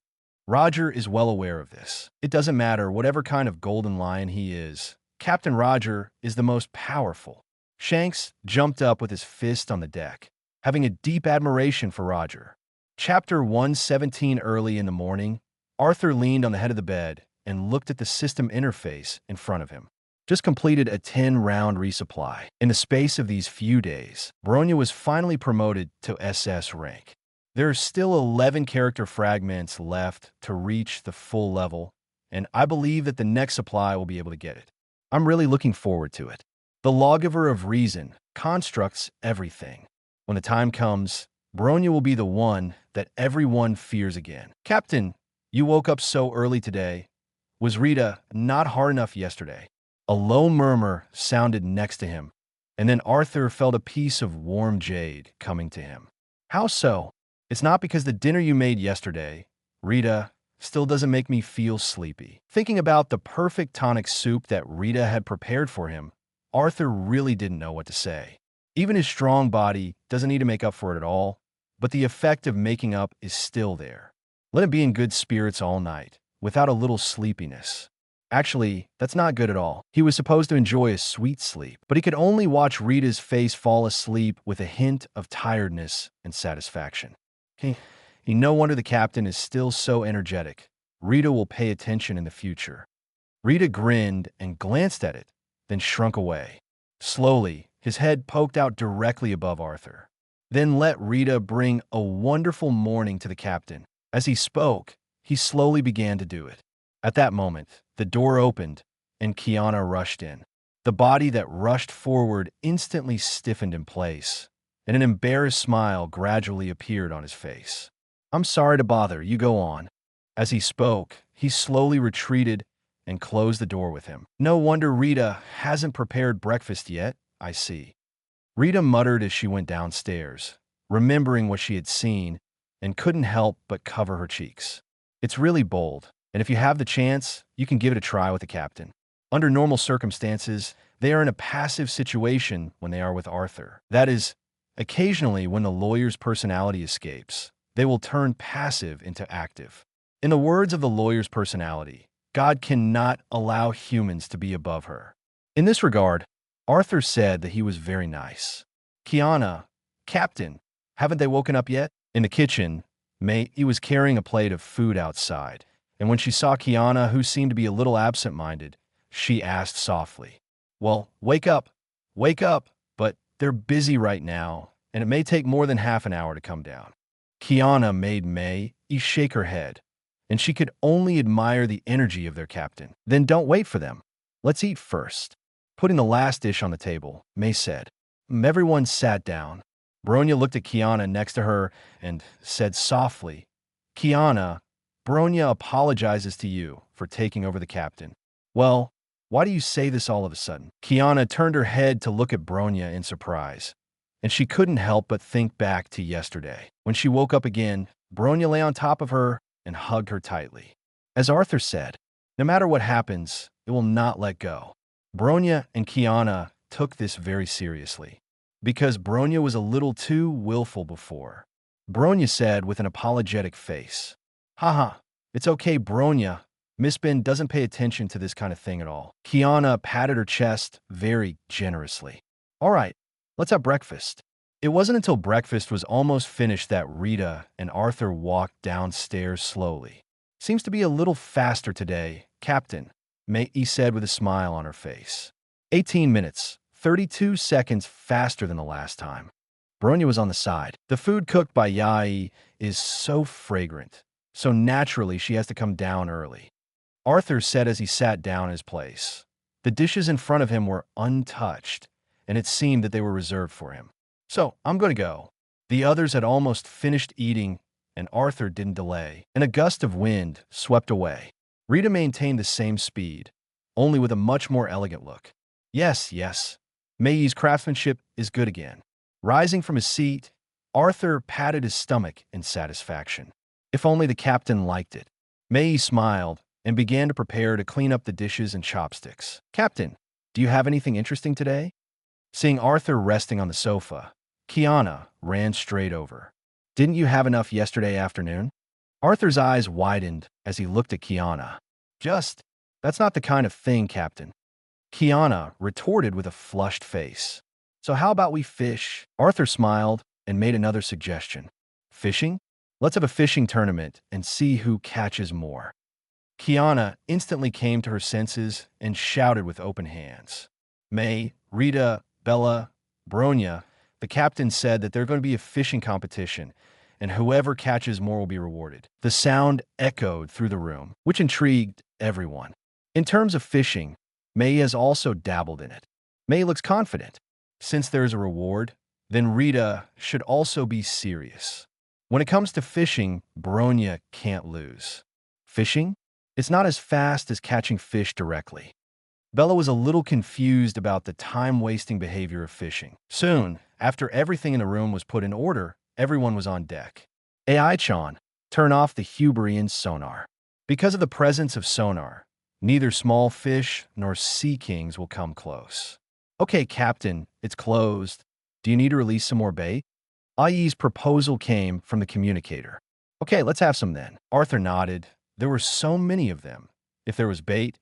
Roger is well aware of this. It doesn't matter whatever kind of Golden Lion he is. Captain Roger is the most powerful. Shanks jumped up with his fist on the deck, having a deep admiration for Roger. Chapter 117. Early in the morning, Arthur leaned on the head of the bed and looked at the system interface in front of him. Just completed a 10-round resupply. In the space of these few days, Bronya was finally promoted to SS rank. There are still 11 character fragments left to reach the full level, and I believe that the next supply will be able to get it. I'm really looking forward to it. The Lawgiver of Reason constructs everything. When the time comes, Bronya will be the one that everyone fears again. Captain, you woke up so early today. Was Rita not hard enough yesterday? A low murmur sounded next to him, and then Arthur felt a piece of warm jade coming to him. How so? It's not because the dinner you made yesterday, Rita, still doesn't make me feel sleepy. Thinking about the perfect tonic soup that Rita had prepared for him, Arthur really didn't know what to say. Even his strong body doesn't need to make up for it at all, but the effect of making up is still there. Let him be in good spirits all night, without a little sleepiness. Actually, that's not good at all. He was supposed to enjoy a sweet sleep, but he could only watch Rita's face fall asleep with a hint of tiredness and satisfaction. No wonder the captain is still so energetic. Rita will pay attention in the future. Rita grinned and glanced at it, then shrunk away. Slowly, his head poked out directly above Arthur. Then let Rita bring a wonderful morning to the captain. As he spoke, he slowly began to do it. At that moment, the door opened, and Kiana rushed in. The body that rushed forward instantly stiffened in place, and an embarrassed smile gradually appeared on his face. I'm sorry to bother, you go on. As he spoke, he slowly retreated and closed the door with him. No wonder Rita hasn't prepared breakfast yet, I see. Rita muttered as she went downstairs, remembering what she had seen, and couldn't help but cover her cheeks. It's really bold, and if you have the chance, you can give it a try with the captain. Under normal circumstances, they are in a passive situation when they are with Arthur. That is, occasionally when the lawyer's personality escapes, they will turn passive into active. In the words of the lawyer's personality, God cannot allow humans to be above her. In this regard, Arthur said that he was very nice. Kiana, Captain, haven't they woken up yet? In the kitchen, He was carrying a plate of food outside, and when she saw Kiana, who seemed to be a little absent-minded, she asked softly, Well, wake up, but they're busy right now, and it may take more than half an hour to come down. Kiana made May shake her head, and she could only admire the energy of their captain. Then don't wait for them. Let's eat first. Putting the last dish on the table, May said. Everyone sat down. Bronya looked at Kiana next to her and said softly, Kiana, Bronya apologizes to you for taking over the captain. Well, why do you say this all of a sudden? Kiana turned her head to look at Bronya in surprise, and she couldn't help but think back to yesterday. When she woke up again, Bronya lay on top of her and hugged her tightly. As Arthur said, no matter what happens, it will not let go. Bronya and Kiana took this very seriously, because Bronya was a little too willful before. Bronya said with an apologetic face, Haha, it's okay, Bronya. Miss Ben doesn't pay attention to this kind of thing at all. Kiana patted her chest very generously. All right, let's have breakfast. It wasn't until breakfast was almost finished that Rita and Arthur walked downstairs slowly. Seems to be a little faster today, Captain, Mai said with a smile on her face. 18 minutes, 32 seconds faster than the last time. Bronya was on the side. The food cooked by Yai is so fragrant, so naturally she has to come down early. Arthur said as he sat down in his place. The dishes in front of him were untouched, and it seemed that they were reserved for him. So, I'm going to go. The others had almost finished eating, and Arthur didn't delay, and a gust of wind swept away. Rita maintained the same speed, only with a much more elegant look. Yes, yes. Mei's craftsmanship is good again. Rising from his seat, Arthur patted his stomach in satisfaction. If only the captain liked it. Mei smiled and began to prepare to clean up the dishes and chopsticks. Captain, do you have anything interesting today? Seeing Arthur resting on the sofa, Kiana ran straight over. Didn't you have enough yesterday afternoon? Arthur's eyes widened as he looked at Kiana. That's not the kind of thing, Captain. Kiana retorted with a flushed face. So how about we fish? Arthur smiled and made another suggestion. Fishing? Let's have a fishing tournament and see who catches more. Kiana instantly came to her senses and shouted with open hands. Mai, Rita, Bella, Bronya, the captain said that there's going to be a fishing competition, and whoever catches more will be rewarded. The sound echoed through the room, which intrigued everyone. In terms of fishing, Mai has also dabbled in it. Mai looks confident. Since there is a reward, then Rita should also be serious. When it comes to fishing, Bronya can't lose. Fishing? It's not as fast as catching fish directly. Bella was a little confused about the time-wasting behavior of fishing. Soon, after everything in the room was put in order, everyone was on deck. AI-chan, turn off the Huberian sonar. Because of the presence of sonar, neither small fish nor sea kings will come close. Okay, Captain, it's closed. Do you need to release some more bait? Ai's proposal came from the communicator. Okay, let's have some then. Arthur nodded. There were so many of them. If there was bait,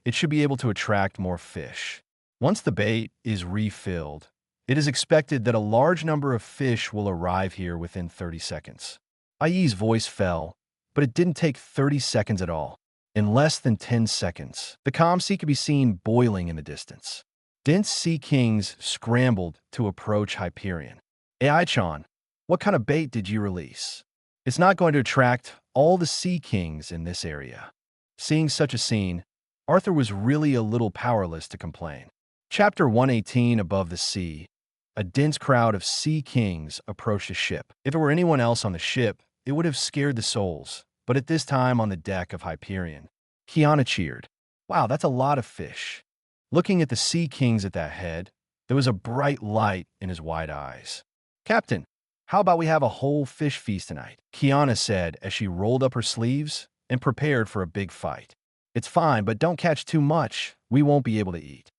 it should be able to attract more fish. Once the bait is refilled, it is expected that a large number of fish will arrive here within 30 seconds. Ai's voice fell, but it didn't take 30 seconds at all. In less than 10 seconds, the calm sea could be seen boiling in the distance. Dense sea kings scrambled to approach Hyperion. AI-chan, what kind of bait did you release? It's not going to attract all the sea kings in this area. Seeing such a scene, Arthur was really a little powerless to complain. Chapter 118 Above the Sea. A dense crowd of sea kings approached a ship. If it were anyone else on the ship, it would have scared the souls, but at this time on the deck of Hyperion, Kiana cheered. Wow, that's a lot of fish. Looking at the sea kings at that head, there was a bright light in his wide eyes. Captain, how about we have a whole fish feast tonight? Kiana said as she rolled up her sleeves and prepared for a big fight. It's fine, but don't catch too much. We won't be able to eat.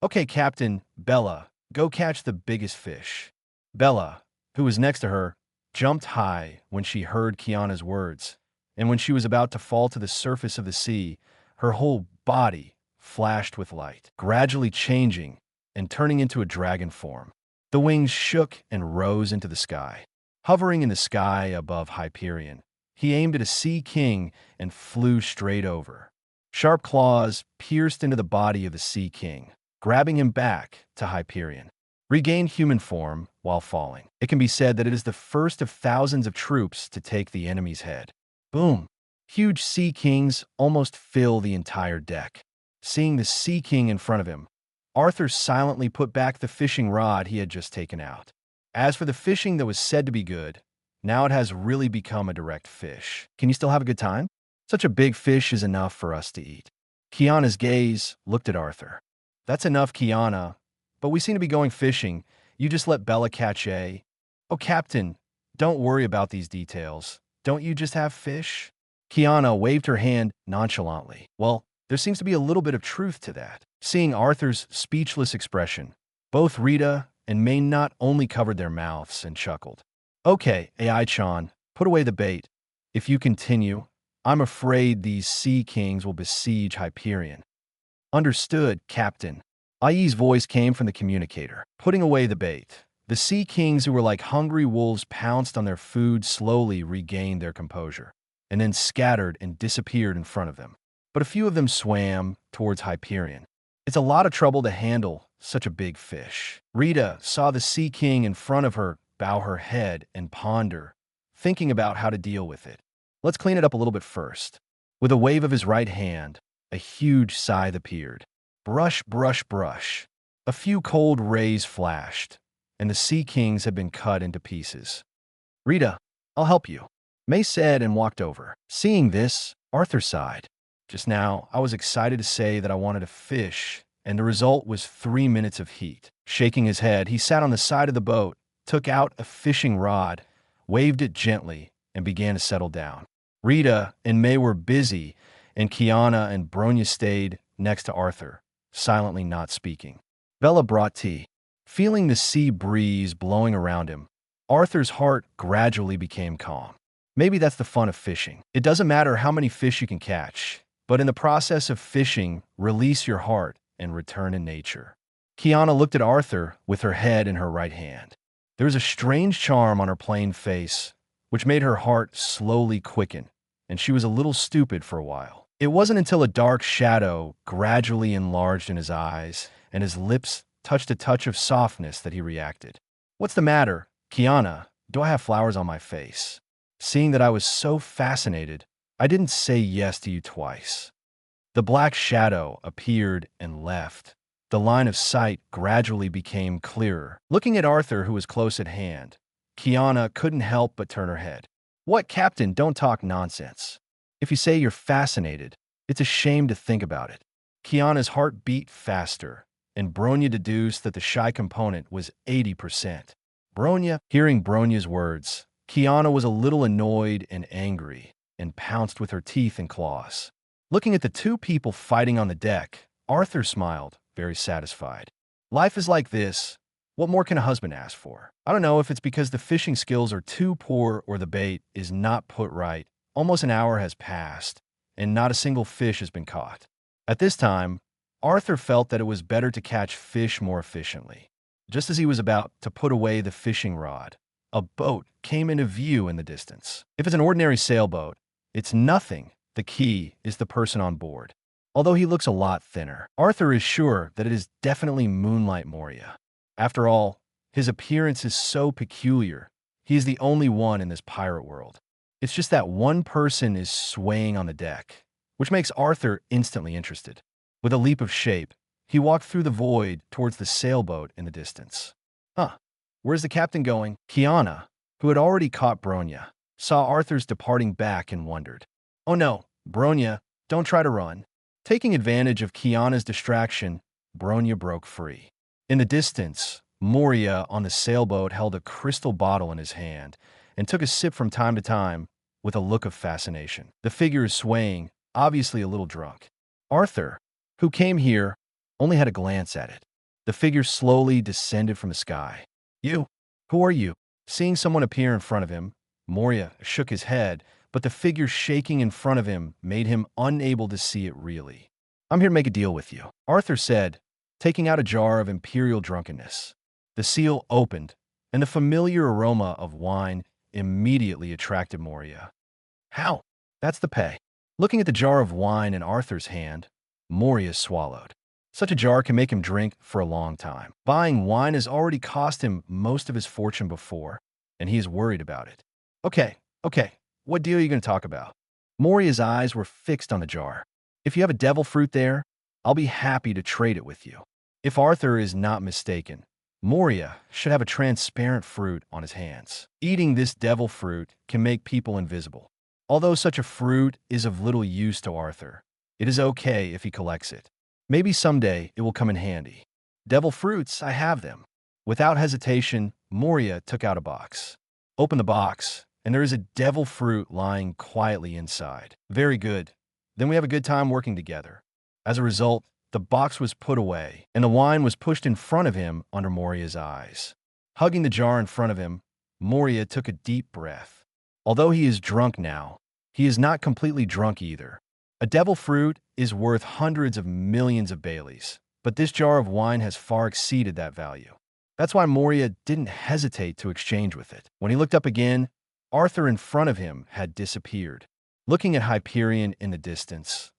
Okay, Captain, Bella, go catch the biggest fish. Bella, who was next to her, jumped high when she heard Kiana's words, and when she was about to fall to the surface of the sea, her whole body flashed with light, gradually changing and turning into a dragon form. The wings shook and rose into the sky. Hovering in the sky above Hyperion, he aimed at a sea king and flew straight over. Sharp claws pierced into the body of the sea king, grabbing him back to Hyperion. Regained human form while falling. It can be said that it is the first of thousands of troops to take the enemy's head. Boom! Huge sea kings almost fill the entire deck. Seeing the sea king in front of him, Arthur silently put back the fishing rod he had just taken out. As for the fishing that was said to be good, now it has really become a direct fish. Can you still have a good time? Such a big fish is enough for us to eat. Kiana's gaze looked at Arthur. That's enough, Kiana, but we seem to be going fishing. You just let Bella catch a... Oh, Captain, don't worry about these details. Don't you just have fish? Kiana waved her hand nonchalantly. Well, there seems to be a little bit of truth to that. Seeing Arthur's speechless expression, both Rita and May not only covered their mouths and chuckled. Okay, AI-chan, put away the bait. If you continue, I'm afraid these sea kings will besiege Hyperion. Understood, Captain. Ai's voice came from the communicator, putting away the bait. The sea kings who were like hungry wolves pounced on their food slowly regained their composure, and then scattered and disappeared in front of them. But a few of them swam towards Hyperion. It's a lot of trouble to handle such a big fish. Rita saw the sea king in front of her bow her head and ponder, thinking about how to deal with it. Let's clean it up a little bit first. With a wave of his right hand, a huge scythe appeared. Brush, brush, brush. A few cold rays flashed, and the sea kings had been cut into pieces. Rita, I'll help you, May said and walked over. Seeing this, Arthur sighed. Just now, I was excited to say that I wanted to fish, and the result was 3 minutes of heat. Shaking his head, he sat on the side of the boat, took out a fishing rod, waved it gently, and began to settle down. Rita and May were busy, and Kiana and Bronya stayed next to Arthur, silently not speaking. Bella brought tea. Feeling the sea breeze blowing around him, Arthur's heart gradually became calm. Maybe that's the fun of fishing. It doesn't matter how many fish you can catch, but in the process of fishing, release your heart and return to nature. Kiana looked at Arthur with her head in her right hand. There was a strange charm on her plain face, which made her heart slowly quicken, and she was a little stupid for a while. It wasn't until a dark shadow gradually enlarged in his eyes and his lips touched a touch of softness that he reacted. What's the matter, Kiana? Do I have flowers on my face? Seeing that I was so fascinated, I didn't say yes to you twice. The black shadow appeared and left. The line of sight gradually became clearer. Looking at Arthur, who was close at hand, Kiana couldn't help but turn her head. What, Captain? Don't talk nonsense. If you say you're fascinated, it's a shame to think about it. Kiana's heart beat faster, and Bronya deduced that the shy component was 80%. Bronya, hearing Bronya's words, Kiana was a little annoyed and angry, and pounced with her teeth and claws. Looking at the two people fighting on the deck, Arthur smiled, very satisfied. Life is like this. What more can a husband ask for? I don't know if it's because the fishing skills are too poor or the bait is not put right. Almost an hour has passed, and not a single fish has been caught. At this time, Arthur felt that it was better to catch fish more efficiently. Just as he was about to put away the fishing rod, a boat came into view in the distance. If it's an ordinary sailboat, it's nothing. The key is the person on board. Although he looks a lot thinner, Arthur is sure that it is definitely Moonlight Moria. After all, his appearance is so peculiar. He is the only one in this pirate world. It's just that one person is swaying on the deck, which makes Arthur instantly interested. With a leap of shape, he walked through the void towards the sailboat in the distance. Where's the captain going? Kiana, who had already caught Bronya, saw Arthur's departing back and wondered. Oh no, Bronya, don't try to run. Taking advantage of Kiana's distraction, Bronya broke free. In the distance, Moria on the sailboat held a crystal bottle in his hand and took a sip from time to time with a look of fascination. The figure is swaying, obviously a little drunk. Arthur, who came here, only had a glance at it. The figure slowly descended from the sky. You? Who are you? Seeing someone appear in front of him, Moria shook his head, but the figure shaking in front of him made him unable to see it really. I'm here to make a deal with you, Arthur said, taking out a jar of imperial drunkenness. The seal opened, and the familiar aroma of wine immediately attracted Moria. How? That's the pay. Looking at the jar of wine in Arthur's hand, Moria swallowed. Such a jar can make him drink for a long time. Buying wine has already cost him most of his fortune before, and he is worried about it. Okay, what deal are you going to talk about? Moria's eyes were fixed on the jar. If you have a devil fruit there, I'll be happy to trade it with you. If Arthur is not mistaken, Moria should have a transparent fruit on his hands. Eating this devil fruit can make people invisible. Although such a fruit is of little use to Arthur, it is okay if he collects it. Maybe someday it will come in handy. Devil fruits, I have them. Without hesitation, Moria took out a box. Open the box, and there is a devil fruit lying quietly inside. Very good. Then we have a good time working together. As a result, the box was put away, and the wine was pushed in front of him under Moria's eyes. Hugging the jar in front of him, Moria took a deep breath. Although he is drunk now, he is not completely drunk either. A devil fruit is worth hundreds of millions of Baileys, but this jar of wine has far exceeded that value. That's why Moria didn't hesitate to exchange with it. When he looked up again, Arthur in front of him had disappeared. Looking at Hyperion in the distance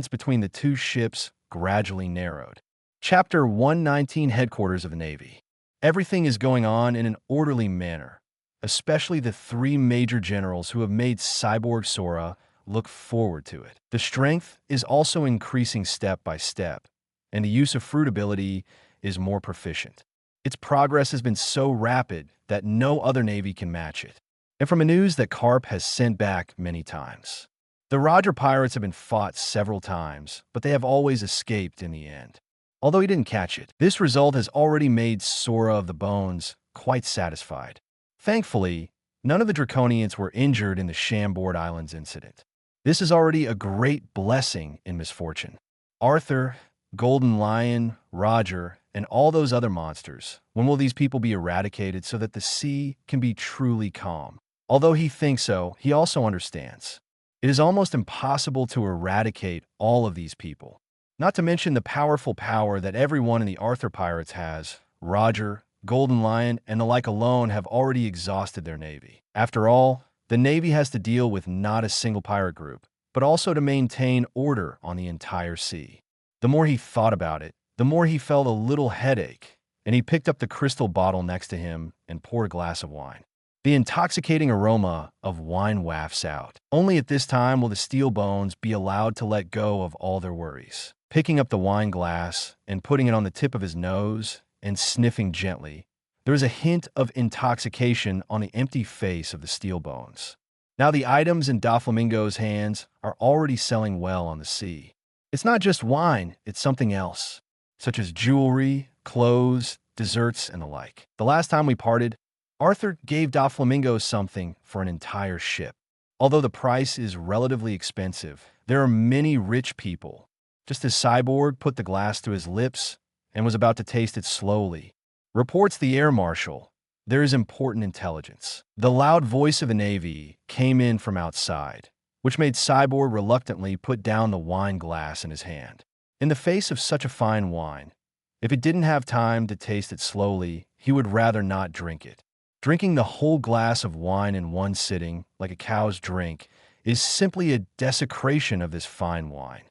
between the two ships gradually narrowed. Chapter 119, Headquarters of the Navy. Everything is going on in an orderly manner, especially the three major generals who have made Cyborg Sora look forward to it. The strength is also increasing step by step, and the use of fruit ability is more proficient. Its progress has been so rapid that no other navy can match it. And from a news that Carp has sent back many times. The Roger pirates have been fought several times, but they have always escaped in the end. Although he didn't catch it, this result has already made Sora of the Bones quite satisfied. Thankfully, none of the Draconians were injured in the Chambord Islands incident. This is already a great blessing in misfortune. Arthur, Golden Lion, Roger, and all those other monsters, when will these people be eradicated so that the sea can be truly calm? Although he thinks so, he also understands. It is almost impossible to eradicate all of these people. Not to mention the powerful power that everyone in the Arthur Pirates has. Roger, Golden Lion, and the like alone have already exhausted their navy. After all, the navy has to deal with not a single pirate group, but also to maintain order on the entire sea. The more he thought about it, the more he felt a little headache, and he picked up the crystal bottle next to him and poured a glass of wine. The intoxicating aroma of wine wafts out. Only at this time will the steel bones be allowed to let go of all their worries. Picking up the wine glass and putting it on the tip of his nose and sniffing gently, there is a hint of intoxication on the empty face of the steel bones. Now the items in Doflamingo's hands are already selling well on the sea. It's not just wine, it's something else, such as jewelry, clothes, desserts, and the like. The last time we parted, Arthur gave Doflamingo something for an entire ship. Although the price is relatively expensive, there are many rich people. Just as Cyborg put the glass to his lips and was about to taste it slowly, reports the air marshal, there is important intelligence. The loud voice of the Navy came in from outside, which made Cyborg reluctantly put down the wine glass in his hand. In the face of such a fine wine, if it didn't have time to taste it slowly, he would rather not drink it. Drinking the whole glass of wine in one sitting, like a cow's drink, is simply a desecration of this fine wine.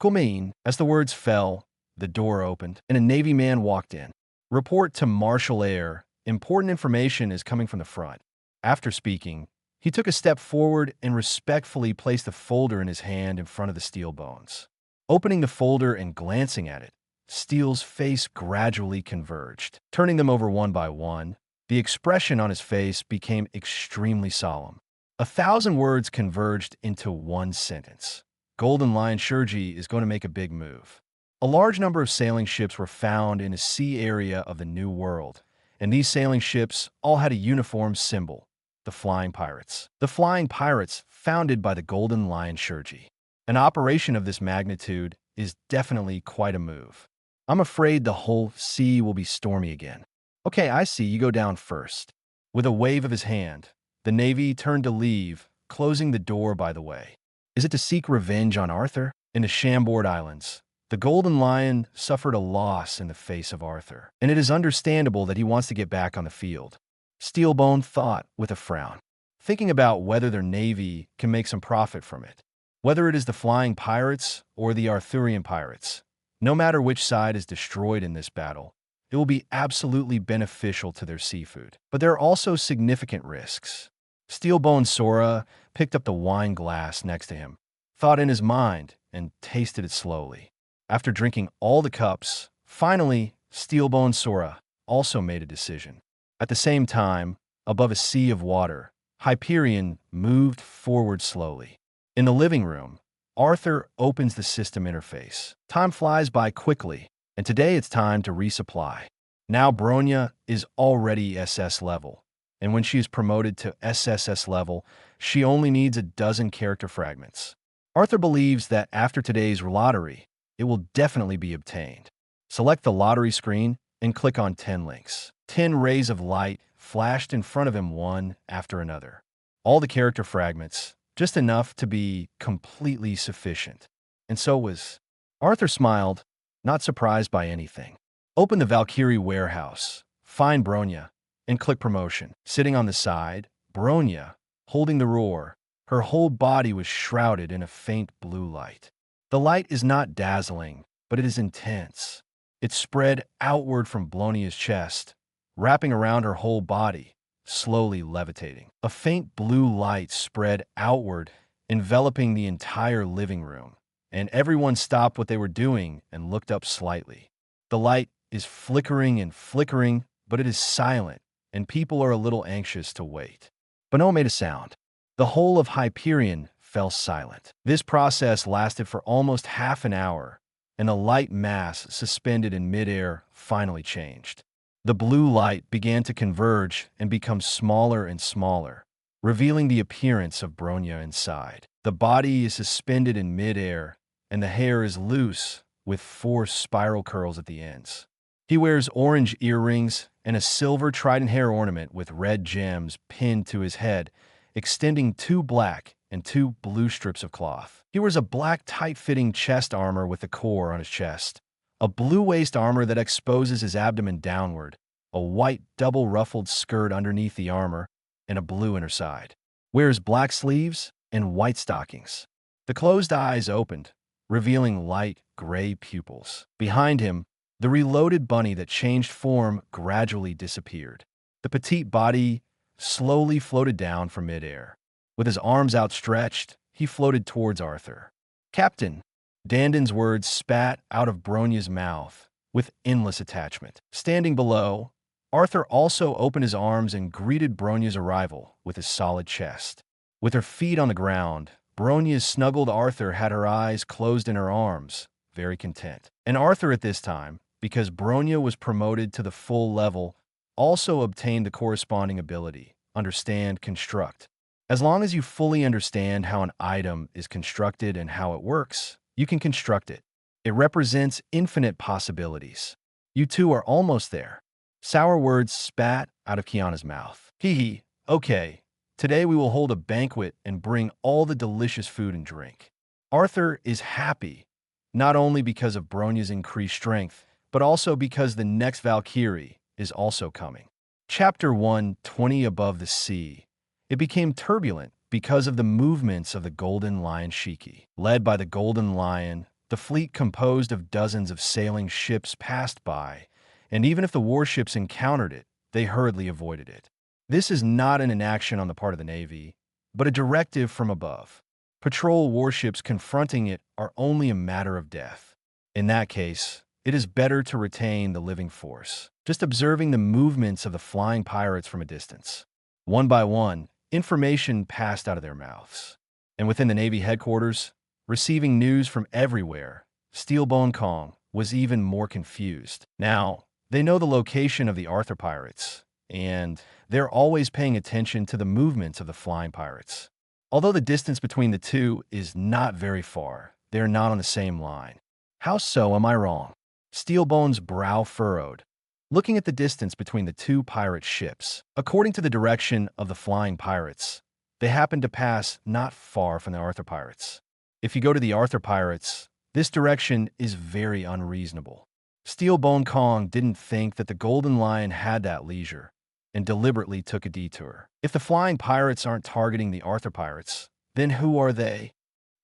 Kumain, as the words fell, the door opened, and a Navy man walked in. Report to Marshal Air. Important information is coming from the front. After speaking, he took a step forward and respectfully placed the folder in his hand in front of the steel bones. Opening the folder and glancing at it, Steel's face gradually converged. Turning them over one by one, the expression on his face became extremely solemn. 1,000 words converged into one sentence. Golden Lion Shurji is going to make a big move. A large number of sailing ships were found in a sea area of the New World, and these sailing ships all had a uniform symbol, the Flying Pirates. The Flying Pirates, founded by the Golden Lion Shurji. An operation of this magnitude is definitely quite a move. I'm afraid the whole sea will be stormy again. Okay, I see, you go down first. With a wave of his hand, the Navy turned to leave, closing the door by the way. Is it to seek revenge on Arthur? In the Chambord Islands, the Golden Lion suffered a loss in the face of Arthur, and it is understandable that he wants to get back on the field. Steelbone thought with a frown, thinking about whether their navy can make some profit from it. Whether it is the Flying Pirates or the Arthurian Pirates, no matter which side is destroyed in this battle, it will be absolutely beneficial to their seafood. But there are also significant risks. Steelbone Sora picked up the wine glass next to him, thought in his mind, and tasted it slowly. After drinking all the cups, finally, Steelbone Sora also made a decision. At the same time, above a sea of water, Hyperion moved forward slowly. In the living room, Arthur opens the system interface. Time flies by quickly, and today it's time to resupply. Now Bronya is already SS level, and when she is promoted to SSS level, she only needs a dozen character fragments. Arthur believes that after today's lottery, it will definitely be obtained. Select the lottery screen and click on 10 links. 10 rays of light flashed in front of him one after another. All the character fragments, just enough to be completely sufficient. And so was. Arthur smiled, not surprised by anything. Open the Valkyrie warehouse, find Bronya, and click promotion. Sitting on the side, Bronya, holding the roar, her whole body was shrouded in a faint blue light. The light is not dazzling, but it is intense. It spread outward from Blonia's chest, wrapping around her whole body, slowly levitating. A faint blue light spread outward, enveloping the entire living room, and everyone stopped what they were doing and looked up slightly. The light is flickering and flickering, but it is silent, and people are a little anxious to wait. But no one made a sound. The whole of Hyperion fell silent. This process lasted for almost half an hour, and the light mass suspended in midair finally changed. The blue light began to converge and become smaller and smaller, revealing the appearance of Bronya inside. The body is suspended in midair, and the hair is loose, with 4 spiral curls at the ends. He wears orange earrings and a silver trident hair ornament with red gems pinned to his head, extending 2 black and 2 blue strips of cloth. He wears a black tight-fitting chest armor with a core on his chest, a blue waist armor that exposes his abdomen downward, a white double-ruffled skirt underneath the armor, and a blue inner side. Wears black sleeves and white stockings. The closed eyes opened, revealing light gray pupils. Behind him, the reloaded bunny that changed form gradually disappeared. The petite body slowly floated down from midair. With his arms outstretched, he floated towards Arthur. "Captain," Dandon's words spat out of Bronya's mouth with endless attachment. Standing below, Arthur also opened his arms and greeted Bronya's arrival with his solid chest. With her feet on the ground, Bronya's snuggled Arthur had her eyes closed in her arms, very content. And Arthur at this time, because Bronya was promoted to the full level, also obtained the corresponding ability, Understand Construct. As long as you fully understand how an item is constructed and how it works, you can construct it. It represents infinite possibilities. You two are almost there. Sour words spat out of Kiana's mouth. Hee, okay. Today we will hold a banquet and bring all the delicious food and drink. Arthur is happy, not only because of Bronya's increased strength, but also because the next Valkyrie is also coming. Chapter 1, 20 Above the Sea. It became turbulent because of the movements of the Golden Lion Shiki. Led by the Golden Lion, the fleet composed of dozens of sailing ships passed by, and even if the warships encountered it, they hurriedly avoided it. This is not an inaction on the part of the Navy, but a directive from above. Patrol warships confronting it are only a matter of death. In that case, it is better to retain the living force, just observing the movements of the flying pirates from a distance. One by one, information passed out of their mouths. And within the Navy headquarters, receiving news from everywhere, Steelbone Kong was even more confused. Now, they know the location of the Arthur pirates, and they're always paying attention to the movements of the flying pirates. Although the distance between the two is not very far, they're not on the same line. How so am I wrong? Steelbone's brow furrowed, looking at the distance between the two pirate ships. According to the direction of the flying pirates, they happened to pass not far from the Arthur pirates. If you go to the Arthur pirates, this direction is very unreasonable. Steelbone Kong didn't think that the Golden Lion had that leisure, and deliberately took a detour. If the flying pirates aren't targeting the Arthur pirates, then who are they?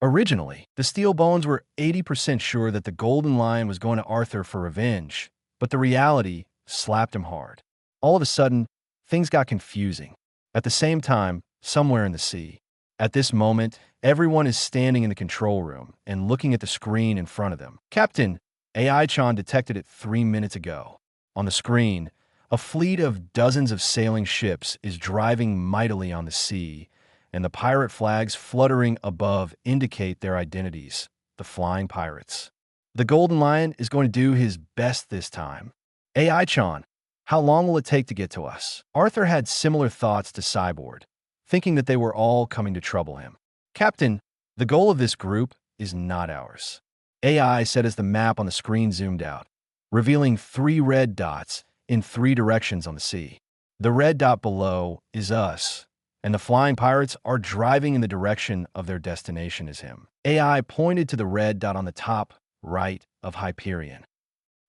Originally, the Steelbones were 80% sure that the Golden Lion was going to Arthur for revenge, but the reality slapped him hard. All of a sudden, things got confusing. At the same time, somewhere in the sea. At this moment, everyone is standing in the control room and looking at the screen in front of them. Captain, AI-chan detected it 3 minutes ago. On the screen, A fleet of dozens of sailing ships is driving mightily on the sea, and the pirate flags fluttering above indicate their identities, the Flying Pirates. The Golden Lion is going to do his best this time. AI-chan, how long will it take to get to us? Arthur had similar thoughts to Cyborg, thinking that they were all coming to trouble him. Captain, the goal of this group is not ours. AI said as the map on the screen zoomed out, revealing 3 red dots in 3 directions on the sea. The red dot below is us, and the Flying Pirates are driving in the direction of their destination is him. AI pointed to the red dot on the top right of Hyperion.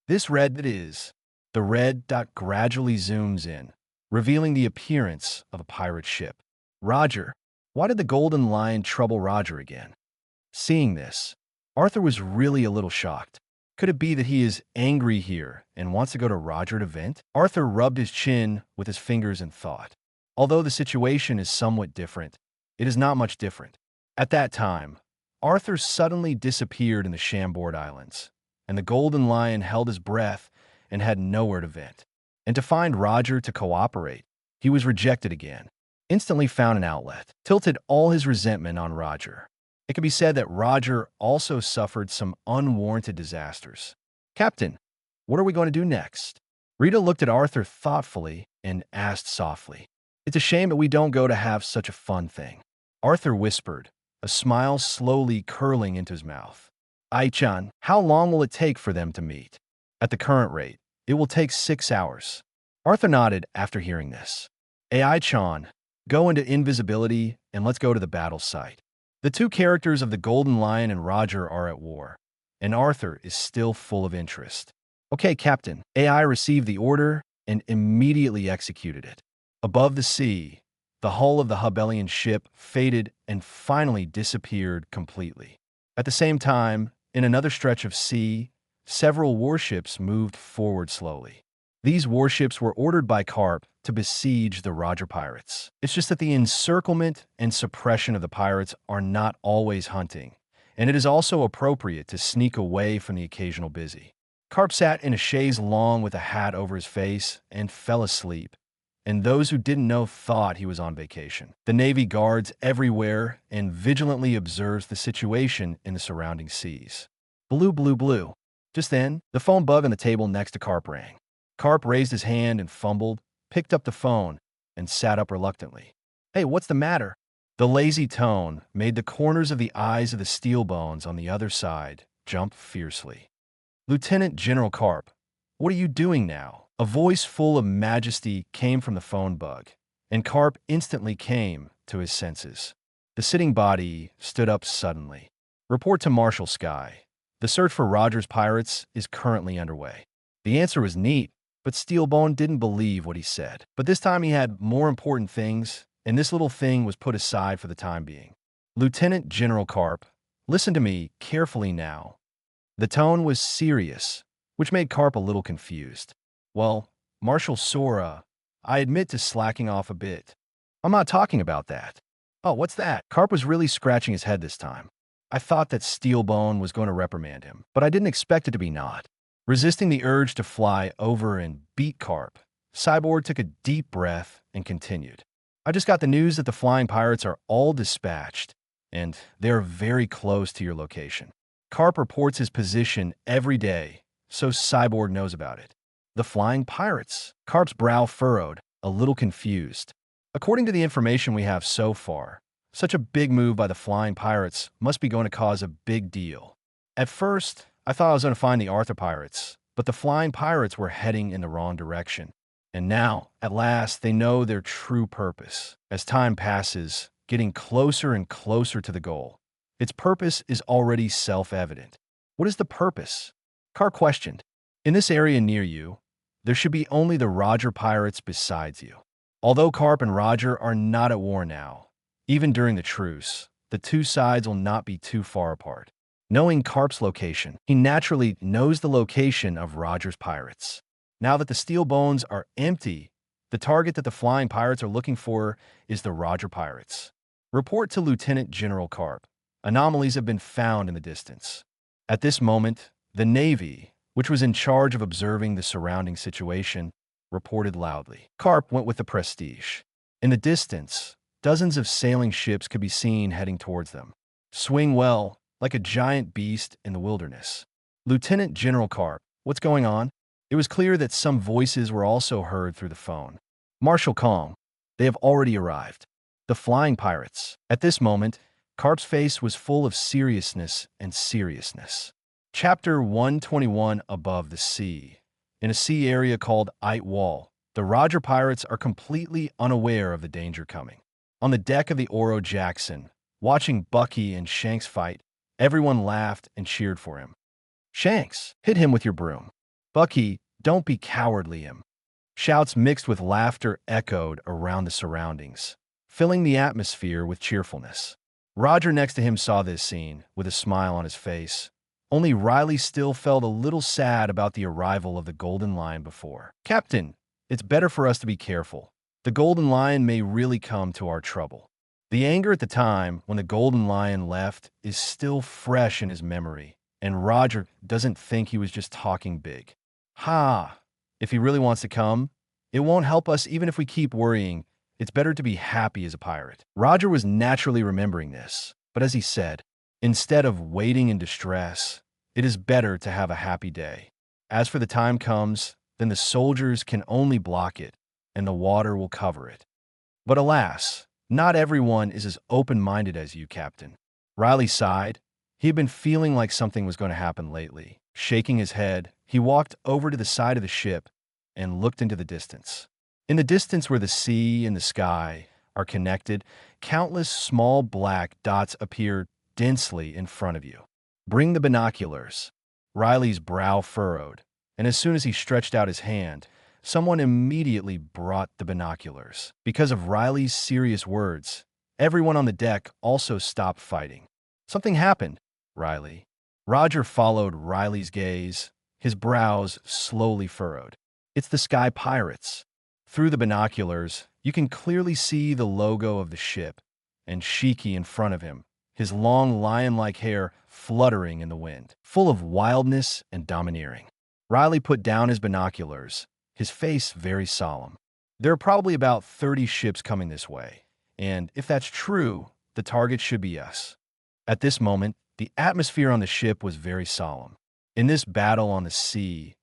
This red that is, the red dot gradually zooms in, revealing the appearance of a pirate ship. Roger, why did the Golden Lion trouble Roger again? Seeing this, Arthur was really a little shocked. Could it be that he is angry here and wants to go to Roger to vent? Arthur rubbed his chin with his fingers and thought. Although the situation is somewhat different, it is not much different. At that time, Arthur suddenly disappeared in the Chambord Islands, and the Golden Lion held his breath and had nowhere to vent. And to find Roger to cooperate, he was rejected again. Instantly found an outlet, tilted all his resentment on Roger. It can be said that Roger also suffered some unwarranted disasters. Captain, what are we going to do next? Rita looked at Arthur thoughtfully and asked softly. It's a shame that we don't go to have such a fun thing. Arthur whispered, a smile slowly curling into his mouth. Ai-chan, how long will it take for them to meet? At the current rate, it will take 6 hours. Arthur nodded after hearing this. Ai-chan, go into invisibility and let's go to the battle site. The 2 characters of the Golden Lion and Roger are at war, and Arthur is still full of interest. Okay, Captain. AI received the order and immediately executed it. Above the sea, the hull of the Hubellian ship faded and finally disappeared completely. At the same time, in another stretch of sea, several warships moved forward slowly. These warships were ordered by Carp to besiege the Roger pirates. It's just that the encirclement and suppression of the pirates are not always hunting, and it is also appropriate to sneak away from the occasional busy. Carp sat in a chaise longue with a hat over his face and fell asleep, and those who didn't know thought he was on vacation. The Navy guards everywhere and vigilantly observes the situation in the surrounding seas. Blue, blue, blue. Just then, the phone bug on the table next to Carp rang. Carp raised his hand and fumbled, picked up the phone, and sat up reluctantly. Hey, what's the matter? The lazy tone made the corners of the eyes of the steel bones on the other side jump fiercely. Lieutenant General Carp, what are you doing now? A voice full of majesty came from the phone bug, and Carp instantly came to his senses. The sitting body stood up suddenly. Report to Marshal Sky. The search for Roger's pirates is currently underway. The answer was neat, but Steelbone didn't believe what he said. But this time he had more important things, and this little thing was put aside for the time being. Lieutenant General Carp, listen to me carefully now. The tone was serious, which made Carp a little confused. Well, Marshal Sora, I admit to slacking off a bit. I'm not talking about that. Oh, what's that? Carp was really scratching his head this time. I thought that Steelbone was going to reprimand him, but I didn't expect it to be not. Resisting the urge to fly over and beat Carp, Cyborg took a deep breath and continued. I just got the news that the Flying Pirates are all dispatched, and they're very close to your location. Carp reports his position every day, so Cyborg knows about it. The Flying Pirates. Carp's brow furrowed, a little confused. According to the information we have so far, such a big move by the Flying Pirates must be going to cause a big deal. At first, I thought I was going to find the Arthur Pirates, but the Flying Pirates were heading in the wrong direction. And now, at last, they know their true purpose. As time passes, getting closer and closer to the goal. Its purpose is already self-evident. What is the purpose? Carp questioned. In this area near you, there should be only the Roger Pirates besides you. Although Carp and Roger are not at war now, even during the truce, the 2 sides will not be too far apart. Knowing Carp's location, he naturally knows the location of Roger's pirates. Now that the steel bones are empty, the target that the Flying Pirates are looking for is the Roger Pirates. Report to Lieutenant General Carp. Anomalies have been found in the distance. At this moment, the Navy, which was in charge of observing the surrounding situation, reported loudly. Carp went with the prestige. In the distance, dozens of sailing ships could be seen heading towards them. Swing well, like a giant beast in the wilderness. Lieutenant General Carp, what's going on? It was clear that some voices were also heard through the phone. Marshal Kong, they have already arrived. The flying pirates. At this moment, Carp's face was full of seriousness and seriousness. Chapter 121 Above the Sea. In a sea area called Ite Wall, the Roger pirates are completely unaware of the danger coming. On the deck of the Oro Jackson, watching Bucky and Shanks fight, everyone laughed and cheered for him. Shanks, hit him with your broom. Bucky, don't be cowardly him. Shouts mixed with laughter echoed around the surroundings, filling the atmosphere with cheerfulness. Roger next to him saw this scene with a smile on his face. Only Riley still felt a little sad about the arrival of the Golden Lion before. Captain, it's better for us to be careful. The Golden Lion may really come to our trouble. The anger at the time when the Golden Lion left is still fresh in his memory, and Roger doesn't think he was just talking big. If he really wants to come, it won't help us even if we keep worrying. It's better to be happy as a pirate. Roger was naturally remembering this, but as he said, instead of waiting in distress, it is better to have a happy day. As for the time comes, then the soldiers can only block it, and the water will cover it. But alas, not everyone is as open-minded as you, Captain. Riley sighed. He had been feeling like something was going to happen lately. Shaking his head, he walked over to the side of the ship and looked into the distance. In the distance where the sea and the sky are connected, countless small black dots appear densely in front of you. Bring the binoculars. Riley's brow furrowed, and as soon as he stretched out his hand, someone immediately brought the binoculars. Because of Riley's serious words, everyone on the deck also stopped fighting. Something happened, Riley. Roger followed Riley's gaze, his brows slowly furrowed. It's the Sky Pirates. Through the binoculars, you can clearly see the logo of the ship, and Shiki in front of him, his long lion-like hair fluttering in the wind, full of wildness and domineering. Riley put down his binoculars, his face very solemn. There are probably about 30 ships coming this way, and if that's true, the target should be us. At this moment, the atmosphere on the ship was very solemn. In this battle on the sea,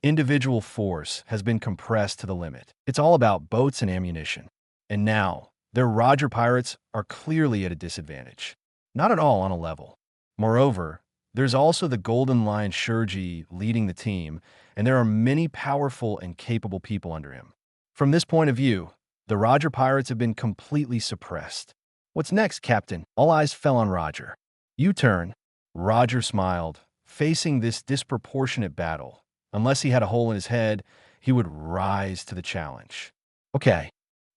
individual force has been compressed to the limit. It's all about boats and ammunition. And now, their Roger pirates are clearly at a disadvantage. Not at all on a level. Moreover, there's also the Golden Lion Shurji leading the team, and there are many powerful and capable people under him. From this point of view, the Roger pirates have been completely suppressed. What's next, Captain? All eyes fell on Roger. You turn. Roger smiled, facing this disproportionate battle. Unless he had a hole in his head, he would rise to the challenge. Okay.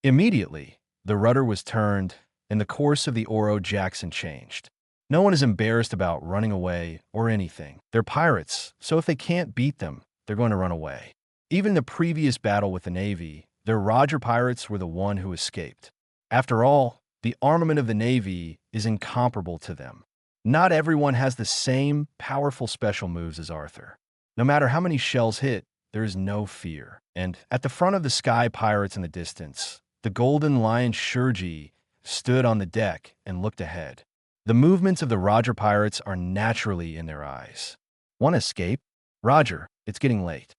Immediately, the rudder was turned, and the course of the Oro Jackson changed. No one is embarrassed about running away or anything. They're pirates, so if they can't beat them, they're going to run away. Even in the previous battle with the Navy, their Roger pirates were the one who escaped. After all, the armament of the Navy is incomparable to them. Not everyone has the same powerful special moves as Arthur. No matter how many shells hit, there is no fear. And at the front of the Sky Pirates in the distance, the Golden Lion Shurji stood on the deck and looked ahead. The movements of the Roger pirates are naturally in their eyes. Want to escape? Roger, it's getting late.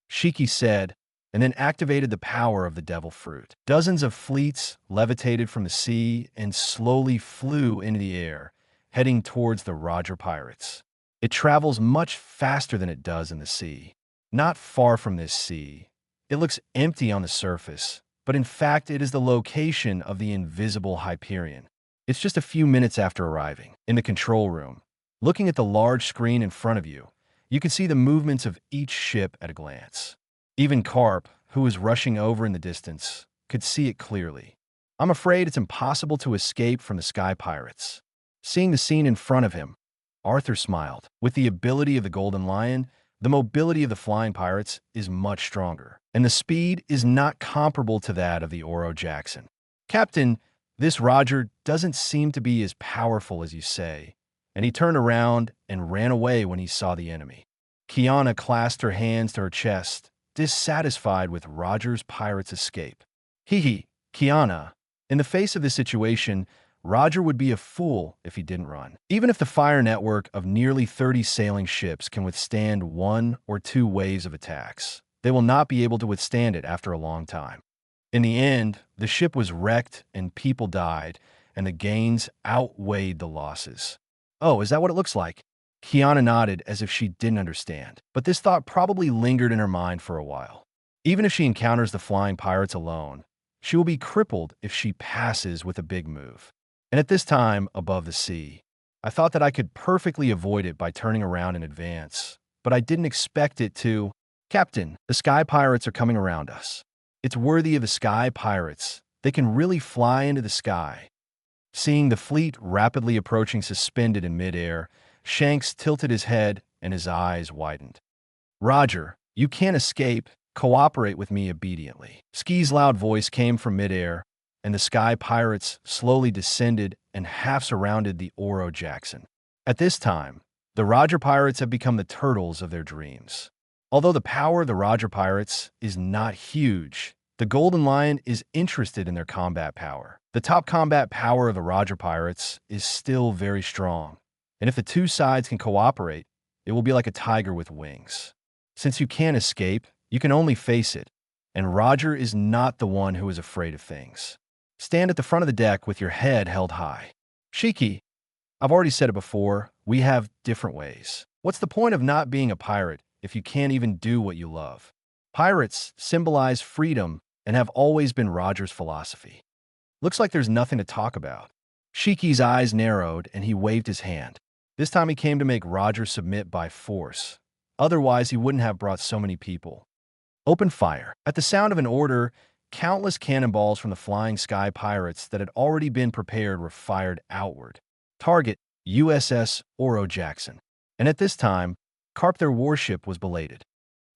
Shiki said, and then activated the power of the devil fruit. Dozens of fleets levitated from the sea and slowly flew into the air, heading towards the Roger pirates. It travels much faster than it does in the sea. Not far from this sea, it looks empty on the surface, but in fact it is the location of the invisible Hyperion. It's just a few minutes after arriving. In the control room, looking at the large screen in front of you, you can see the movements of each ship at a glance. Even Carp, who was rushing over in the distance, could see it clearly. I'm afraid it's impossible to escape from the Sky Pirates. Seeing the scene in front of him, Arthur smiled. With the ability of the Golden Lion, the mobility of the Flying Pirates is much stronger, and the speed is not comparable to that of the Oro Jackson. Captain, this Roger doesn't seem to be as powerful as you say, and he turned around and ran away when he saw the enemy. Kiana clasped her hands to her chest dissatisfied with Roger's pirate's escape. Hee, Kiana. In the face of this situation, Roger would be a fool if he didn't run. Even if the fire network of nearly 30 sailing ships can withstand 1 or 2 waves of attacks, they will not be able to withstand it after a long time. In the end, the ship was wrecked and people died, and the gains outweighed the losses. Oh, is that what it looks like? Kiana nodded as if she didn't understand, but this thought probably lingered in her mind for a while. Even if she encounters the flying pirates alone, she will be crippled if she passes with a big move. And at this time, above the sea, I thought that I could perfectly avoid it by turning around in advance, but I didn't expect it to. Captain, the sky pirates are coming around us. It's worthy of the sky pirates. They can really fly into the sky. Seeing the fleet rapidly approaching suspended in midair, Shanks tilted his head and his eyes widened. Roger, you can't escape. Cooperate with me obediently. Ski's loud voice came from midair, and the sky pirates slowly descended and half surrounded the Oro Jackson. At this time, the Roger pirates have become the turtles of their dreams. Although the power of the Roger pirates is not huge, the Golden Lion is interested in their combat power. The top combat power of the Roger pirates is still very strong, and if the two sides can cooperate, it will be like a tiger with wings. Since you can't escape, you can only face it, and Roger is not the one who is afraid of things. Stand at the front of the deck with your head held high. Shiki, I've already said it before, we have different ways. What's the point of not being a pirate if you can't even do what you love? Pirates symbolize freedom and have always been Roger's philosophy. Looks like there's nothing to talk about. Shiki's eyes narrowed and he waved his hand. This time he came to make Roger submit by force. Otherwise, he wouldn't have brought so many people. Open fire. At the sound of an order, countless cannonballs from the flying sky pirates that had already been prepared were fired outward. Target, USS Oro Jackson. And at this time, Carp, their warship, was belated.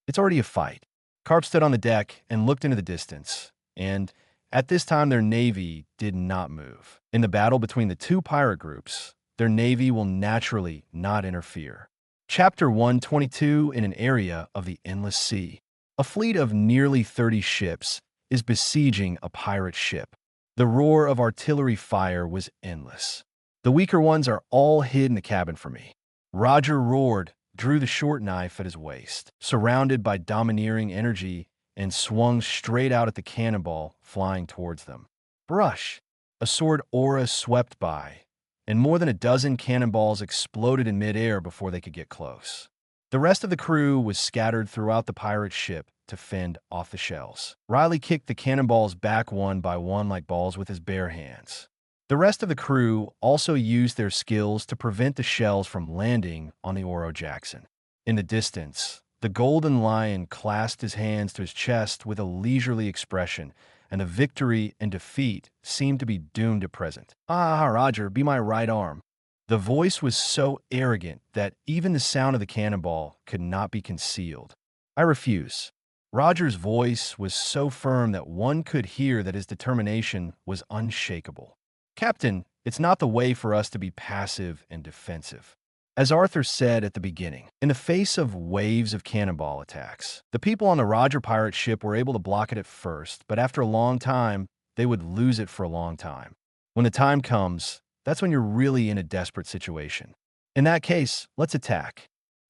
It's already a fight. Carp stood on the deck and looked into the distance, and at this time their navy did not move. In the battle between the two pirate groups, their navy will naturally not interfere. Chapter 122. In an area of the endless sea, a fleet of nearly 30 ships is besieging a pirate ship. The roar of artillery fire was endless. The weaker ones are all hid in the cabin for me. Roger roared, drew the short knife at his waist, surrounded by domineering energy, and swung straight out at the cannonball flying towards them. Brush! A sword aura swept by, and more than a dozen cannonballs exploded in midair before they could get close. The rest of the crew was scattered throughout the pirate ship to fend off the shells. Riley kicked the cannonballs back one by one like balls with his bare hands. The rest of the crew also used their skills to prevent the shells from landing on the Oro Jackson. In the distance, the Golden Lion clasped his hands to his chest with a leisurely expression, and the victory and defeat seemed to be doomed at present. Roger, be my right arm. The voice was so arrogant that even the sound of the cannonball could not be concealed. I refuse. Roger's voice was so firm that one could hear that his determination was unshakable. Captain, it's not the way for us to be passive and defensive. As Arthur said at the beginning, in the face of waves of cannonball attacks, the people on the Roger pirate ship were able to block it at first, but after a long time, they would lose it for a long time. When the time comes, that's when you're really in a desperate situation. In that case, let's attack.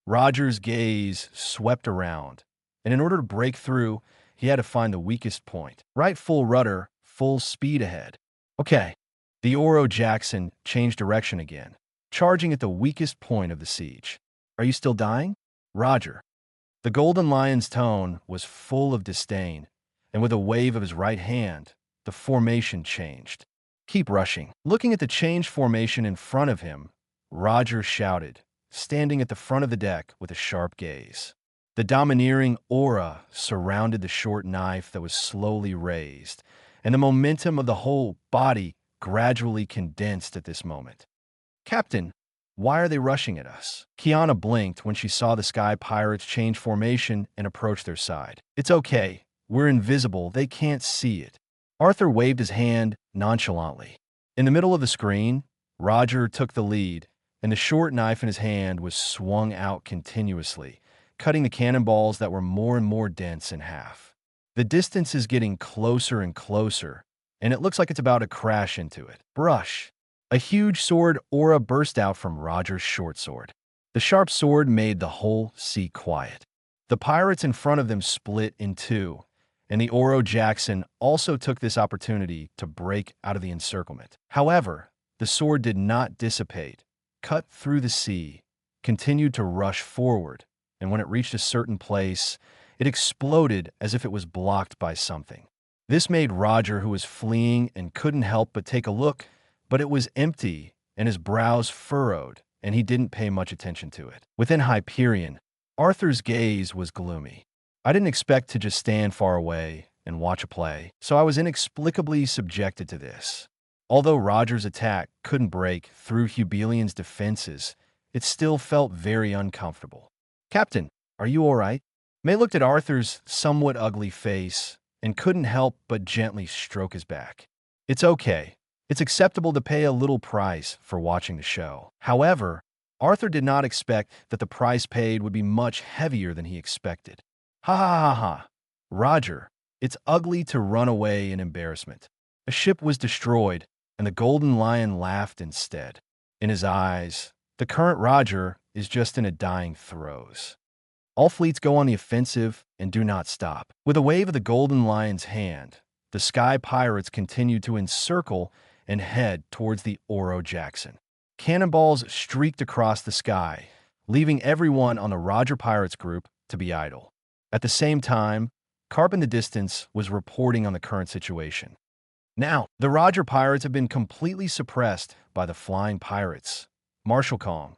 Roger's gaze swept around, and in order to break through, he had to find the weakest point. Right full rudder, full speed ahead. Okay. The Oro Jackson changed direction again, charging at the weakest point of the siege. Are you still dying? Roger. The Golden Lion's tone was full of disdain, and with a wave of his right hand, the formation changed. Keep rushing. Looking at the changed formation in front of him, Roger shouted, standing at the front of the deck with a sharp gaze. The domineering aura surrounded the short knife that was slowly raised, and the momentum of the whole body gradually condensed at this moment. Captain, why are they rushing at us? Kiana blinked when she saw the sky pirates change formation and approach their side. It's okay. We're invisible. They can't see it. Arthur waved his hand nonchalantly. In the middle of the screen, Roger took the lead, and the short knife in his hand was swung out continuously, cutting the cannonballs that were more and more dense in half. The distance is getting closer and closer, and it looks like it's about to crash into it. Brush. A huge sword aura burst out from Roger's short sword. The sharp sword made the whole sea quiet. The pirates in front of them split in two, and the Oro Jackson also took this opportunity to break out of the encirclement. However, the sword did not dissipate, cut through the sea, continued to rush forward, and when it reached a certain place, it exploded as if it was blocked by something. This made Roger, who was fleeing and couldn't help but take a look, but it was empty, and his brows furrowed, and he didn't pay much attention to it. Within Hyperion, Arthur's gaze was gloomy. I didn't expect to just stand far away and watch a play, so I was inexplicably subjected to this. Although Roger's attack couldn't break through Hubelion's defenses, it still felt very uncomfortable. "Captain, are you all right?" May looked at Arthur's somewhat ugly face and couldn't help but gently stroke his back. "It's okay. It's acceptable to pay a little price for watching the show." However, Arthur did not expect that the price paid would be much heavier than he expected. "Ha ha ha ha. Roger, it's ugly to run away in embarrassment. A ship was destroyed, and the Golden Lion laughed instead. In his eyes, the current Roger is just in a dying throes. All fleets go on the offensive and do not stop." With a wave of the Golden Lion's hand, the Sky Pirates continued to encircle and head towards the Oro Jackson. Cannonballs streaked across the sky, leaving everyone on the Roger Pirates group to be idle. At the same time, Carp in the distance was reporting on the current situation. "Now, the Roger Pirates have been completely suppressed by the Flying Pirates. Marshal Kong,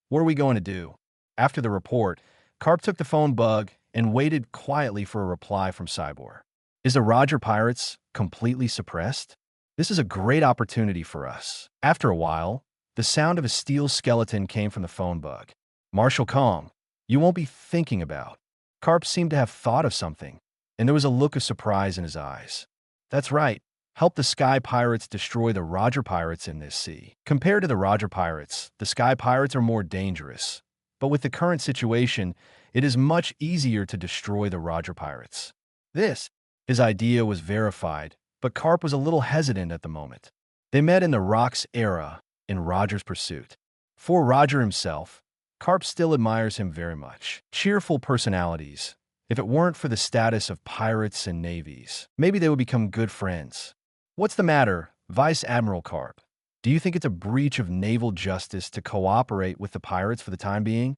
what are we going to do?" After the report, Carp took the phone bug and waited quietly for a reply from Cybor. "Is the Roger Pirates completely suppressed? This is a great opportunity for us." After a while, the sound of a steel skeleton came from the phone bug. "Marshal Kong, you won't be thinking about." Carp seemed to have thought of something, and there was a look of surprise in his eyes. "That's right. Help the Sky Pirates destroy the Roger Pirates in this sea. Compared to the Roger Pirates, the Sky Pirates are more dangerous. But with the current situation, it is much easier to destroy the Roger Pirates." His idea was verified, but Carp was a little hesitant at the moment. They met in the Rocks era in Roger's pursuit. For Roger himself, Carp still admires him very much. Cheerful personalities. If it weren't for the status of pirates and navies, maybe they would become good friends. "What's the matter, Vice Admiral Carp? Do you think it's a breach of naval justice to cooperate with the pirates for the time being?"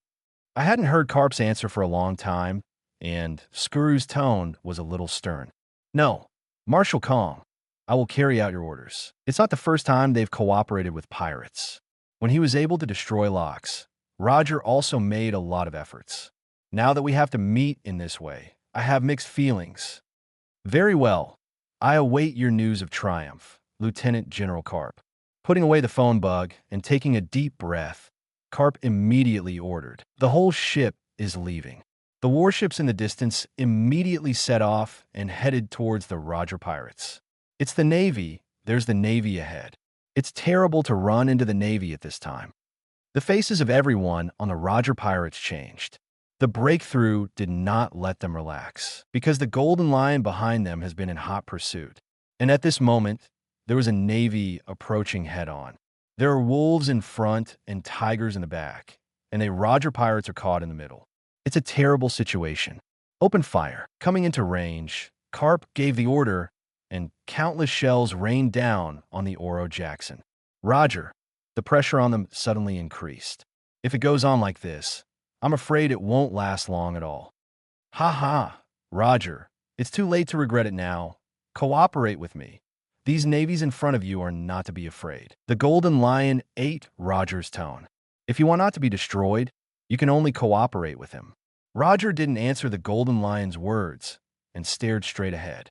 I hadn't heard Carp's answer for a long time, and Skuru's tone was a little stern. "No, Marshal Kong, I will carry out your orders. It's not the first time they've cooperated with pirates. When he was able to destroy locks, Roger also made a lot of efforts. Now that we have to meet in this way, I have mixed feelings." "Very well. I await your news of triumph, Lieutenant General Carp." Putting away the phone bug and taking a deep breath, Carp immediately ordered, "The whole ship is leaving." The warships in the distance immediately set off and headed towards the Roger Pirates. "It's the Navy. There's the Navy ahead. It's terrible to run into the Navy at this time." The faces of everyone on the Roger Pirates changed. The breakthrough did not let them relax, because the Golden Lion behind them has been in hot pursuit. And at this moment, there was a navy approaching head-on. There are wolves in front and tigers in the back, and the Roger Pirates are caught in the middle. It's a terrible situation. "Open fire." Coming into range, Carp gave the order, and countless shells rained down on the Oro Jackson. "Roger." The pressure on them suddenly increased. "If it goes on like this, I'm afraid it won't last long at all." "Ha ha, Roger. It's too late to regret it now. Cooperate with me. These navies in front of you are not to be afraid." The Golden Lion ate Roger's tone. If you want not to be destroyed, you can only cooperate with him. Roger didn't answer the Golden Lion's words and stared straight ahead.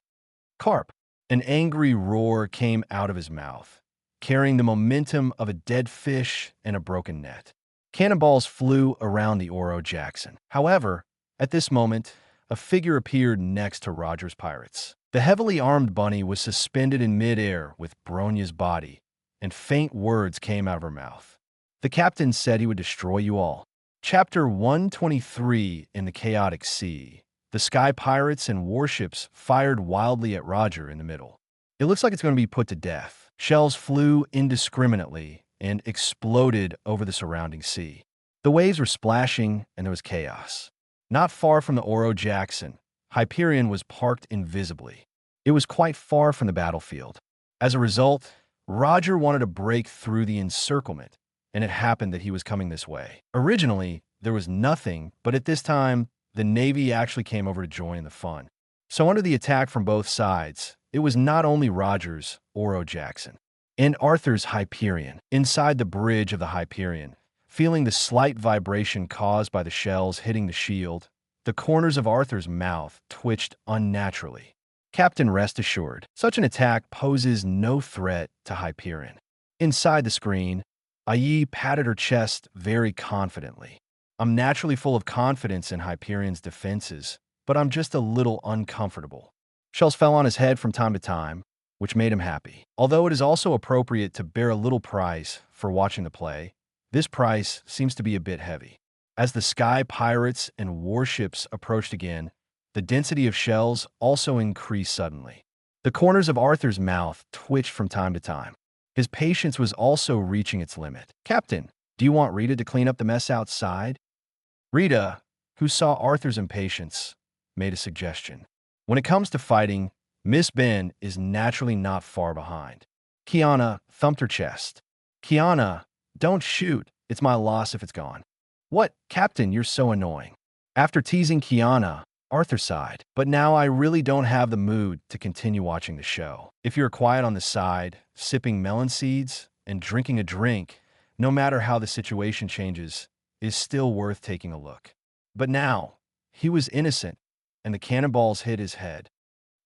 "Carp." An angry roar came out of his mouth, carrying the momentum of a dead fish and a broken net. Cannonballs flew around the Oro Jackson. However, at this moment, a figure appeared next to Roger's pirates. The heavily armed bunny was suspended in midair with Bronya's body, and faint words came out of her mouth. "The captain said he would destroy you all." Chapter 123 in the Chaotic Sea. The sky pirates and warships fired wildly at Roger in the middle. It looks like it's going to be put to death. Shells flew indiscriminately and exploded over the surrounding sea. The waves were splashing and there was chaos. Not far from the Oro Jackson, Hyperion was parked invisibly. It was quite far from the battlefield. As a result, Roger wanted to break through the encirclement, and it happened that he was coming this way. Originally, there was nothing, but at this time, the Navy actually came over to join in the fun. So under the attack from both sides, it was not only Roger's Oro Jackson and Arthur's Hyperion. Inside the bridge of the Hyperion, feeling the slight vibration caused by the shells hitting the shield, the corners of Arthur's mouth twitched unnaturally. Captain, rest assured, such an attack poses no threat to Hyperion. Inside the screen, Ayi patted her chest very confidently. I'm naturally full of confidence in Hyperion's defenses, but I'm just a little uncomfortable. Shells fell on his head from time to time, which made him happy. Although it is also appropriate to bear a little price for watching the play, this price seems to be a bit heavy. As the sky pirates and warships approached again, the density of shells also increased suddenly. The corners of Arthur's mouth twitched from time to time. His patience was also reaching its limit. "Captain, do you want Rita to clean up the mess outside?" Rita, who saw Arthur's impatience, made a suggestion. When it comes to fighting, Miss Ben is naturally not far behind. Kiana thumped her chest. "Kiana, don't shoot. It's my loss if it's gone." "What? Captain, you're so annoying." After teasing Kiana, Arthur sighed. "But now I really don't have the mood to continue watching the show. If you're quiet on the side, sipping melon seeds, and drinking a drink, no matter how the situation changes, is still worth taking a look." But now, he was innocent, and the cannonballs hit his head.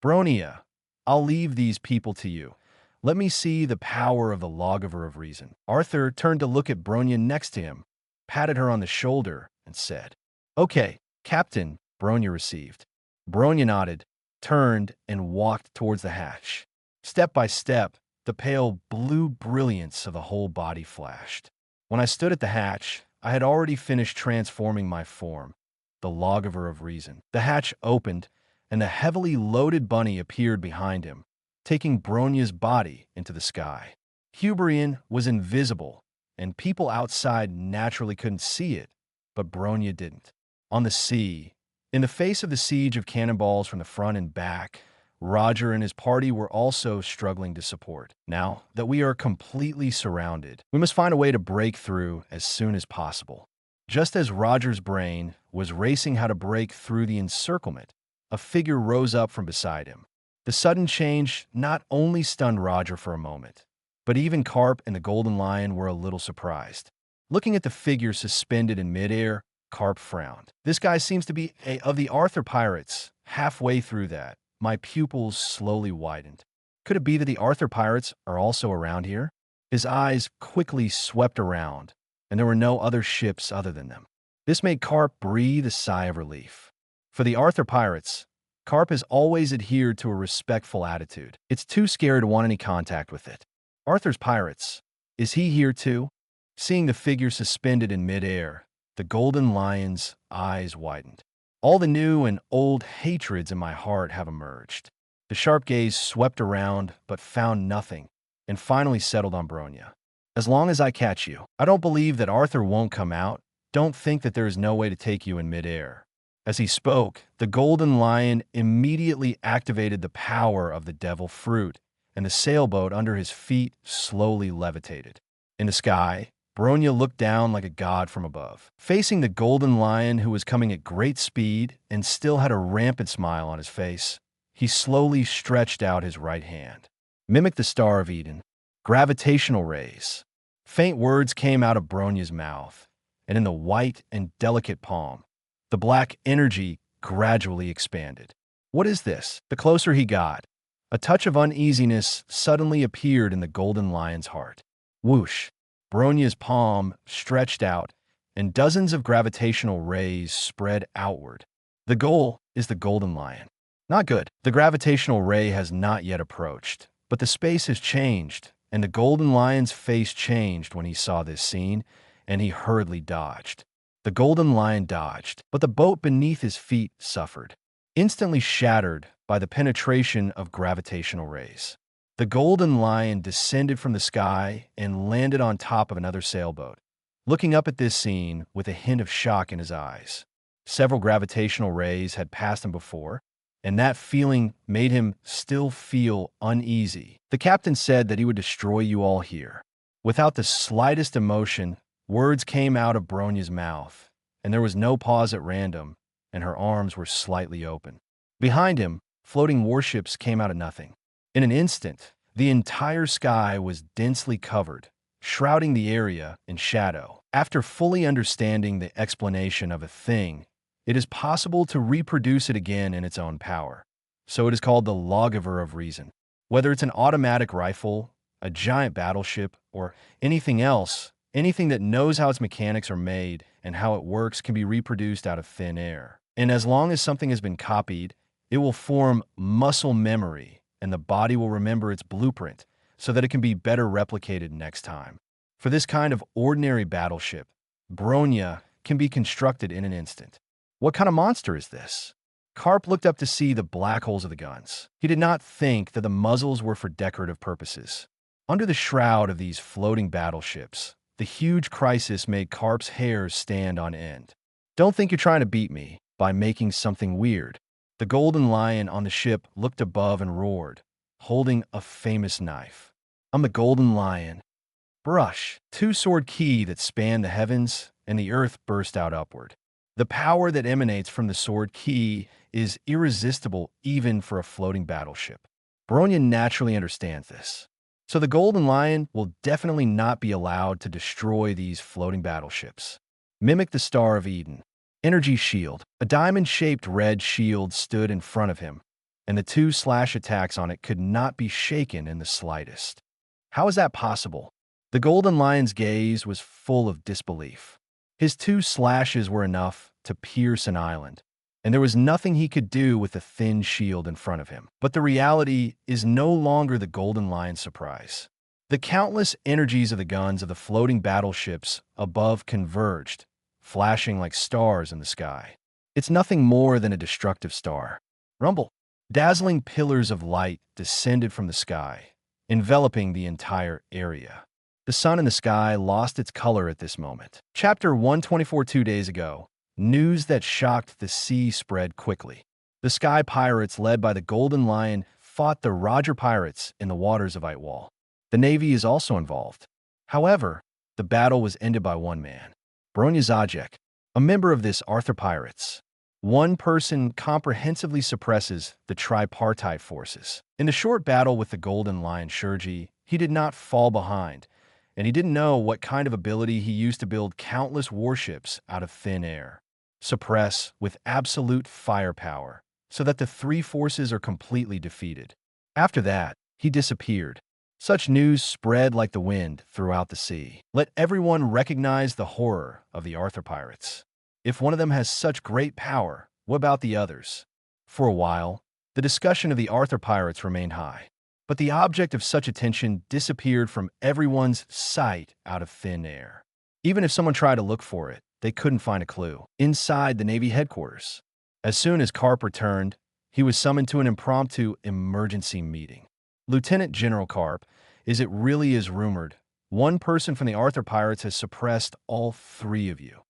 "Bronia, I'll leave these people to you. Let me see the power of the lawgiver of reason." Arthur turned to look at Bronia next to him, patted her on the shoulder, and said, "Okay, Captain." Bronia received. Bronia nodded, turned, and walked towards the hatch. Step by step, the pale blue brilliance of the whole body flashed. When I stood at the hatch, I had already finished transforming my form, the lawgiver of reason. The hatch opened, and the heavily loaded bunny appeared behind him, taking Bronia's body into the sky. Huberian was invisible, and people outside naturally couldn't see it, but Bronia didn't. On the sea, in the face of the siege of cannonballs from the front and back, Roger and his party were also struggling to support. Now that we are completely surrounded, we must find a way to break through as soon as possible. Just as Roger's brain was racing how to break through the encirclement, a figure rose up from beside him. The sudden change not only stunned Roger for a moment, but even Carp and the Golden Lion were a little surprised. Looking at the figure suspended in midair, Carp frowned. "This guy seems to be of the Arthur pirates." Halfway through that, my pupils slowly widened. Could it be that the Arthur pirates are also around here? His eyes quickly swept around, and there were no other ships other than them. This made Carp breathe a sigh of relief. For the Arthur pirates, Carp has always adhered to a respectful attitude. It's too scary to want any contact with it. Arthur's pirates, is he here too? Seeing the figure suspended in midair, the Golden Lion's eyes widened. All the new and old hatreds in my heart have emerged. The sharp gaze swept around, but found nothing, and finally settled on Bronia. "As long as I catch you, I don't believe that Arthur won't come out. Don't think that there is no way to take you in midair." As he spoke, the Golden Lion immediately activated the power of the devil fruit, and the sailboat under his feet slowly levitated. In the sky, Bronia looked down like a god from above. Facing the Golden Lion, who was coming at great speed and still had a rampant smile on his face, he slowly stretched out his right hand. "Mimic the Star of Eden. Gravitational rays." Faint words came out of Bronia's mouth, and in the white and delicate palm, the black energy gradually expanded. "What is this?" The closer he got, a touch of uneasiness suddenly appeared in the Golden Lion's heart. Whoosh! Bronia's palm stretched out, and dozens of gravitational rays spread outward. The goal is the Golden Lion. Not good. The gravitational ray has not yet approached, but the space has changed, and the Golden Lion's face changed when he saw this scene, and he hurriedly dodged. The golden lion dodged, but the boat beneath his feet suffered, instantly shattered by the penetration of gravitational rays. The golden lion descended from the sky and landed on top of another sailboat, looking up at this scene with a hint of shock in his eyes. Several gravitational rays had passed him before, and that feeling made him still feel uneasy. The captain said that he would destroy you all here. Without the slightest emotion, words came out of Bronya's mouth, and there was no pause at random, and her arms were slightly open. Behind him, floating warships came out of nothing. In an instant, the entire sky was densely covered, shrouding the area in shadow. After fully understanding the explanation of a thing, it is possible to reproduce it again in its own power. So it is called the lawgiver of reason. Whether it's an automatic rifle, a giant battleship, or anything else, anything that knows how its mechanics are made and how it works can be reproduced out of thin air. And as long as something has been copied, it will form muscle memory, and the body will remember its blueprint so that it can be better replicated next time. For this kind of ordinary battleship, Bronya can be constructed in an instant. What kind of monster is this? Karp looked up to see the black holes of the guns. He did not think that the muzzles were for decorative purposes. Under the shroud of these floating battleships, the huge crisis made Karp's hairs stand on end. Don't think you're trying to beat me by making something weird. The golden lion on the ship looked above and roared, holding a famous knife. I'm the golden lion. Brush, two-sword key that spanned the heavens, and the earth burst out upward. The power that emanates from the sword key is irresistible even for a floating battleship. Bronya naturally understands this. So the golden lion will definitely not be allowed to destroy these floating battleships. Mimic the Star of Eden. Energy shield. A diamond-shaped red shield stood in front of him, and the two slash attacks on it could not be shaken in the slightest. How is that possible? The golden lion's gaze was full of disbelief. His two slashes were enough to pierce an island, and there was nothing he could do with the thin shield in front of him. But the reality is no longer the golden lion's surprise. The countless energies of the guns of the floating battleships above converged, flashing like stars in the sky. It's nothing more than a destructive star. Rumble. Dazzling pillars of light descended from the sky, enveloping the entire area. The sun in the sky lost its color at this moment. Chapter 124. 2 days ago, news that shocked the sea spread quickly. The Sky Pirates, led by the Golden Lion, fought the Roger Pirates in the waters of Icewall. The Navy is also involved. However, the battle was ended by one man, Bronya Zajek, a member of this Arthur Pirates. One person comprehensively suppresses the tripartite forces. In the short battle with the Golden Lion Shurji, he did not fall behind, and he didn't know what kind of ability he used to build countless warships out of thin air. Suppress with absolute firepower, so that the three forces are completely defeated. After that, he disappeared. Such news spread like the wind throughout the sea. Let everyone recognize the horror of the Arthur Pirates. If one of them has such great power, what about the others? For a while, the discussion of the Arthur Pirates remained high, but the object of such attention disappeared from everyone's sight out of thin air. Even if someone tried to look for it, they couldn't find a clue. Inside the Navy headquarters, as soon as Karp returned, he was summoned to an impromptu emergency meeting. Lieutenant General Karp, is it really as rumored? One person from the Arthur Pirates has suppressed all three of you.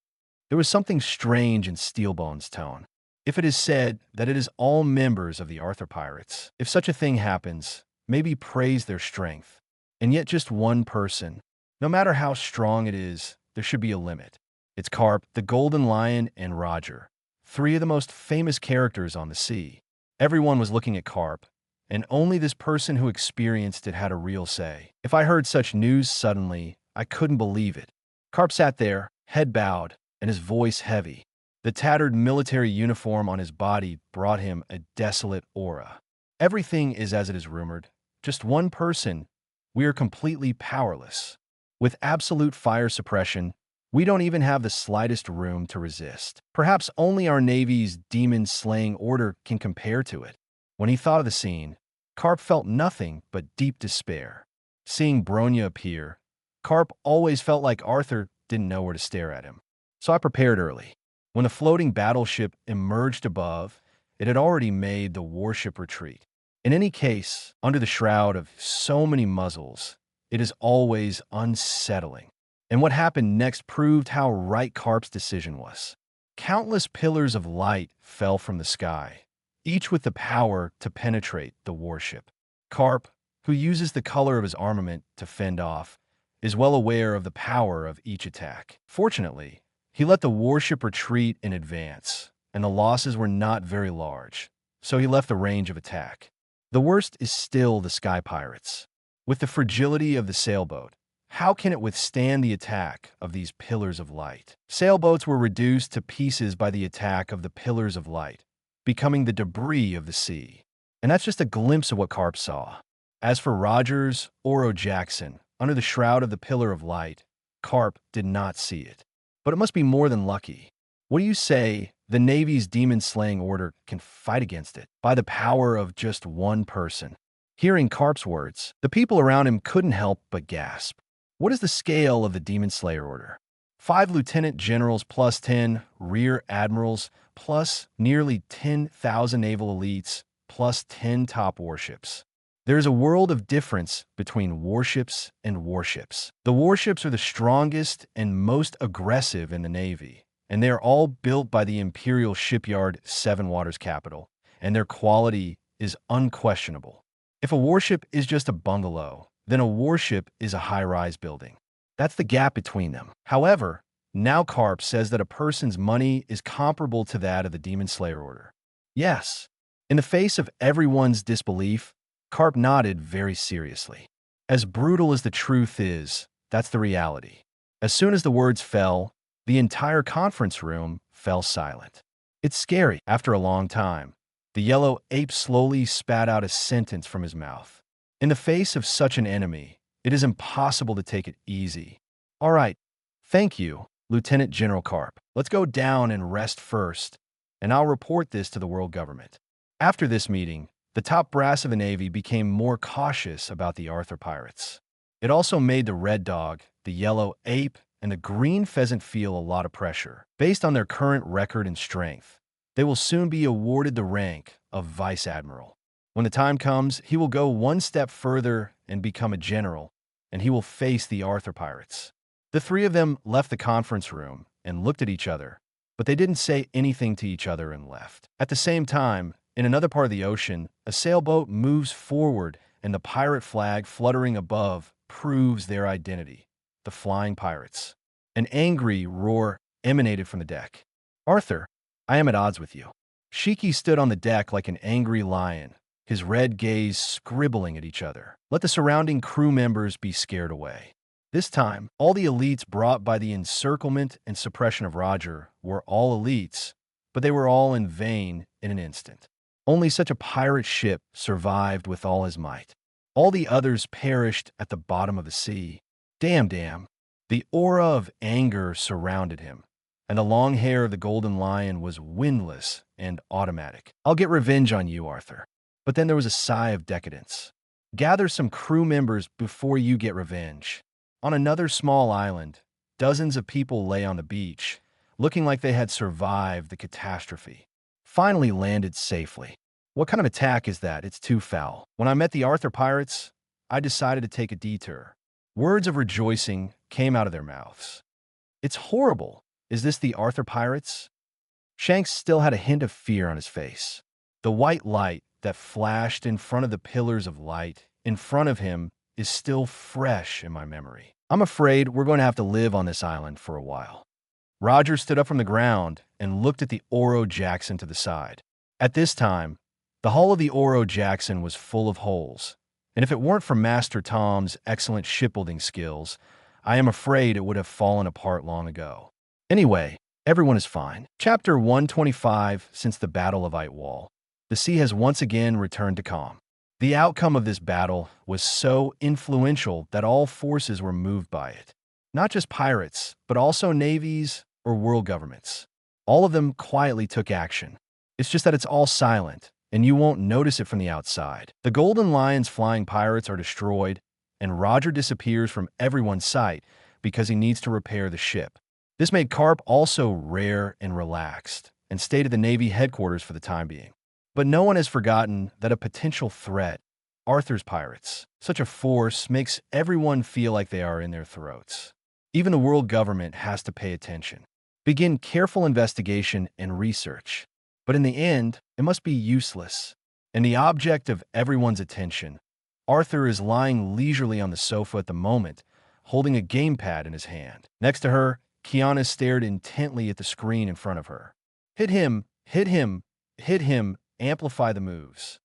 There was something strange in Steelbone's tone. If it is said that it is all members of the Arthur Pirates, if such a thing happens, maybe praise their strength. And yet just one person, no matter how strong it is, there should be a limit. It's Karp, the Golden Lion, and Roger, three of the most famous characters on the sea. Everyone was looking at Karp, and only this person who experienced it had a real say. If I heard such news suddenly, I couldn't believe it. Karp sat there, head bowed, and his voice heavy. The tattered military uniform on his body brought him a desolate aura. Everything is as it is rumored. Just one person. We are completely powerless. With absolute fire suppression, we don't even have the slightest room to resist. Perhaps only our Navy's demon-slaying order can compare to it. When he thought of the scene, Karp felt nothing but deep despair. Seeing Bronya appear, Karp always felt like Arthur didn't know where to stare at him. so I prepared early. When the floating battleship emerged above, it had already made the warship retreat. In any case, under the shroud of so many muzzles, it is always unsettling. And what happened next proved how right Karp's decision was. Countless pillars of light fell from the sky, each with the power to penetrate the warship. Karp, who uses the color of his armament to fend off, is well aware of the power of each attack. Fortunately, he let the warship retreat in advance, and the losses were not very large, so he left the range of attack. The worst is still the sky pirates. With the fragility of the sailboat, how can it withstand the attack of these pillars of light? Sailboats were reduced to pieces by the attack of the pillars of light, becoming the debris of the sea. And that's just a glimpse of what Karp saw. As for Roger's Oro Jackson, under the shroud of the pillar of light, Karp did not see it. But it must be more than lucky. What do you say the Navy's demon-slaying order can fight against it? By the power of just one person. Hearing Karp's words, the people around him couldn't help but gasp. What is the scale of the Demon Slayer order? 5 lieutenant generals plus 10 rear admirals plus nearly 10,000 naval elites plus 10 top warships. There is a world of difference between warships and warships. The warships are the strongest and most aggressive in the Navy, and they are all built by the Imperial Shipyard Seven Waters capital, and their quality is unquestionable. If a warship is just a bungalow, then a warship is a high-rise building. That's the gap between them. However, now Karp says that a person's money is comparable to that of the Demon Slayer order. Yes. In the face of everyone's disbelief, Karp nodded very seriously. As brutal as the truth is, that's the reality. As soon as the words fell, the entire conference room fell silent. It's scary. After a long time, the yellow ape slowly spat out a sentence from his mouth. In the face of such an enemy, it is impossible to take it easy. All right, thank you, Lieutenant General Karp. Let's go down and rest first, and I'll report this to the world government. After this meeting, the top brass of the Navy became more cautious about the Arthur pirates. It also made the red dog, the yellow ape, and the green pheasant feel a lot of pressure. Based on their current record and strength, they will soon be awarded the rank of Vice Admiral. When the time comes, he will go one step further and become a general, and he will face the Arthur pirates. The three of them left the conference room and looked at each other, but they didn't say anything to each other and left. At the same time, in another part of the ocean, a sailboat moves forward and the pirate flag fluttering above proves their identity, the Flying Pirates. An angry roar emanated from the deck. Arthur, I am at odds with you. Shiki stood on the deck like an angry lion, his red gaze scribbling at each other. Let the surrounding crew members be scared away. This time, all the elites brought by the encirclement and suppression of Roger were all elites, but they were all in vain in an instant. Only such a pirate ship survived with all his might. All the others perished at the bottom of the sea. Damn. The aura of anger surrounded him, and the long hair of the Golden Lion was windless and automatic. I'll get revenge on you, Arthur. But then there was a sigh of decadence. Gather some crew members before you get revenge. On another small island, dozens of people lay on the beach, looking like they had survived the catastrophe. Finally landed safely. What kind of attack is that? It's too foul. When I met the Arthur pirates, I decided to take a detour. Words of rejoicing came out of their mouths. It's horrible. Is this the Arthur pirates? Shanks still had a hint of fear on his face. The white light that flashed in front of the pillars of light in front of him is still fresh in my memory. I'm afraid we're going to have to live on this island for a while. Roger stood up from the ground and looked at the Oro Jackson to the side. At this time, the hull of the Oro Jackson was full of holes, and if it weren't for Master Tom's excellent shipbuilding skills, I am afraid it would have fallen apart long ago. Anyway, everyone is fine. Chapter 125. Since the Battle of Eitwall, the sea has once again returned to calm. The outcome of this battle was so influential that all forces were moved by it. Not just pirates, but also navies or world governments. All of them quietly took action. It's just that it's all silent, and you won't notice it from the outside. The Golden Lion's flying pirates are destroyed, and Roger disappears from everyone's sight because he needs to repair the ship. This made Carp also rare and relaxed, and stayed at the Navy headquarters for the time being. But no one has forgotten that a potential threat, Arthur's pirates, such a force makes everyone feel like they are in their throats. Even the world government has to pay attention, begin careful investigation and research. But in the end, it must be useless. And the object of everyone's attention, Arthur is lying leisurely on the sofa at the moment, holding a gamepad in his hand. Next to her, Kiana stared intently at the screen in front of her. Hit him, hit him, hit him, amplify the moves.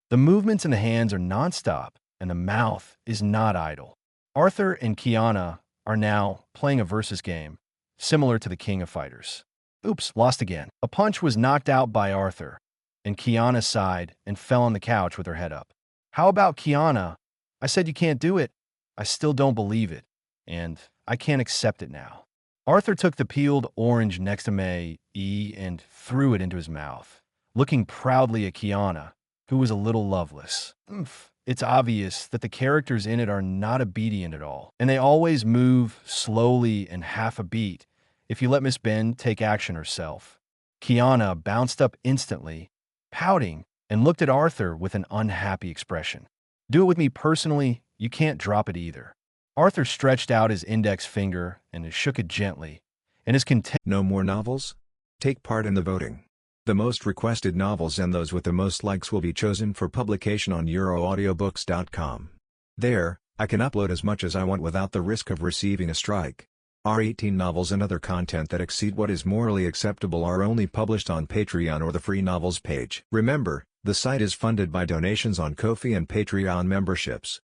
The movements in the hands are nonstop, and the mouth is not idle. Arthur and Kiana are now playing a versus game, similar to the King of Fighters. Oops, lost again. A punch was knocked out by Arthur, and Kiana sighed and fell on the couch with her head up. How about Kiana? I said you can't do it. I still don't believe it, and I can't accept it now. Arthur took the peeled orange next to May and threw it into his mouth, looking proudly at Kiana, who was a little loveless. It's obvious that the characters in it are not obedient at all, and they always move slowly and half a beat if you let Miss Ben take action herself. Kiana bounced up instantly, pouting, and looked at Arthur with an unhappy expression. Do it with me personally, you can't drop it either. Arthur stretched out his index finger and shook it gently, and his content. No more novels? Take part in the voting. The most requested novels and those with the most likes will be chosen for publication on euroaudiobooks.com. There, I can upload as much as I want without the risk of receiving a strike. Our 18 novels and other content that exceed what is morally acceptable are only published on Patreon or the free novels page. Remember, the site is funded by donations on Ko-fi and Patreon memberships.